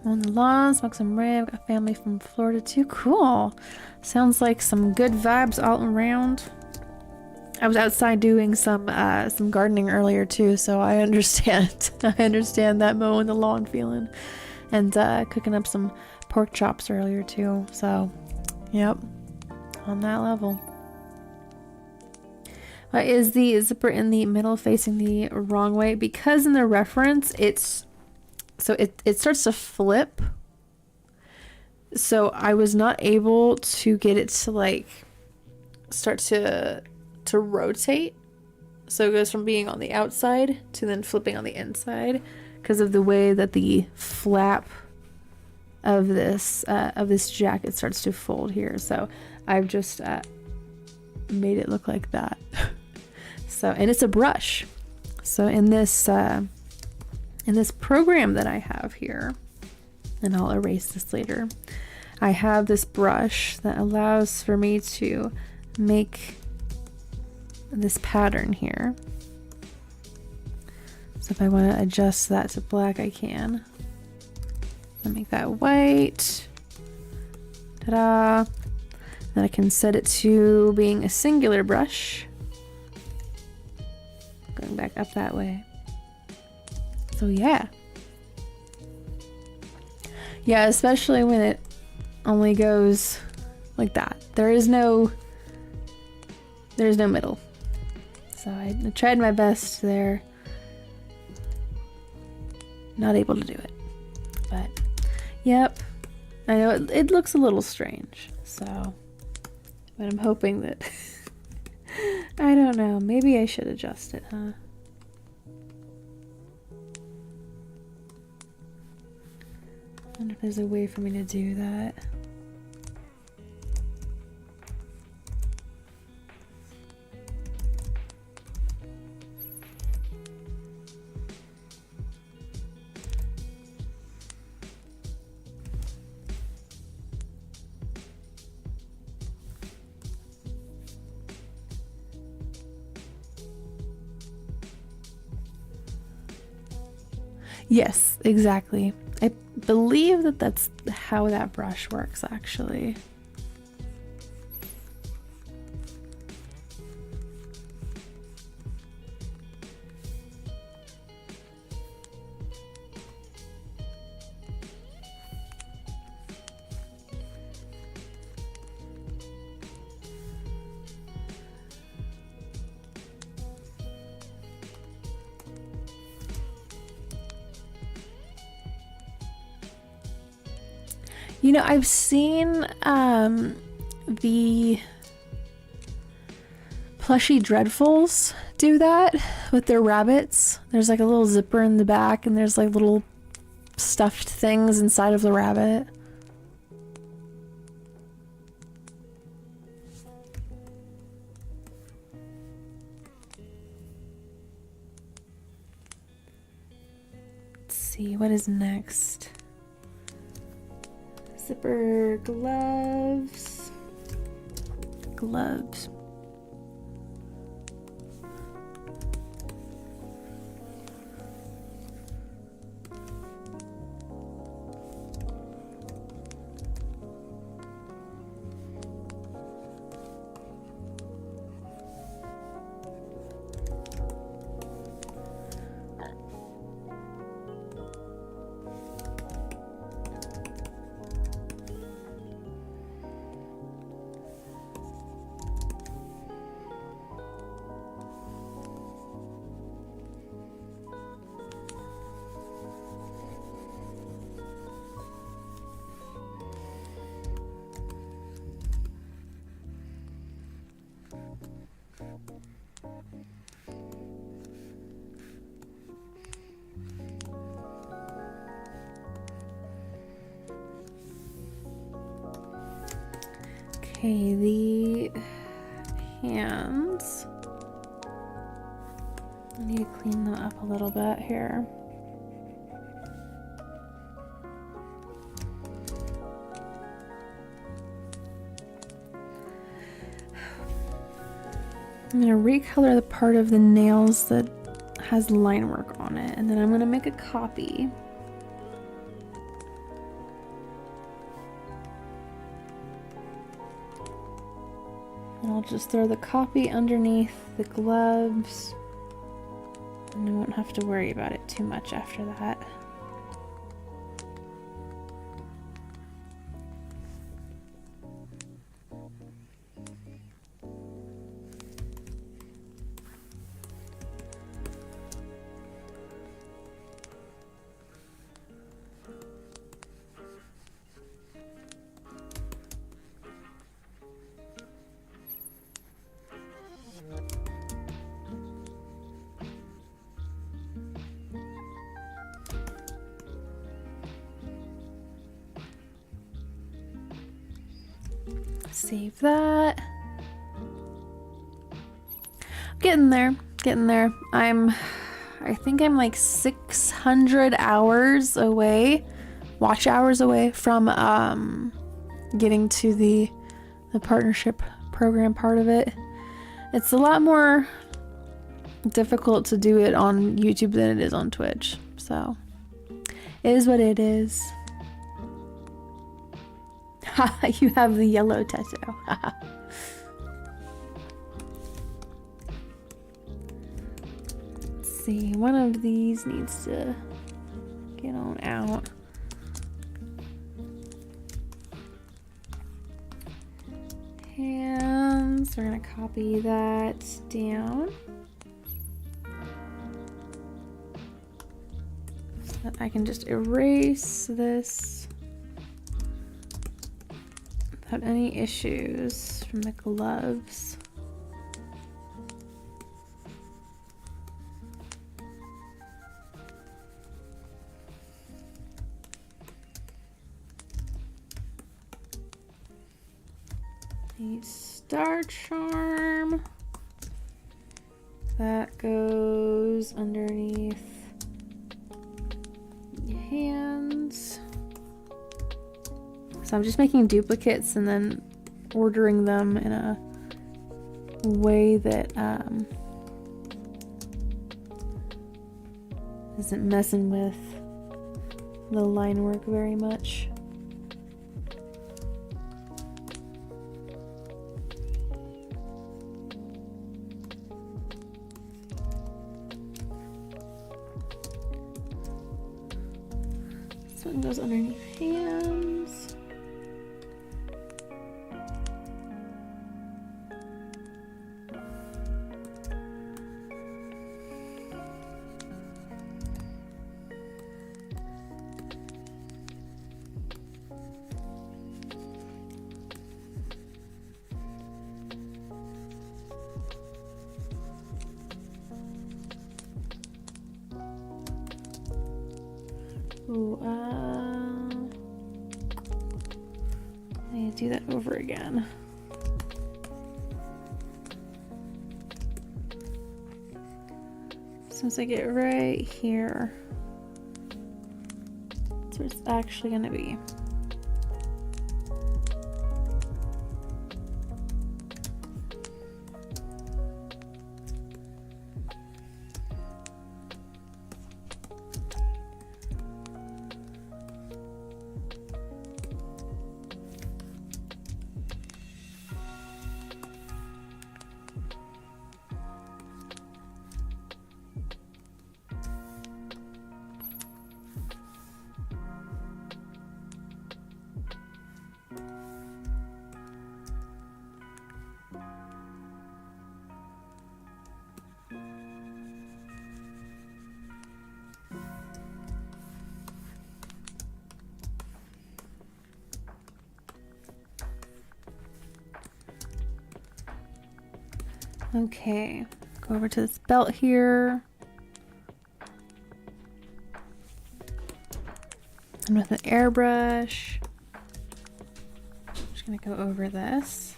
On the lawn, smoke some rib. Got family from Florida too. Cool. Sounds like some good vibes all around. I was outside doing some gardening earlier too, so I understand. I understand that mowing the lawn feeling, and cooking up some pork chops earlier too. So, yep, on that level. Is the zipper in the middle facing the wrong way? Because in the reference it's it starts to flip, so I was not able to get it to like start to rotate, so it goes from being on the outside to then flipping on the inside because of the way that the flap of this jacket starts to fold here. So I've just made it look like that. So, and it's a brush. So in this program that I have here, and I'll erase this later, I have this brush that allows for me to make this pattern here. So if I want to adjust that to black, I can. I'll make that white. Ta-da! Then I can set it to being a singular brush. Going back up that way. So yeah. Yeah, especially when it only goes like that. There's no middle. So I tried my best there. Not able to do it. But yep. I know it looks a little strange. So, but I'm hoping that I don't know, maybe I should adjust it, huh? I wonder if there's a way for me to do that. Yes, exactly. I believe that that's how that brush works, actually. You know, I've seen the Plushy Dreadfuls do that with their rabbits. There's like a little zipper in the back and there's like little stuffed things inside of the rabbit. Let's see, what is next? Zipper, gloves. Gloves. Okay, the hands. I need to clean them up a little bit here. I'm going to recolor the part of the nails that has line work on it, and then I'm going to make a copy. And I'll just throw the copy underneath the gloves, and I won't have to worry about it too much after that. Save that. Getting there, getting there. I think I'm like 600 hours away, watch hours away from getting to the partnership program part of it. It's a lot more difficult to do it on YouTube than it is on Twitch, so it is what it is. You have the yellow tattoo. Let's see, one of these needs to get on out. Hands, we're gonna copy that down so that I can just erase this without any issues from the gloves. The star charm that goes underneath your hands. So I'm just making duplicates and then ordering them in a way that isn't messing with the line work very much. This one goes underneath hands. Ooh, I need to do that over again. Since I get right here, that's where it's actually gonna be. Okay, go over to this belt here. And with an airbrush, I'm just gonna go over this.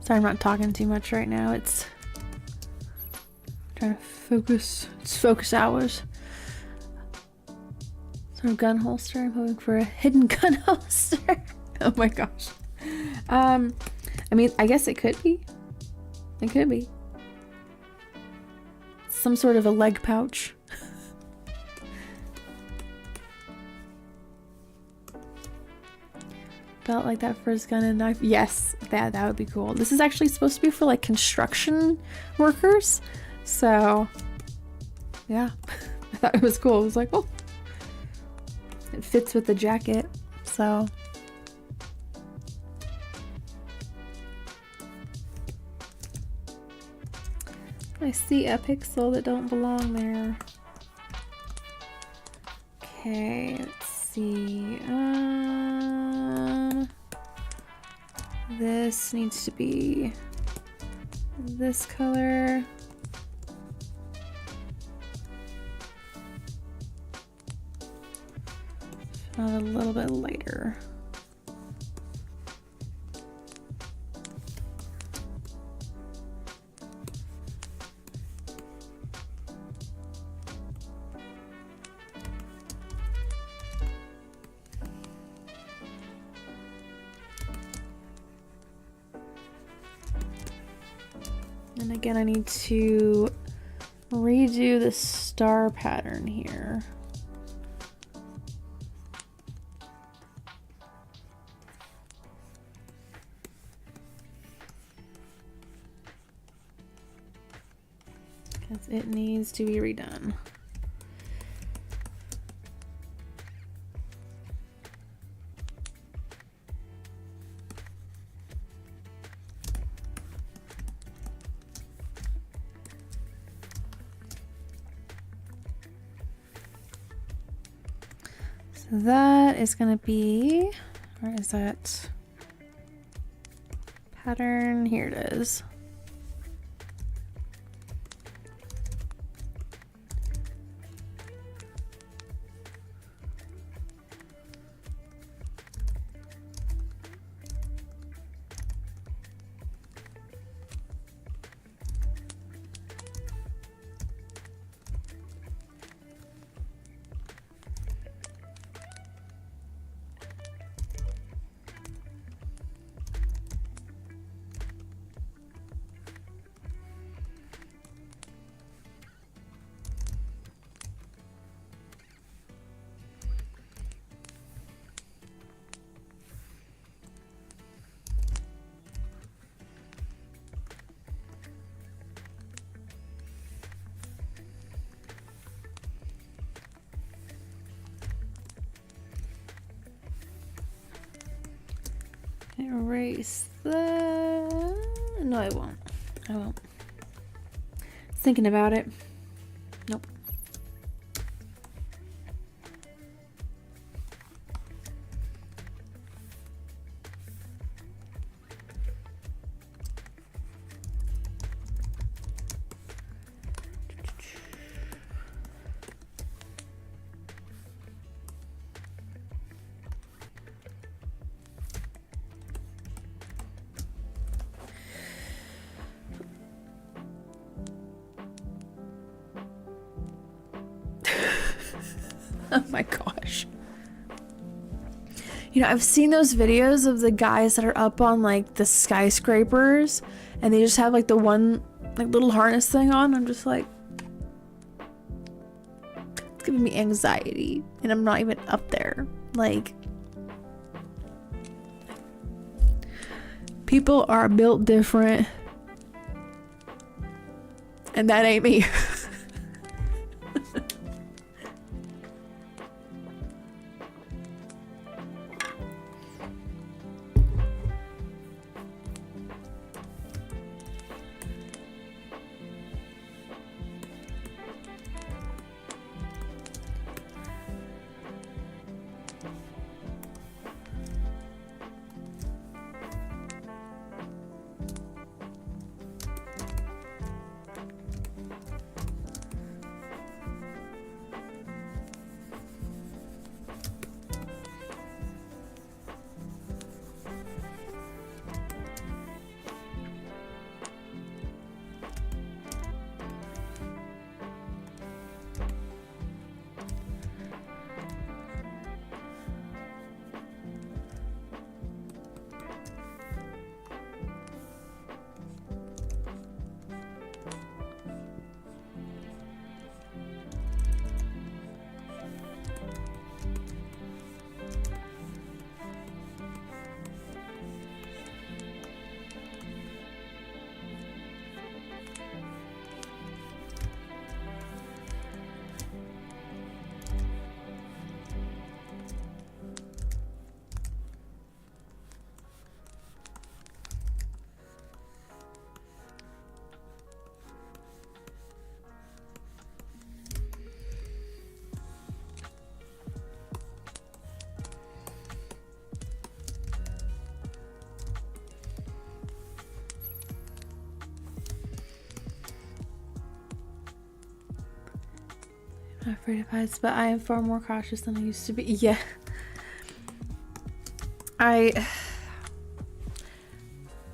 Sorry, I'm not talking too much right now. It's trying to focus. It's focus hours. So For a gun holster, I'm hoping for a hidden gun holster. Oh my gosh. I mean, I guess it could be. It could be. Some sort of a leg pouch. Belt like that for his gun and knife. Yes, that would be cool. This is actually supposed to be for like construction workers. So yeah, I thought it was cool. I was like, oh, it fits with the jacket. So I see a pixel that don't belong there. Okay, let's see. This needs to be this color. Not a little bit lighter. And again, I need to redo the star pattern here. Because it needs to be redone. So that is going to be, where is that pattern? Here it is. Erase that. No, I won't. I won't. Thinking about it. Nope. Oh my gosh. You know, I've seen those videos of the guys that are up on like the skyscrapers and they just have like the one like little harness thing on. I'm just like, it's giving me anxiety and I'm not even up there. Like, people are built different and that ain't me. Not afraid of heights, but I am far more cautious than I used to be. Yeah.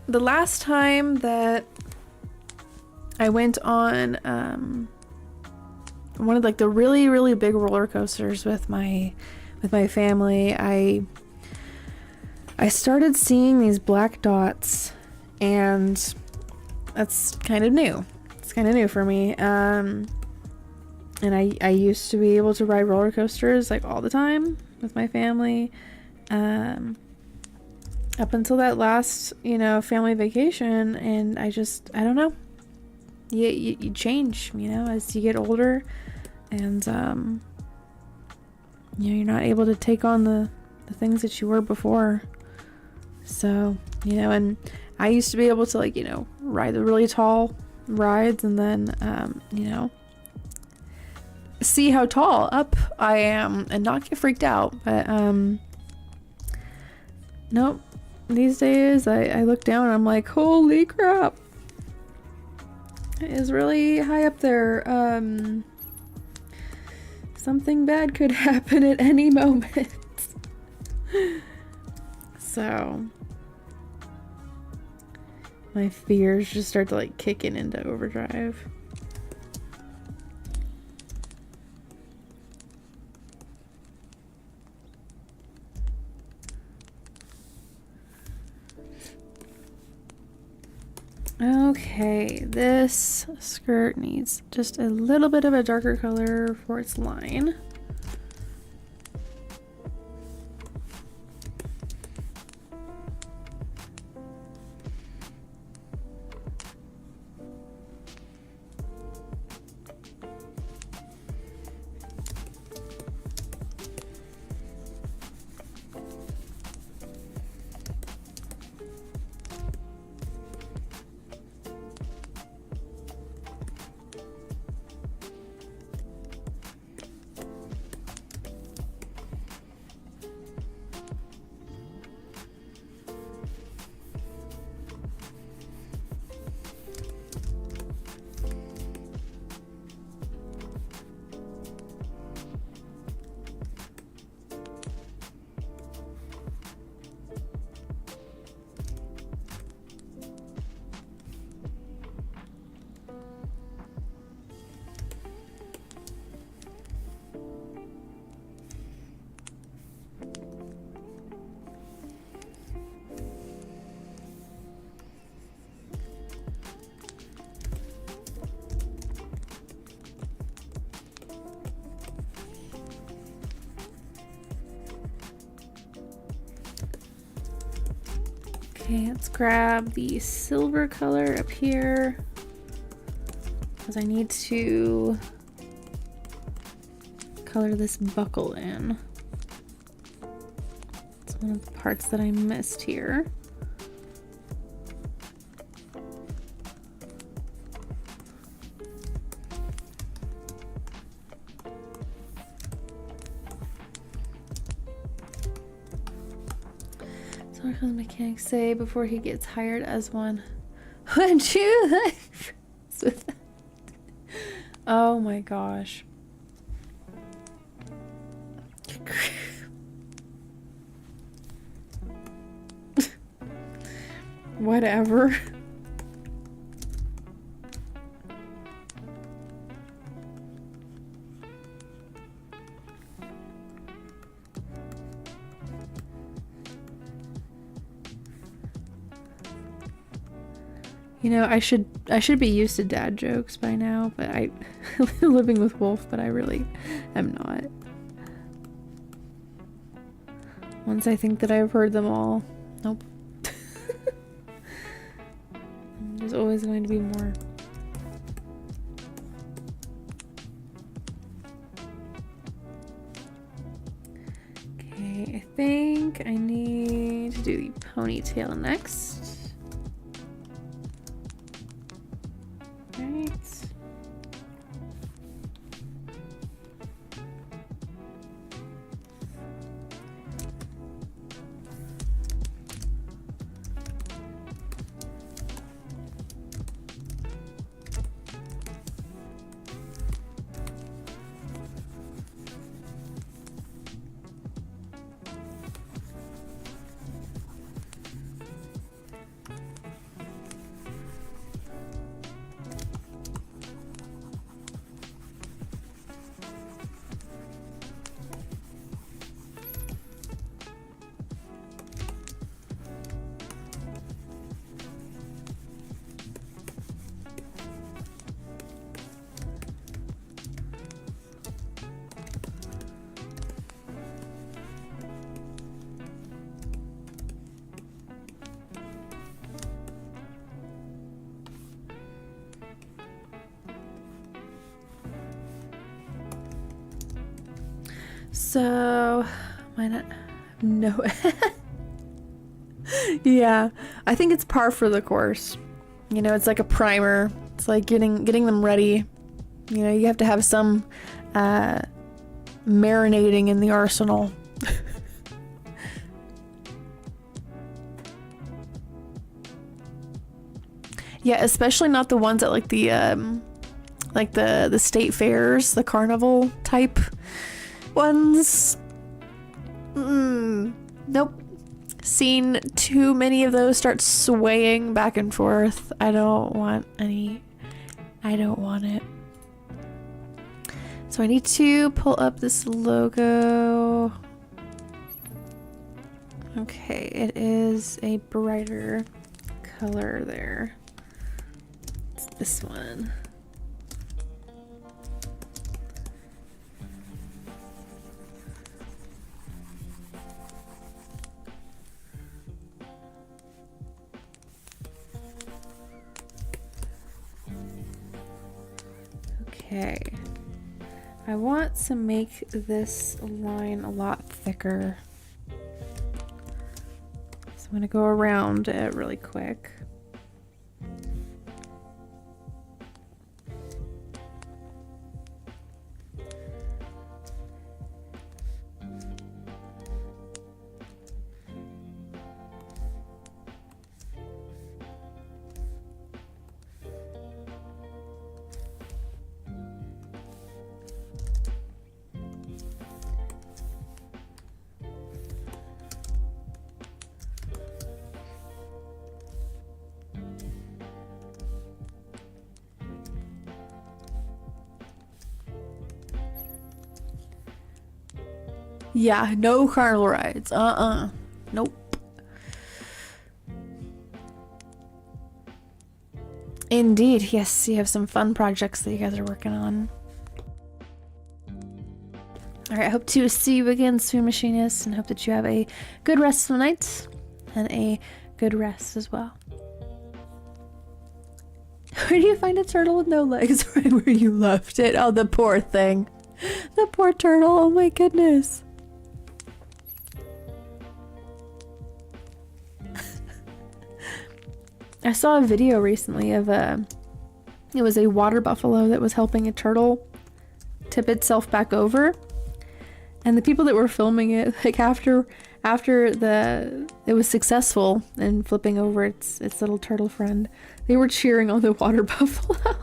The last time that I went on one of like the really, really big roller coasters with my family, I started seeing these black dots, and that's kind of new. It's kind of new for me. And I used to be able to ride roller coasters like all the time with my family. Up until that last, family vacation, and I don't know. You change, as you get older, and you're not able to take on the things that you were before. So, and I used to be able to ride the really tall rides, and then see how tall up I am and not get freaked out. But nope. These days I look down and I'm like, holy crap, it is really high up there. Something bad could happen at any moment. So my fears just start to kick into overdrive. Okay, this skirt needs just a little bit of a darker color for its line. Okay, let's grab the silver color up here, because I need to color this buckle in. It's one of the parts that I missed here. What does the mechanic say before he gets hired as one? Would you like? Oh my gosh. Whatever. I should be used to dad jokes by now, but I living with Wolf, but I really am not. Once I think that I've heard them all, nope. There's always going to be more. Okay, I think I need to do the ponytail next. Right. So, why not? No. Yeah, I think it's par for the course. You know, it's like a primer. It's like getting them ready. You know, you have to have some marinating in the arsenal. Yeah, especially not the ones at like the state fairs, the carnival type ones. Nope. Seen too many of those start swaying back and forth. I don't want any. I don't want it. So I need to pull up this logo. Okay, it is a brighter color there. It's this one. Okay, I want to make this line a lot thicker. So I'm gonna go around it really quick. Yeah, no carnival rides. Nope. Indeed, yes, you have some fun projects that you guys are working on. Alright, I hope to see you again soon, Machinists, and hope that you have a good rest of the night and a good rest as well. Where do you find a turtle with no legs? Right where you left it. Oh, the poor thing. The poor turtle. Oh my goodness. I saw a video recently of it was a water buffalo that was helping a turtle tip itself back over, and the people that were filming it, like after it was successful in flipping over its little turtle friend, they were cheering on the water buffalo.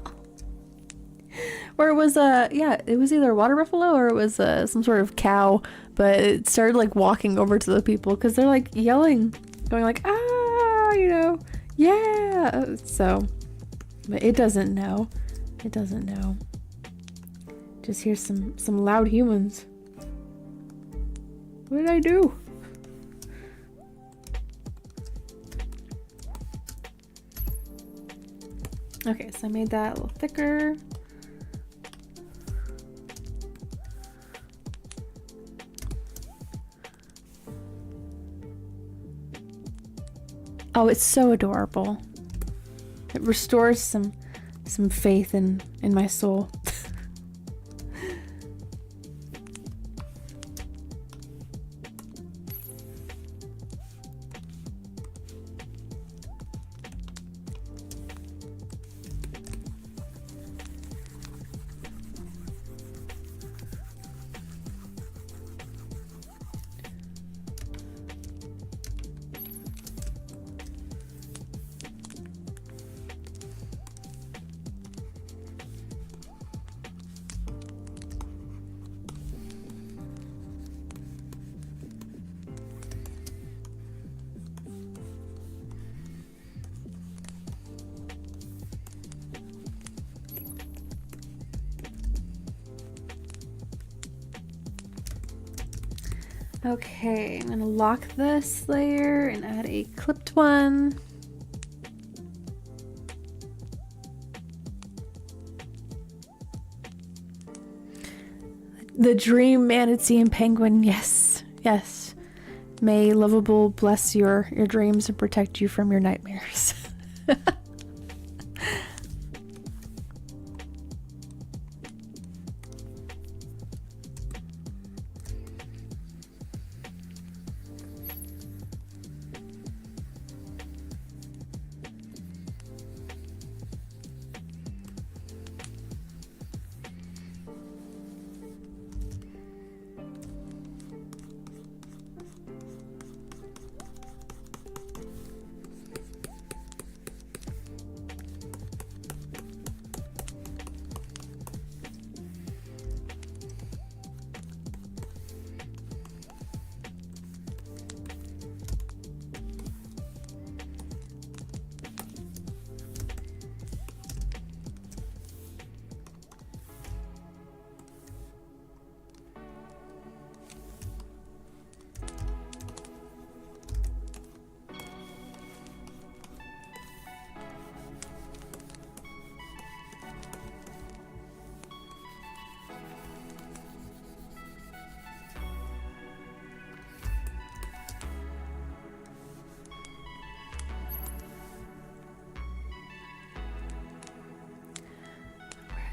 Or it was it was either a water buffalo or it was some sort of cow, but it started like walking over to the people because they're like yelling, going like, ah, you know. Yeah, so, but it doesn't know. It doesn't know. Just hears some loud humans. What did I do? Okay, so I made that a little thicker. Oh, it's so adorable. It restores some faith in my soul. Okay, I'm gonna lock this layer and add a clipped one. The dream manatee and penguin, yes, yes. May Lovable bless your dreams and protect you from your nightmares.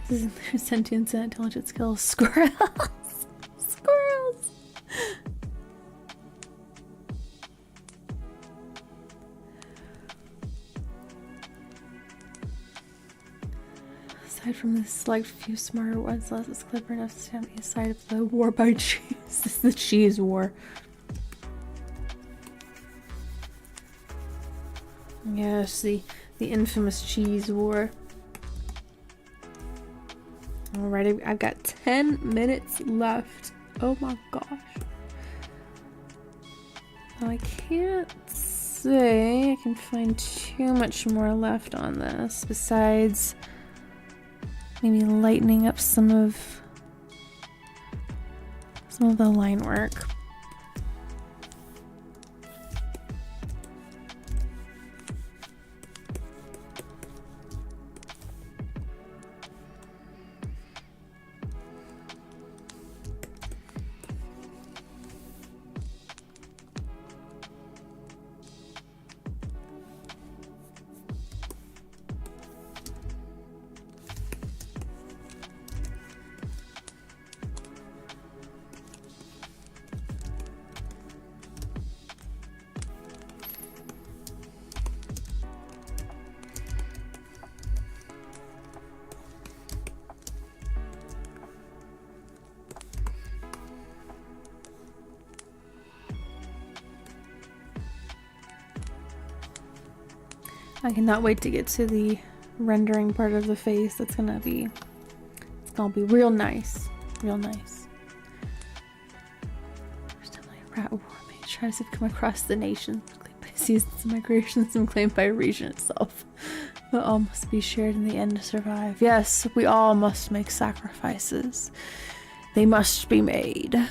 This is their sentience and intelligent skills. Squirrels! Squirrels! Aside from the select few smarter ones, less is clever enough to stand on the side of the war by cheese. This is the cheese war. Yes, the infamous cheese war. Alright, I've got 10 minutes left. Oh my gosh. I can't say I can find too much more left on this besides maybe lightening up some of the line work. I cannot wait to get to the rendering part of the face. It's gonna be real nice. Real nice. There's definitely a rat war. Many tribes have come across the nation, claimed by seasons of migrations and claimed by a region itself. But all must be shared in the end to survive. Yes, we all must make sacrifices. They must be made.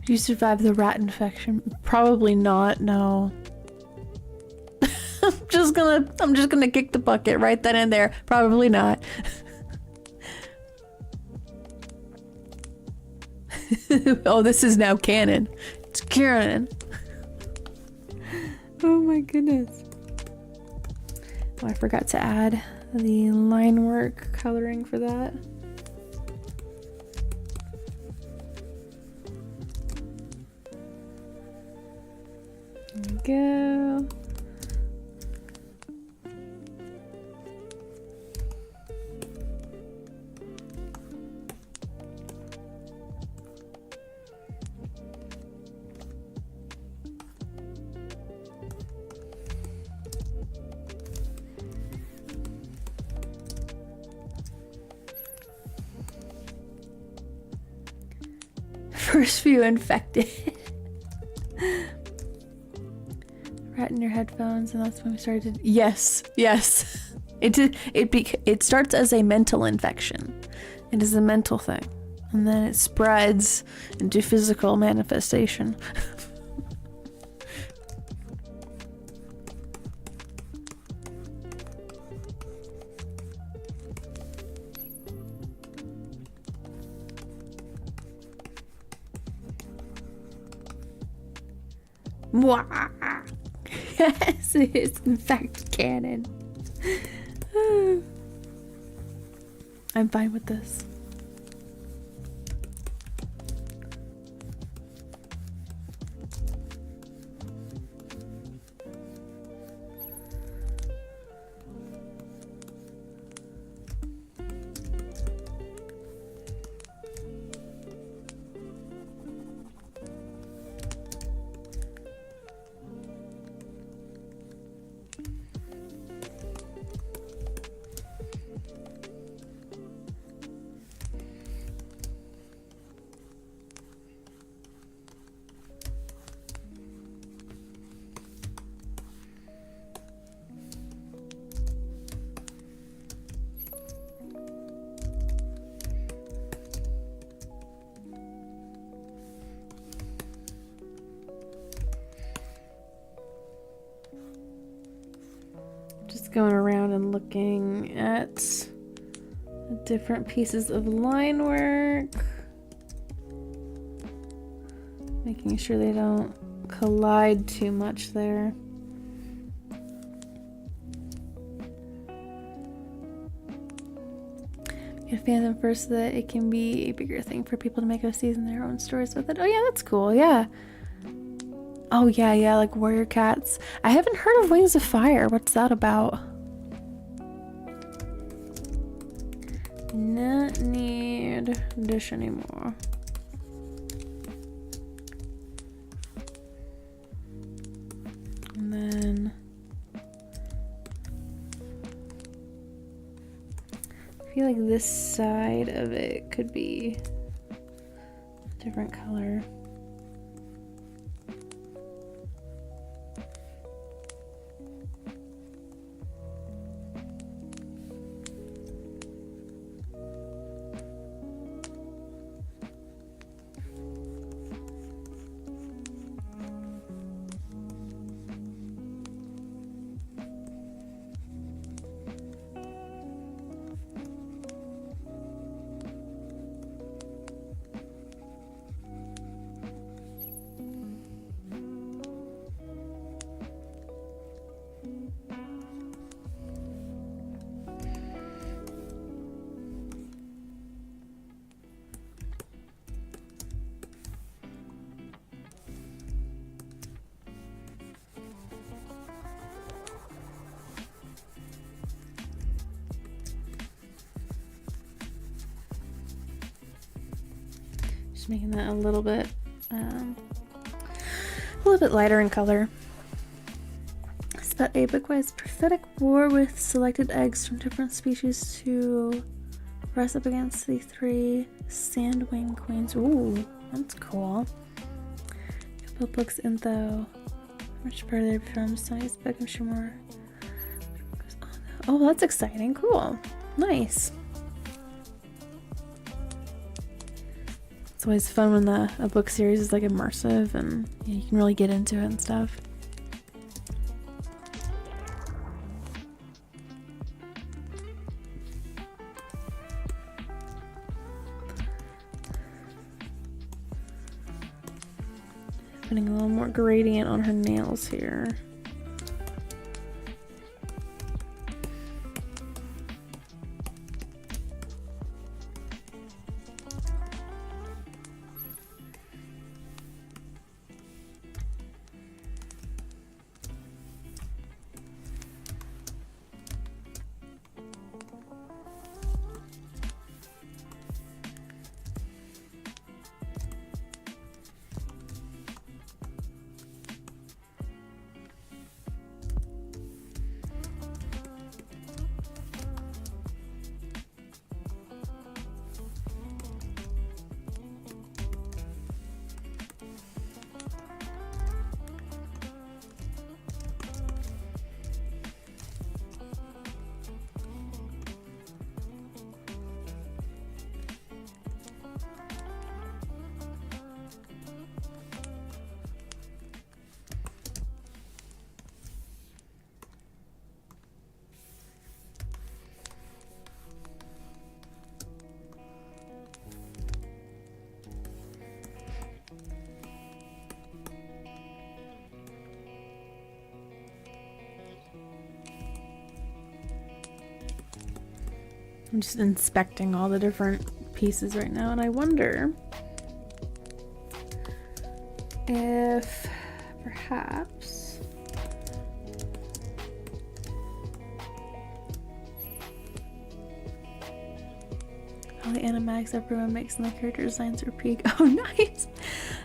Do you survive the rat infection? Probably not, no. I'm just gonna kick the bucket right then and there. Probably not. Oh, this is now canon. It's canon. Oh my goodness. Oh, I forgot to add the line work coloring for that. There we go. First few infected. Rat in your headphones, and that's when we started. Yes, yes. It starts as a mental infection. It is a mental thing, and then it spreads into physical manifestation. Yes, it is in fact canon. I'm fine with this. going around and looking at different pieces of line work, making sure they don't collide too much there. Get fan them first so that it can be a bigger thing for people to make OCs in their own stories with it. Oh yeah, that's cool, yeah. Oh yeah, like warrior cats. I haven't heard of Wings of Fire. What's that about? Not need dish anymore. And then I feel like this side of it could be a different color. Making that a little bit lighter in color. It's about a bookwise prophetic war with selected eggs from different species to rise up against the 3 sandwing queens. Ooh, that's cool. Couple books info. Much further from Sonny's book, I'm sure more. Oh, that's exciting. Cool. Nice. It's always fun when a book series is like immersive and you can really get into it and stuff. Putting a little more gradient on her nails here. I'm just inspecting all the different pieces right now, and I wonder if perhaps all the animatics everyone makes and the character designs are peak. Oh, nice!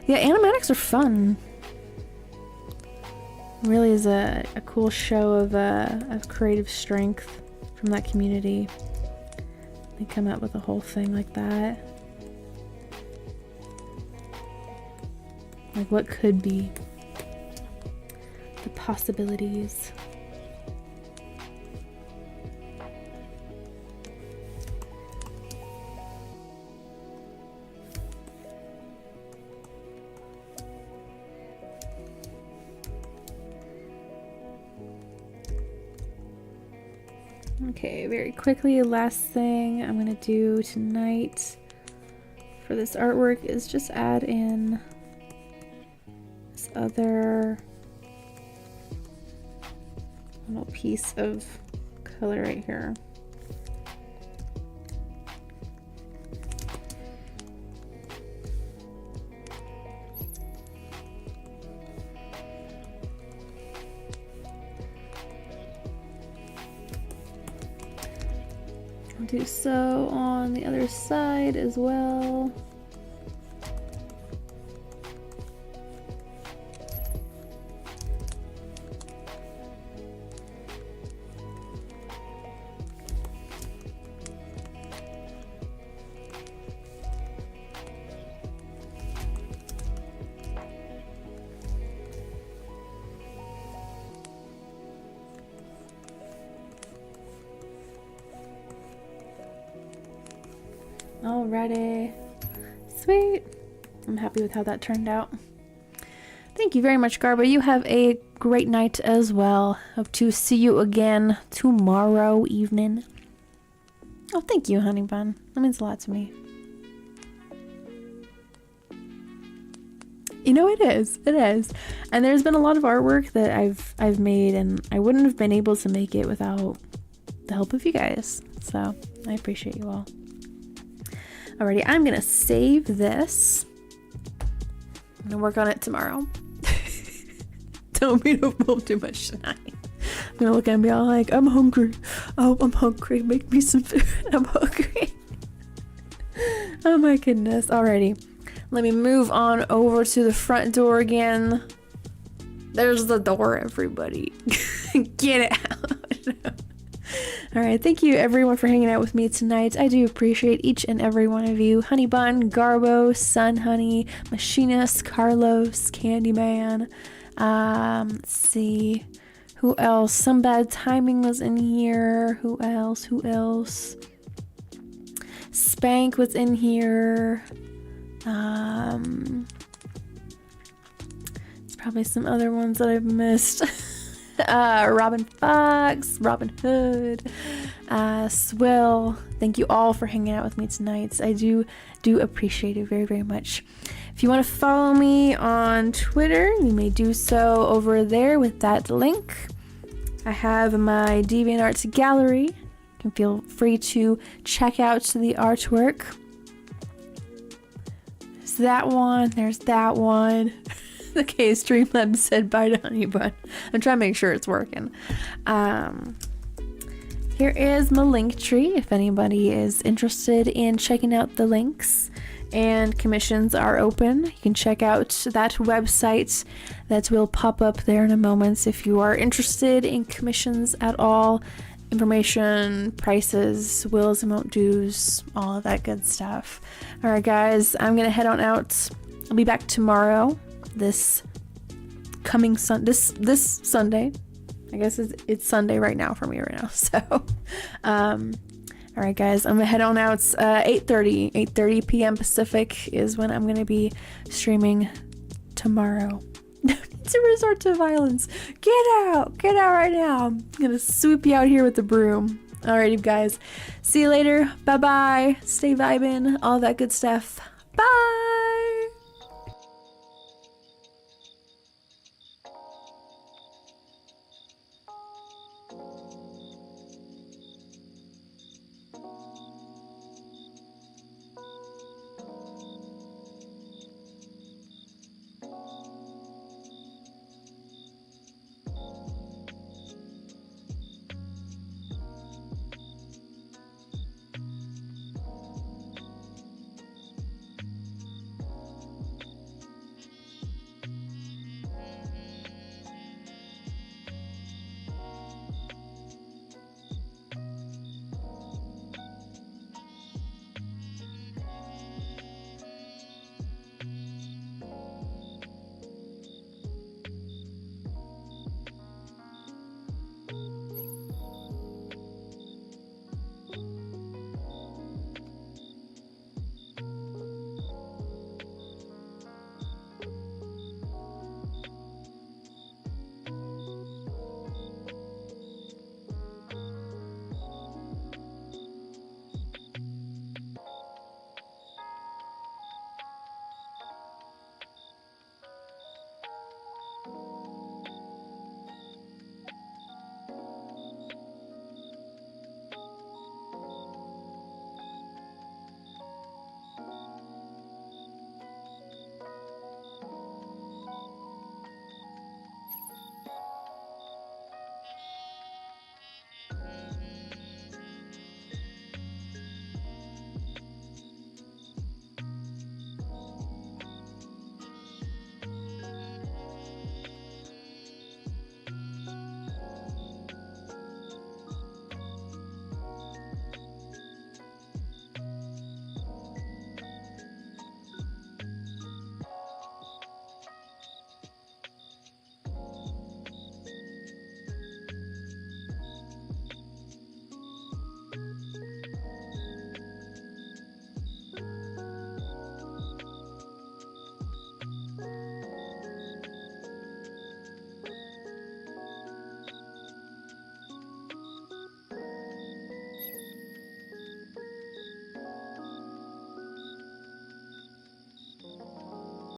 Yeah, animatics are fun. Really is a cool show of creative strength from that community. They come out with a whole thing like that. Like what could be the possibilities. Okay, very quickly, last thing I'm gonna do tonight for this artwork is just add in this other little piece of color right here. I'll do so on the other side as well. Alrighty. Sweet. I'm happy with how that turned out. Thank you very much, Garbo. You have a great night as well. Hope to see you again tomorrow evening. Oh, thank you, honey bun. That means a lot to me. You know, it is. It is. And there's been a lot of artwork that I've made, and I wouldn't have been able to make it without the help of you guys. So I appreciate you all. Alrighty, I'm gonna save this. I'm gonna work on it tomorrow. Don't mean to move too much tonight. I'm gonna look at me all like, I'm hungry. Oh, I'm hungry. Make me some food. I'm hungry. Oh my goodness. Alrighty. Let me move on over to the front door again. There's the door, everybody. Get it out. Alright, thank you everyone for hanging out with me tonight. I do appreciate each and every one of you. Honey Bun, Garbo, Sun Honey, Machinist, Carlos, Candyman. Let's see. Who else? Some Bad Timing was in here. Who else? Who else? Spank was in here. There's probably some other ones that I've missed. Robin Fox, Robin Hood, Swill. Thank you all for hanging out with me tonight. I do appreciate it very, very much. If you want to follow me on Twitter, you may do so over there with that link. I have my DeviantArt gallery. You can feel free to check out the artwork. There's that one. There's that one. Okay, Streamlabs said bye to Honey Bun. I'm trying to make sure it's working. Here is my link tree if anybody is interested in checking out the links. And commissions are open. You can check out that website that will pop up there in a moment if you are interested in commissions at all. Information, prices, wills and won't do's, all of that good stuff. Alright guys, I'm gonna head on out. I'll be back tomorrow. This coming this Sunday. I guess it's Sunday right now for me right now. So all right guys, I'm gonna head on out. 8:30 p.m. Pacific is when I'm gonna be streaming tomorrow. No need to resort to violence. Get out right now. I'm gonna swoop you out here with the broom. Alrighty guys, see you later. Bye bye, stay vibing, all that good stuff. Bye.